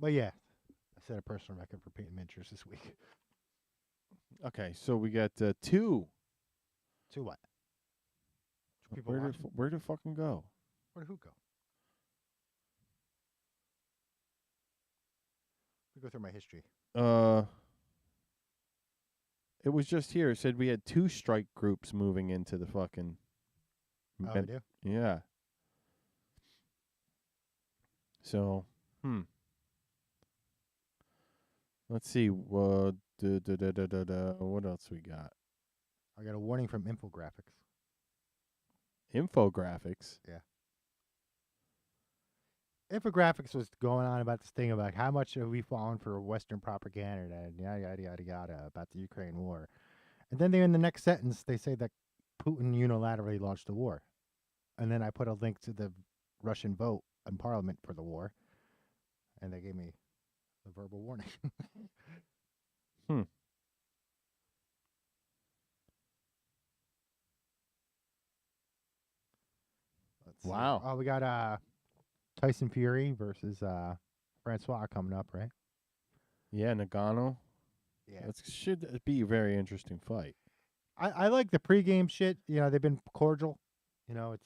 S8: But yeah, I set a personal record for painting miniatures this week.
S2: Okay, so we got 2.
S8: 2 what? People
S2: where did fucking go?
S8: Where did who go? Let me go through my history.
S2: It was just here. It said we had 2 strike groups moving into the fucking.
S8: Oh, we do?
S2: Yeah. So, let's see. What else we got?
S8: I got a warning from Infographics.
S2: Infographics?
S8: Yeah. Infographics was going on about this thing about how much have we fallen for Western propaganda and yada, yada, yada, yada about the Ukraine war. And then in the next sentence, they say that Putin unilaterally launched the war. And then I put a link to the Russian vote in parliament for the war. And they gave me a verbal warning.
S2: Wow.
S8: Oh, we got Tyson Fury versus Francois coming up, right?
S2: Yeah, Nagano.
S8: Yeah.
S2: That should be a very interesting fight.
S8: I like the pregame shit. You know, they've been cordial. You know,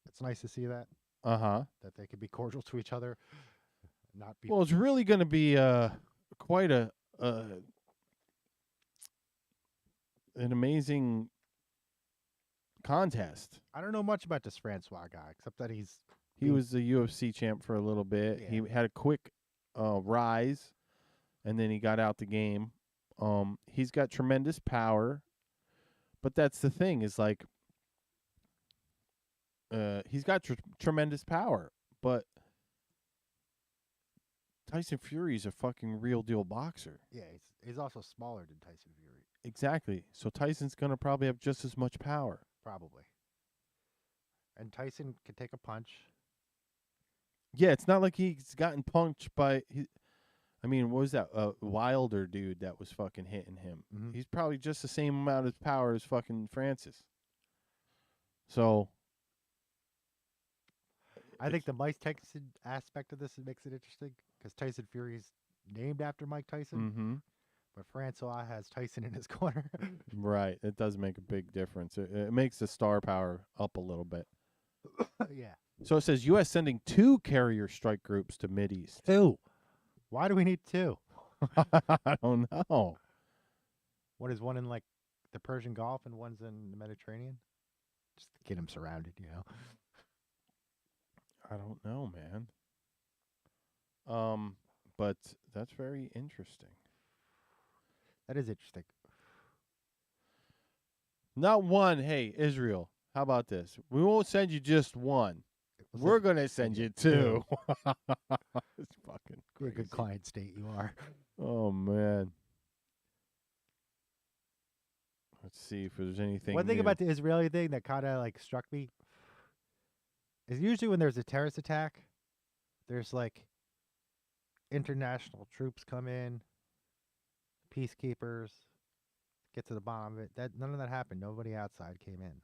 S8: it's nice to see that
S2: Uh-huh.
S8: that they could be cordial to each other, not be.
S2: Well, it's really going to be quite an amazing contest.
S8: I don't know much about this Francois guy except that
S2: he was the UFC champ for a little bit.
S8: Yeah.
S2: He had a quick rise, and then he got out the game. He's got tremendous power, but that's the thing is like he's got tremendous power, but Tyson Fury's a fucking real deal boxer.
S8: Yeah, he's also smaller than Tyson Fury.
S2: Exactly. So Tyson's gonna probably have just as much power.
S8: Probably. And Tyson can take a punch.
S2: Yeah, it's not like he's gotten punched by. I mean, what was that Wilder dude that was fucking hitting him?
S8: Mm-hmm.
S2: He's probably just the same amount of power as fucking Francis. So,
S8: I think the Mike Tyson aspect of this makes it interesting because Tyson Fury's named after Mike Tyson,
S2: mm-hmm.
S8: but Francois has Tyson in his corner.
S2: Right, it does make a big difference. It makes the star power up a little bit.
S8: Yeah.
S2: So it says U.S. sending 2 carrier strike groups to Mideast.
S8: 2. Why do we need 2?
S2: I don't know.
S8: What is one in like the Persian Gulf and one's in the Mediterranean? Just to get him surrounded, you know.
S2: I don't know, man. But that's very interesting.
S8: That is interesting.
S2: Not one. Hey, Israel, how about this? We won't send you just one. We're going to send you 2. It's fucking crazy.
S8: You're a good client state, you are.
S2: Oh, man. Let's see if there's anything
S8: One thing
S2: new.
S8: about the Israeli thing that kind of like struck me is usually when there's a terrorist attack, there's like international troops come in, peacekeepers, get to the bottom of it. That none of that happened. Nobody outside came in.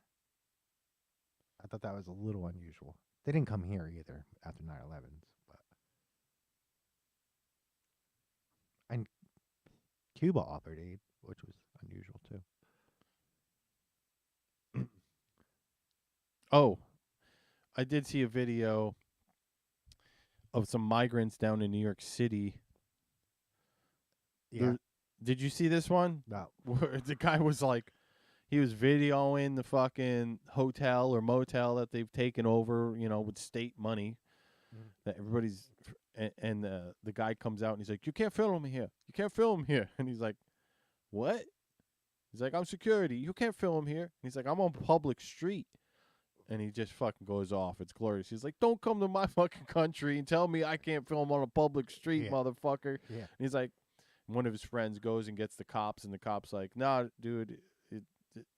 S8: I thought that was a little unusual. They didn't come here either after 9/11s, but and Cuba offered aid, which was unusual too.
S2: Oh, I did see a video of some migrants down in New York City.
S8: Yeah.
S2: Did you see this one?
S8: No.
S2: Where the guy was like, he was videoing the fucking hotel or motel that they've taken over, you know, with state money. That everybody's, and the guy comes out and he's like, "You can't film him here. You can't film him here." And he's like, "What?" He's like, "I'm security. You can't film him here." And he's like, "I'm on public street." And he just fucking goes off. It's glorious. He's like, "Don't come to my fucking country and tell me I can't film on a public street, motherfucker."
S8: Yeah.
S2: And he's like, one of his friends goes and gets the cops, and the cop's like, "Nah, dude,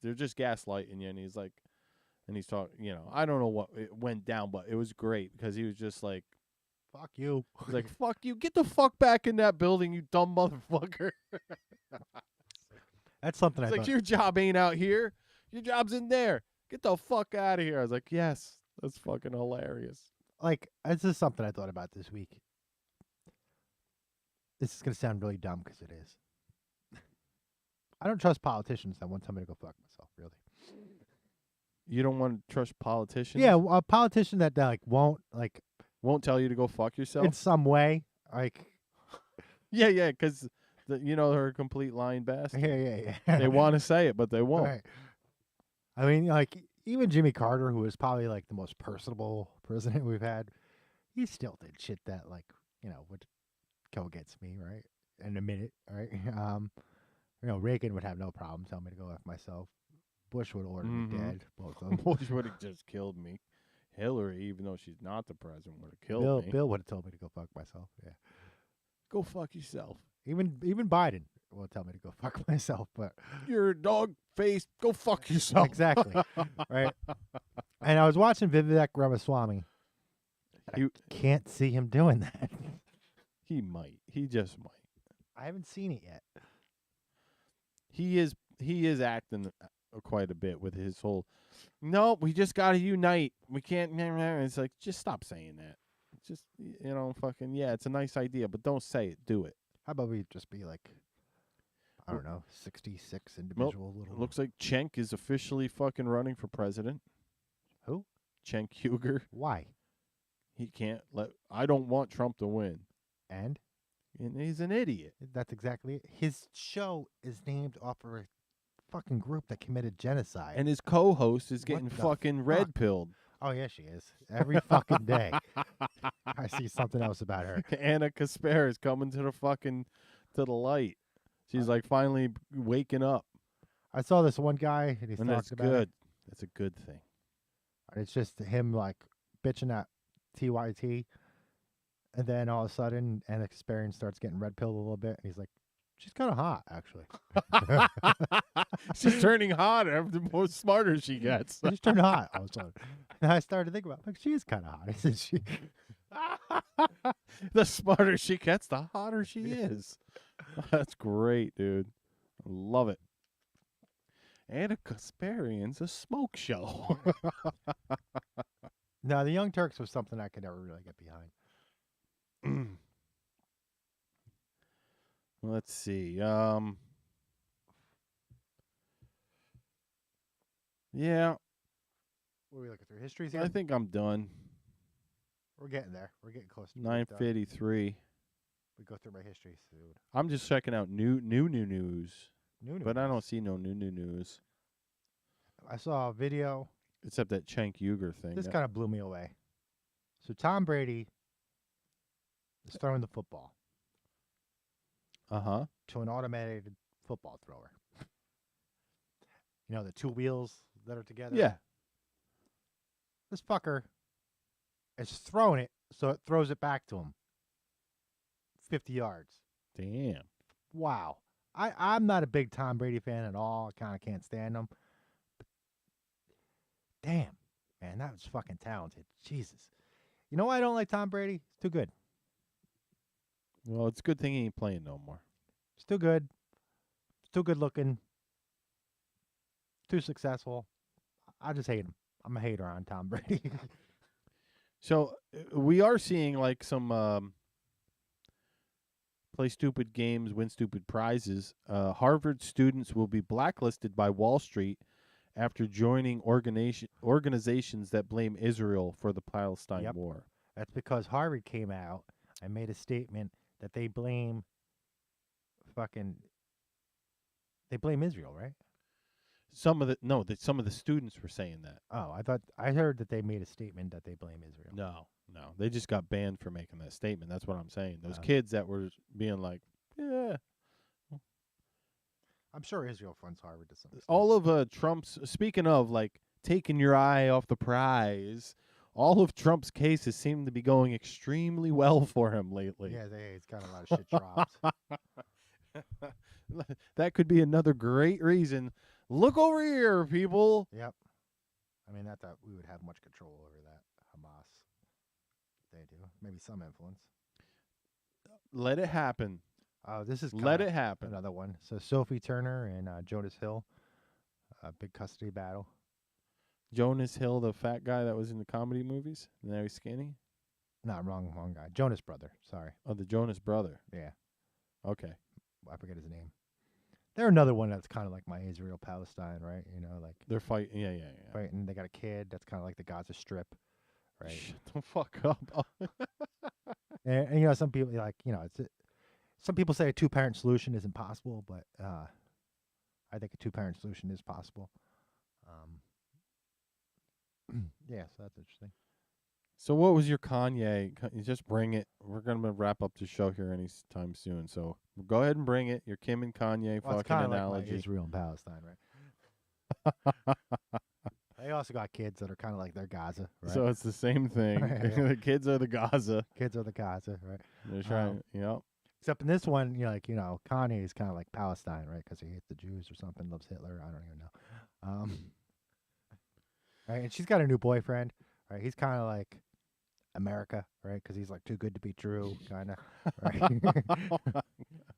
S2: they're just gaslighting you." And he's like, and he's talking, you know, I don't know what it went down, but it was great because he was just like,
S8: "Fuck you."
S2: He's like, "Fuck you. Get the fuck back in that building, you dumb motherfucker."
S8: That's something
S2: It's
S8: I
S2: like,
S8: thought.
S2: your job ain't out here. Your job's in there. Get the fuck out of here. I was like, yes, that's fucking hilarious.
S8: Like, this is something I thought about this week. This is going to sound really dumb because it is. I don't trust politicians that won't tell me to go fuck myself, really.
S2: You don't want to trust politicians?
S8: Yeah, a politician that won't
S2: tell you to go fuck yourself?
S8: in some way. Like,
S2: yeah, because, they're a complete lying bastard.
S8: yeah.
S2: They want to say it, but they won't.
S8: Right. I mean, like, even Jimmy Carter, who was probably like the most personable president we've had, he still did shit that would go against me, right? In a minute, right? Reagan would have no problem telling me to go F myself. Bush would order me dead, both of them.
S2: Bush would have just killed me. Hillary, even though she's not the president, would have killed me.
S8: Bill would have told me to go fuck myself. Yeah.
S2: Go fuck yourself.
S8: Even Biden will tell me to go fuck myself, but
S2: you're a dog face. Go fuck yourself.
S8: Exactly. Right. And I was watching Vivek Ramaswamy. I can't see him doing that.
S2: He might. He just might.
S8: I haven't seen it yet.
S2: He is acting quite a bit with his whole no, we just got to unite. We can't. It's like, just stop saying that. Just, fucking, yeah, it's a nice idea, but don't say it. Do it.
S8: How about we just be like, I don't know, 66 individual little.
S2: Looks like Cenk is officially fucking running for president.
S8: Who?
S2: Cenk Uygur.
S8: Why?
S2: He can't let. I don't want Trump to win.
S8: And
S2: he's an idiot.
S8: That's exactly it. His show is named off of a fucking group that committed genocide.
S2: And his co-host is
S8: What
S2: getting
S8: the
S2: fucking
S8: fuck?
S2: red-pilled.
S8: Oh, yeah, she is. Every fucking day. I see something else about her.
S2: Anna Casper is coming to the light. She's like finally waking up.
S8: I saw this one guy, and he's
S2: And
S8: talking
S2: that's
S8: about
S2: good.
S8: it.
S2: That's a good thing.
S8: And it's just him, like, bitching at TYT. And then all of a sudden, Anna Kasparian starts getting red-pilled a little bit. And he's like, she's kind of hot, actually.
S2: She's turning hotter the more smarter she gets.
S8: She's turned hot all of a sudden. And I started to think about, like, she is kind of hot. Isn't she?
S2: The smarter she gets, the hotter she is. That's great, dude. I love it. Anna Kasparian's a smoke show.
S8: No, the Young Turks was something I could never really get behind.
S2: Let's see. Yeah,
S8: What are we looking through? Histories here?
S2: I think I'm done.
S8: We're getting there. We're getting close to being done.
S2: 9:53.
S8: We go through my history, dude.
S2: I'm just checking out new news.
S8: New
S2: But I
S8: news.
S2: don't see no new news.
S8: I saw a video.
S2: Except that Cenk Uygur thing.
S8: This kind of blew me away. So Tom Brady is throwing the football
S2: Uh-huh.
S8: to an automated football thrower. You know, the two wheels that are together?
S2: Yeah.
S8: This fucker is throwing it, so it throws it back to him. 50 yards.
S2: Damn.
S8: Wow. I'm not a big Tom Brady fan at all. I kind of can't stand him. But damn, man, that was fucking talented. Jesus. You know why I don't like Tom Brady? He's too good.
S2: Well, it's a good thing he ain't playing no more.
S8: He's too good. He's too good looking. Too successful. I just hate him. I'm a hater on Tom Brady.
S2: So we are seeing like some play stupid games, win stupid prizes. Harvard students will be blacklisted by Wall Street after joining organizations that blame Israel for the Palestine war.
S8: That's because Harvard came out and made a statement that they blame Israel, right?
S2: Some of the students were saying that.
S8: Oh, I heard that they made a statement that they blame Israel.
S2: No, they just got banned for making that statement. That's what I'm saying. Those kids that were being like, yeah.
S8: I'm sure Israel funds Harvard to some extent.
S2: All of Trump's, speaking of like taking your eye off the prize, all of Trump's cases seem to be going extremely well for him lately.
S8: Yeah, he's got a lot of shit dropped.
S2: That could be another great reason. Look over here, people.
S8: Yep. I mean, not that we would have much control over that. Hamas. They do. Maybe some influence.
S2: Let it happen.
S8: This is
S2: Let it happen.
S8: Another one. So Sophie Turner and Jonas Hill, big custody battle.
S2: Jonas Hill, the fat guy that was in the comedy movies. Now he's skinny.
S8: No, wrong guy. Jonas brother. Sorry.
S2: Oh, the Jonas brother.
S8: Yeah.
S2: Okay.
S8: I forget his name. They're another one that's kind of like my Israel Palestine, right? You know, like
S2: they're fighting. Yeah.
S8: Fighting. They got a kid that's kind of like the Gaza Strip, right?
S2: Shut the fuck up.
S8: and you know, some people like, you know, some people say a 2-parent solution isn't possible, but I think a 2-parent solution is possible. Yeah, so that's interesting.
S2: So what was your Kanye? You just bring it. We're going to wrap up the show here anytime soon. So go ahead and bring it. Your Kim and Kanye fucking analogy.
S8: Like Israel and Palestine, right? They also got kids that are kind of like their Gaza, right?
S2: So it's the same thing. The kids are the Gaza.
S8: Kids are the Gaza, right?
S2: They're trying,
S8: Except in this one, Kanye is kind of like Palestine, right? Because he hates the Jews or something, loves Hitler. I don't even know. Right, and she's got a new boyfriend. Right, he's kind of like America, right? Because he's like too good to be true, kind of. Right?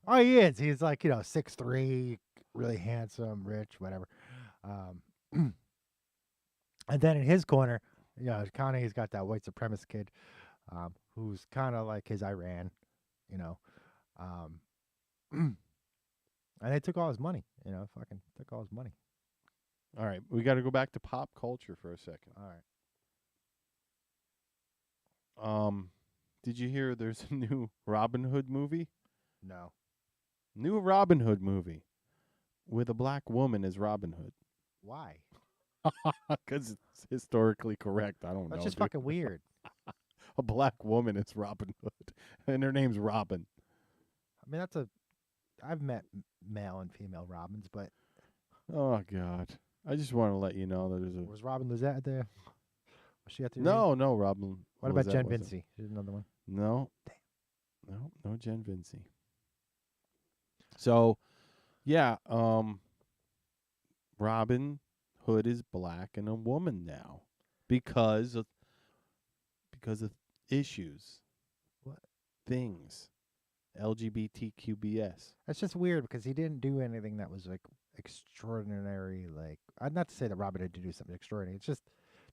S8: Oh, he is. He's like 6'3", really handsome, rich, whatever. And then in his corner, Kanye's got that white supremacist kid, who's kind of like his Iran, you know. And they took all his money, fucking took all his money.
S2: All right, we got to go back to pop culture for a second.
S8: All right.
S2: Did you hear there's a new Robin Hood movie?
S8: No.
S2: New Robin Hood movie with a black woman as Robin Hood.
S8: Why?
S2: Because it's historically correct. I don't know.
S8: That's just
S2: dude.
S8: fucking weird.
S2: A black woman is Robin Hood, and her name's Robin.
S8: I mean, I've met male and female Robins, but.
S2: Oh, God. I just want to let you know that there's a.
S8: Was Robin Lizette there? Was she at the
S2: No, Robin.
S8: What about Jen Vinci? She's another one.
S2: No. Damn. No Jen Vinci. So, yeah, Robin Hood is black and a woman now because of issues.
S8: What?
S2: Things. LGBTQBS.
S8: That's just weird because he didn't do anything that was like extraordinary. Like, I'd not to say that Robin had to do something extraordinary. It's just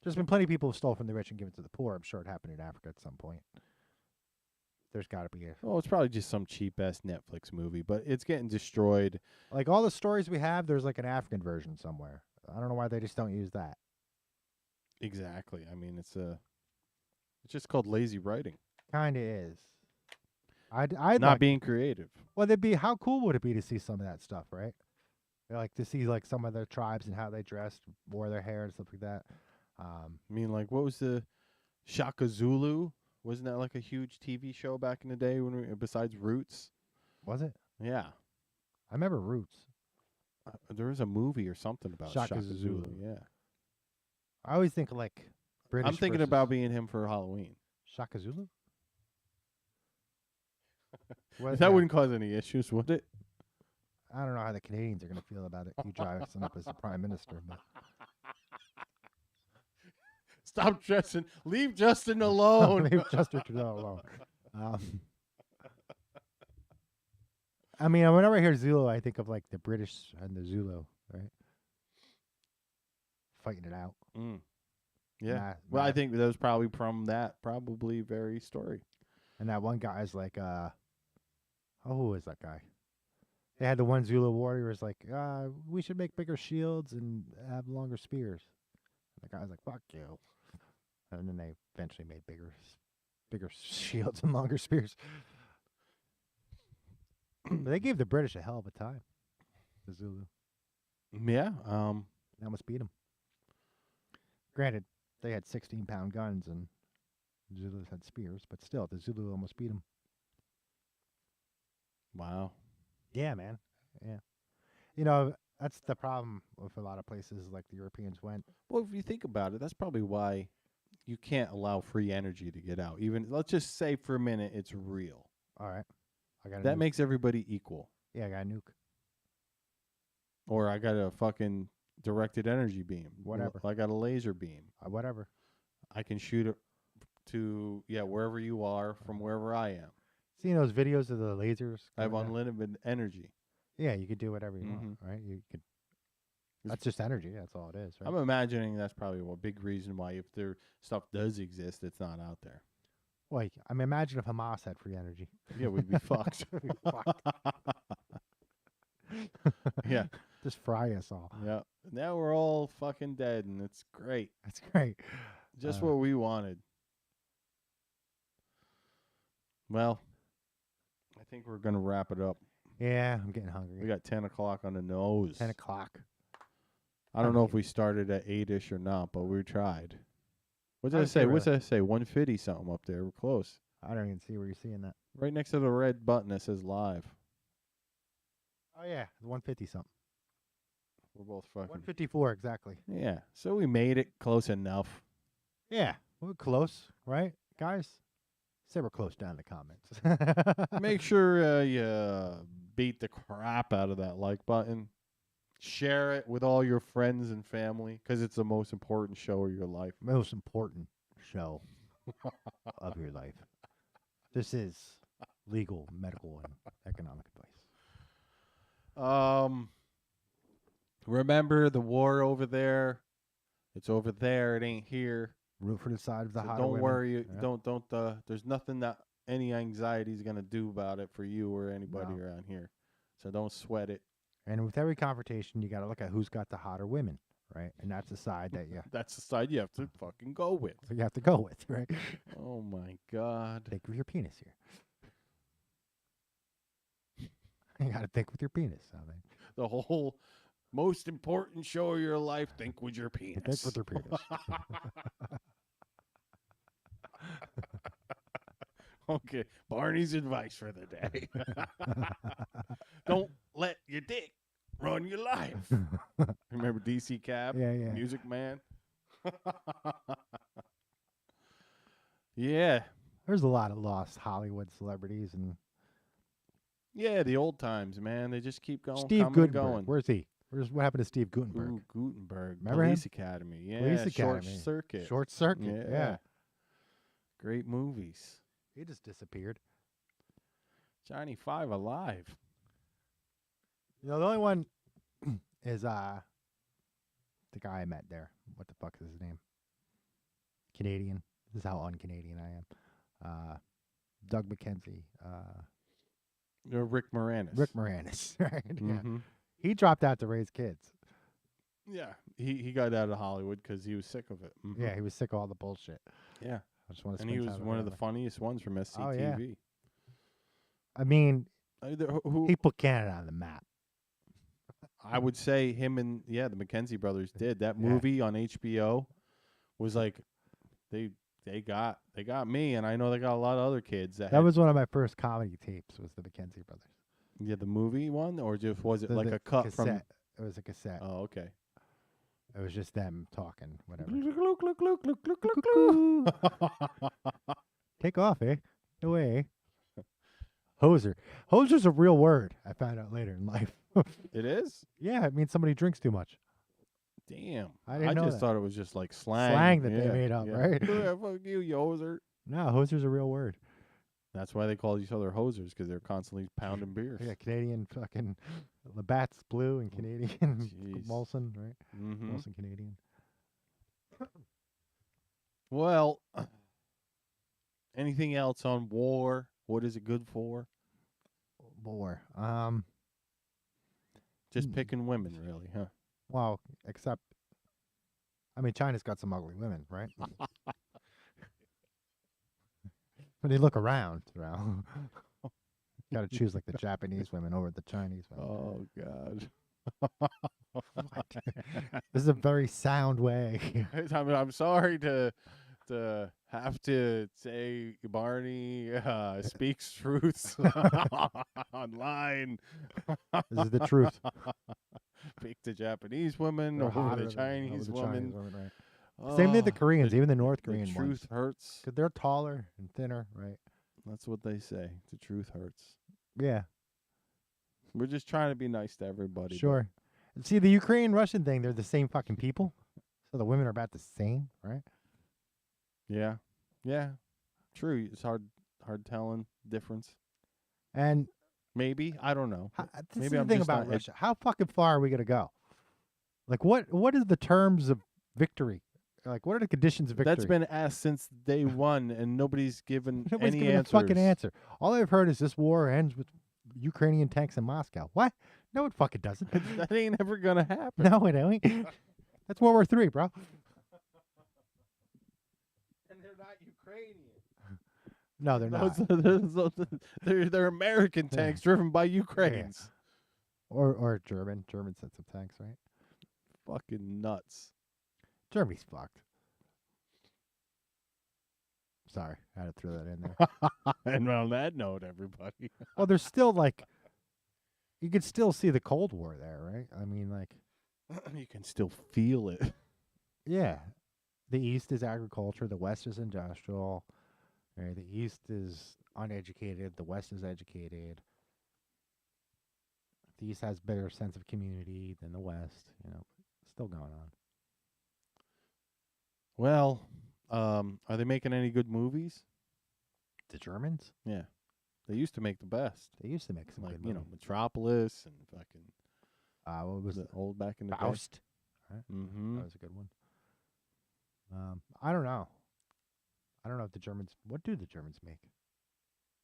S8: there's been plenty of people who stole from the rich and given to the poor. I'm sure it happened in Africa at some point. There's got to be a.
S2: Oh, it's probably just some cheap ass Netflix movie, but it's getting destroyed.
S8: Like all the stories we have, there's like an African version somewhere. I don't know why they just don't use that.
S2: Exactly. I mean, it's just called lazy writing.
S8: Kind of is. I'd
S2: not being creative.
S8: Well, how cool would it be to see some of that stuff, right? Like to see like some of their tribes and how they dressed, wore their hair and stuff like that.
S2: I mean, like what was the Shaka Zulu? Wasn't that like a huge TV show back in the day besides Roots?
S8: Was it?
S2: Yeah.
S8: I remember Roots.
S2: There was a movie or something about Shaka Zulu. Yeah.
S8: I always think like British.
S2: I'm thinking about being him for Halloween.
S8: Shaka Zulu?
S2: That wouldn't cause any issues, would it?
S8: I don't know how the Canadians are going to feel about it. You dressing up as the prime minister. But.
S2: Stop dressing. Leave Justin alone.
S8: Leave Justin alone. I mean, whenever I hear Zulu, I think of like the British and the Zulu, right? Fighting it out.
S2: Mm. Yeah. I think that was probably from that very story.
S8: And that one guy's like, who is that guy? They had the one Zulu warrior was like, we should make bigger shields and have longer spears. And the guy's like, fuck you. And then they eventually made bigger shields and longer spears. But they gave the British a hell of a time. The Zulu.
S2: Yeah.
S8: They almost beat them. Granted, they had 16-pound guns and Zulus had spears, but still, the Zulu almost beat them.
S2: Wow.
S8: Yeah, man. Yeah. That's the problem with a lot of places like the Europeans went.
S2: Well, if you think about it, that's probably why you can't allow free energy to get out. Even let's just say for a minute it's real.
S8: All right.
S2: That makes everybody equal.
S8: Yeah, I got a nuke.
S2: Or I got a fucking directed energy beam.
S8: Whatever.
S2: I got a laser beam.
S8: Whatever.
S2: I can shoot it to wherever you are from wherever I am.
S8: Seeing those videos of the lasers?
S2: I have unlimited energy.
S8: Yeah, you could do whatever you want, right? You could. That's just energy. That's all it is, right?
S2: I'm imagining that's probably a big reason why if their stuff does exist, it's not out there.
S8: Well, I mean, imagine if Hamas had free energy.
S2: Yeah, we'd be fucked. Yeah.
S8: Just fry us all.
S2: Yeah. Now we're all fucking dead, and it's great.
S8: That's great.
S2: Just what we wanted. Well, I think we're going to wrap it up.
S8: Yeah, I'm getting hungry.
S2: We got 10 o'clock on the nose.
S8: 10 o'clock.
S2: I don't know if we started at 8-ish or not, but we tried. What did I
S8: I'd
S2: say?
S8: say
S2: What's that say? 150 something up there. We're close.
S8: I don't even see where you're seeing that.
S2: Right next to the red button that says live.
S8: Oh, yeah. 150 something.
S2: We're both fucking.
S8: 154, exactly.
S2: Yeah. So we made it close enough.
S8: Yeah. We're close, right, guys? Say we're close down in the comments.
S2: Make sure you beat the crap out of that like button. Share it with all your friends and family because it's the most important show of your life.
S8: Most important show of your life. This is legal, medical, and economic advice.
S2: Remember the war over there It's over there. It ain't here.
S8: Root for the side of the
S2: So
S8: hotter
S2: don't
S8: women.
S2: worry.
S8: Yeah.
S2: Don't. There's nothing that any anxiety is gonna do about it for you or anybody
S8: No.
S2: around here. So don't sweat it.
S8: And with every confrontation, you got to look at who's got the hotter women, right? And that's the side that
S2: That's the side you have to fucking go with.
S8: you have to go with, right?
S2: Oh my God.
S8: Think with your penis here. You got to think with your penis. I mean,
S2: The whole most important show of your life. Think with your penis.
S8: think with your penis.
S2: Okay, Barney's advice for the day. Don't let your dick run your life. Remember DC Cab?
S8: Yeah, yeah.
S2: Music Man? Yeah.
S8: There's a lot of lost Hollywood celebrities and
S2: Yeah, the old times, man. They just keep going.
S8: Steve
S2: coming and
S8: Gutenberg.
S2: going.
S8: Where's he? What happened to Steve Gutenberg?
S2: Ooh, Gutenberg.
S8: Remember
S2: Police
S8: him?
S2: Academy. Yeah.
S8: Police
S2: Short
S8: Academy.
S2: Circuit.
S8: Short Circuit. Yeah.
S2: Great movies.
S8: He just disappeared.
S2: Johnny Five alive.
S8: You know, the only one is the guy I met there. What the fuck is his name? Canadian. This is how un-Canadian I am. Doug McKenzie.
S2: Rick Moranis.
S8: Rick Moranis. Right? Yeah.
S2: Mm-hmm.
S8: He dropped out to raise kids.
S2: Yeah. He got out of Hollywood because he was sick of it. Mhm.
S8: Yeah, he was sick of all the bullshit.
S2: Yeah.
S8: I just want to.
S2: And he was one of the funniest ones from SCTV.
S8: Oh, yeah. I mean,
S2: Who,
S8: he put Canada on the map.
S2: I would say him and the McKenzie brothers did. That
S8: Yeah.
S2: movie on HBO was like they got me, and I know they got a lot of other kids that
S8: That was one of my first comedy tapes. Was the McKenzie brothers?
S2: Yeah, the movie one, or just was it
S8: The-
S2: like
S8: the
S2: a cut
S8: cassette. It was a cassette.
S2: from? Oh, okay.
S8: It was just them talking, whatever. Take off, eh? No way. Hoser. Hoser's a real word. I found out later in life.
S2: It is.
S8: Yeah, it means somebody drinks too much.
S2: Damn.
S8: I didn't know
S2: just
S8: that.
S2: thought it was just like slang.
S8: Slang that they made up, right?
S2: Yeah, fuck you, you hoser.
S8: No, hoser's a real word.
S2: That's why they call each other hosers, because they're constantly pounding beers.
S8: Yeah, Canadian fucking Labatt's blue and Canadian
S2: Jeez.
S8: Molson, right?
S2: Mm-hmm.
S8: Molson Canadian.
S2: Well, anything else on war? What is it good for?
S8: War.
S2: Just picking women, really, huh?
S8: Well, except, I mean, China's got some ugly women, right? When you look around, got to choose like the Japanese women over the Chinese women.
S2: Oh God.
S8: This is a very sound way.
S2: I mean, I'm sorry to have to say Barney speaks truths online.
S8: This is the truth.
S2: Pick the Japanese women
S8: They're
S2: over
S8: hotter
S2: the
S8: than-
S2: Chinese
S8: over the
S2: woman.
S8: right. Same thing with the Koreans, even the North
S2: The
S8: Korean
S2: truth
S8: ones.
S2: hurts.
S8: Because they're taller and thinner, right?
S2: That's what they say. The truth hurts.
S8: Yeah,
S2: We're just trying to be nice to everybody.
S8: sure. See, the Ukrainian-Russian thing, they're the same fucking people. So the women are about the same, right?
S2: but yeah. Yeah. True. It's hard telling difference.
S8: And
S2: Maybe. I don't know.
S8: this
S2: Maybe
S8: is the
S2: I'm
S8: thing
S2: just
S8: about
S2: not
S8: Russia. How fucking far are we going to go? Like, what is the terms of victory? Like, what are the conditions of victory?
S2: That's been asked since day one, and nobody's given
S8: Nobody's
S2: any
S8: given
S2: answers.
S8: a fucking answer. All I've heard is this war ends with Ukrainian tanks in Moscow. What? No, it fucking doesn't.
S2: That ain't ever gonna happen.
S8: No, it ain't. That's World War III, bro.
S2: And they're not Ukrainian.
S8: No, they're not.
S2: They're American tanks driven by Ukrainians.
S8: Or German. German sent some tanks, right?
S2: Fucking nuts.
S8: Germany's fucked. Sorry, I had to throw that in there.
S2: And on that note, everybody.
S8: Well, there's still like, you could still see the Cold War there, right? I mean, like,
S2: You can still feel it.
S8: yeah, the East is agriculture, the West is industrial. Right? The East is uneducated, the West is educated. The East has better sense of community than the West. You know, still going on.
S2: Well, are they making any good movies?
S8: The Germans,
S2: Yeah. They used to make the best.
S8: they used to make some
S2: Like,
S8: good
S2: you know,
S8: movies.
S2: Metropolis and fucking
S8: What was
S2: the
S8: it?
S2: old back in the
S8: Faust?
S2: day. Mm-hmm.
S8: That was a good one. I don't know. I don't know if the Germans. What do the Germans make?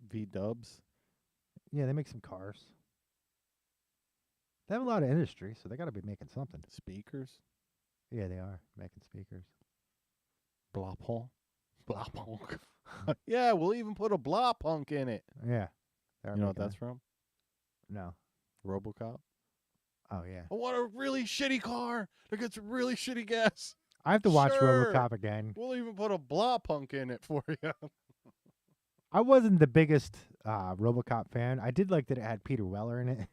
S2: V-dubs.
S8: Yeah, they make some cars. They have a lot of industry, so they got to be making something.
S2: Speakers.
S8: Yeah, they are making speakers.
S2: Blah punk. Blah punk. Yeah, we'll even put a blah punk in it.
S8: Yeah.
S2: You know what that's from?
S8: No.
S2: RoboCop.
S8: Oh, yeah.
S2: I want a really shitty car that gets really shitty gas.
S8: I have to watch
S2: Sure.
S8: RoboCop again.
S2: We'll even put a blah punk in it for you.
S8: I wasn't the biggest RoboCop fan. I did like that it had Peter Weller in it.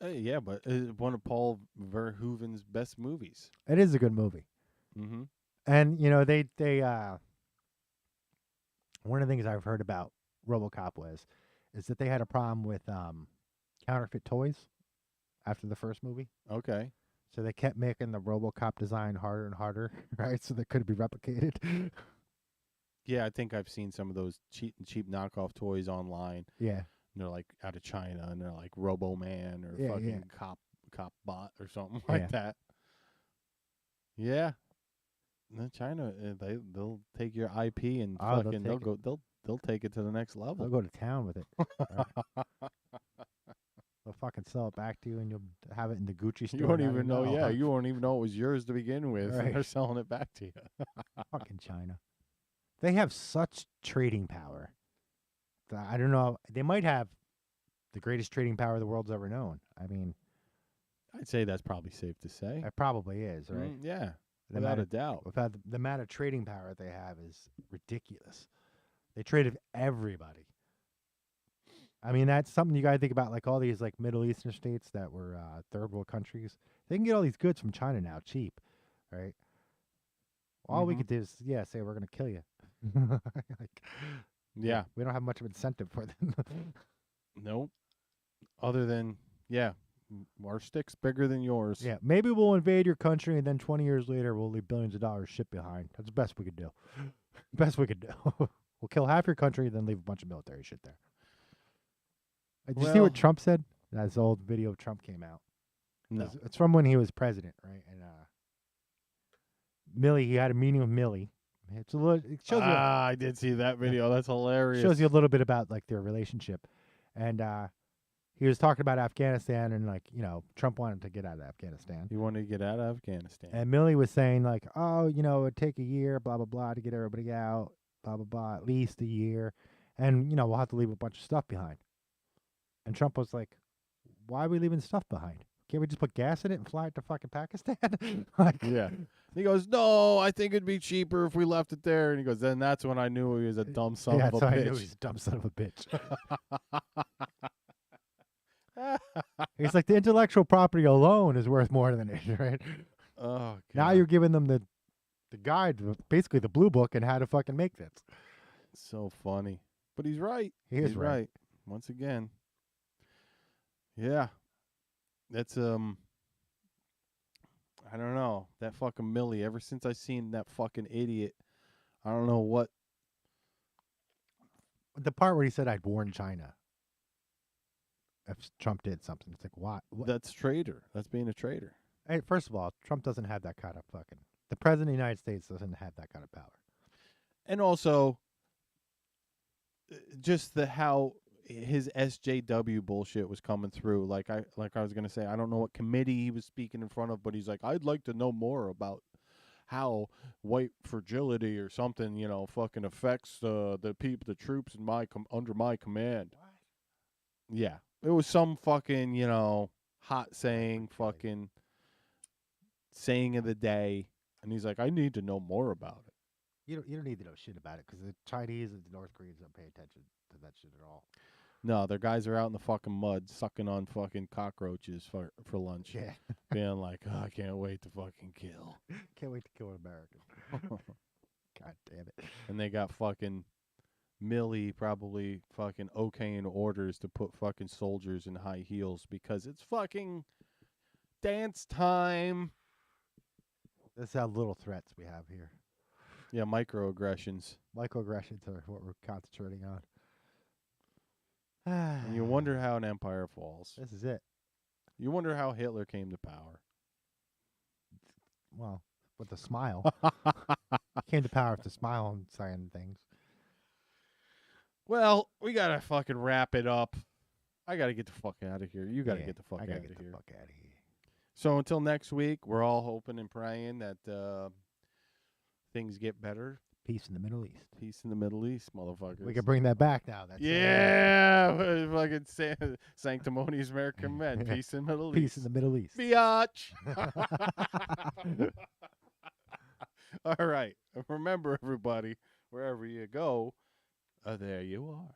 S2: Yeah, but it's one of Paul Verhoeven's best movies.
S8: It is a good movie.
S2: Mm-hmm.
S8: And, you know, they one of the things I've heard about RoboCop is that they had a problem with counterfeit toys after the first movie.
S2: Okay.
S8: So they kept making the RoboCop design harder and harder, right? So they couldn't be replicated.
S2: Yeah, I think I've seen some of those cheap knockoff toys online.
S8: Yeah.
S2: And they're like out of China, and they're like Robo Man or
S8: Yeah,
S2: fucking
S8: yeah.
S2: Cop Bot or something like that. Yeah. No, China, they'll take your IP and fucking they'll take it to the next level.
S8: They'll go to town with it. Right? They'll fucking sell it back to you, and you'll have it in the Gucci store.
S2: You won't even know. Yeah, you won't even know it was yours to begin with.
S8: Right.
S2: And they're selling it back to you.
S8: Fucking China. They have such trading power. I don't know. They might have the greatest trading power the world's ever known. I mean,
S2: I'd say that's probably safe to say.
S8: it probably is, right?
S2: Yeah,
S8: The
S2: without
S8: amount
S2: a
S8: of-
S2: doubt.
S8: Without the amount of trading power they have is ridiculous. They trade with everybody. I mean, that's something you got to think about. Like all these like Middle Eastern states that were third world countries, they can get all these goods from China now cheap, right? All we could do is say we're gonna kill you. Like,
S2: Yeah.
S8: we don't have much of incentive for them.
S2: Nope. Other than our stick's bigger than yours.
S8: Yeah, maybe we'll invade your country, and then 20 years later, we'll leave billions of dollars shipped behind. That's the best we could do. Best we could do. We'll kill half your country, then leave a bunch of military shit there. Did you see what Trump said? That old video of Trump came out.
S2: No.
S8: It's from when he was president, right? And Millie, he had a meeting with Millie. It's a little. It shows you.
S2: I did see that video. That's hilarious.
S8: Shows you a little bit about like their relationship, and he was talking about Afghanistan, and like Trump wanted to get out of Afghanistan.
S2: He wanted to get out of Afghanistan.
S8: And Millie was saying like, oh, it'd take a year, blah blah blah, to get everybody out, blah blah blah, at least a year, and we'll have to leave a bunch of stuff behind. And Trump was like, why are we leaving stuff behind? Can't we just put gas in it and fly it to fucking Pakistan? Like,
S2: yeah. And he goes, no, I think it'd be cheaper if we left it there. And he goes, then that's when I knew he was a dumb son of a
S8: that's how
S2: bitch.
S8: I knew he was a dumb son of a bitch. He's like, the intellectual property alone is worth more than it, right?
S2: Oh, God.
S8: Now you're giving them the guide, basically the blue book, and how to fucking make this.
S2: So funny. But he's right.
S8: He is
S2: He's
S8: right.
S2: Once again. Yeah. That's I don't know. That fucking Millie, ever since I seen that fucking idiot, I don't know what.
S8: The part where he said I'd warn China if Trump did something. It's like, what?
S2: That's traitor. That's being a traitor.
S8: Hey, first of all, Trump doesn't have that kind of fucking. The president of the United States doesn't have that kind of power.
S2: And also, just how his SJW bullshit was coming through. Like I was gonna say, I don't know what committee he was speaking in front of, but he's like, I'd like to know more about how white fragility or something, fucking affects the troops in under my command. What? Yeah, it was some fucking hot saying, fucking saying of the day, and he's like, I need to know more about it.
S8: You don't need to know shit about it because the Chinese and the North Koreans don't pay attention to that shit at all.
S2: No, their guys are out in the fucking mud sucking on fucking cockroaches for lunch.
S8: Yeah.
S2: Being like, I can't wait to fucking kill.
S8: Can't wait to kill an American. God damn it.
S2: And they got fucking Millie probably fucking okaying orders to put fucking soldiers in high heels because it's fucking dance time.
S8: That's how little threats we have here.
S2: Yeah, microaggressions.
S8: Microaggressions are what we're concentrating on.
S2: And you wonder how an empire falls.
S8: This is it.
S2: You wonder how Hitler came to power.
S8: Well, with a smile. Came to power with a smile and saying things.
S2: Well, we gotta fucking wrap it up. I gotta get the fuck out of here. You gotta
S8: Yeah,
S2: get the fuck
S8: I
S2: out
S8: gotta
S2: of
S8: get
S2: here.
S8: the fuck out of here.
S2: So until next week, we're all hoping and praying that things get better.
S8: Peace in the Middle East.
S2: Peace in the Middle East, motherfuckers.
S8: We can bring that back now. That's
S2: yeah, fucking Sanctimonious American Men. Peace in the Middle East.
S8: Peace in the Middle East.
S2: Biatch. All right. Remember, everybody, wherever you go, there you are.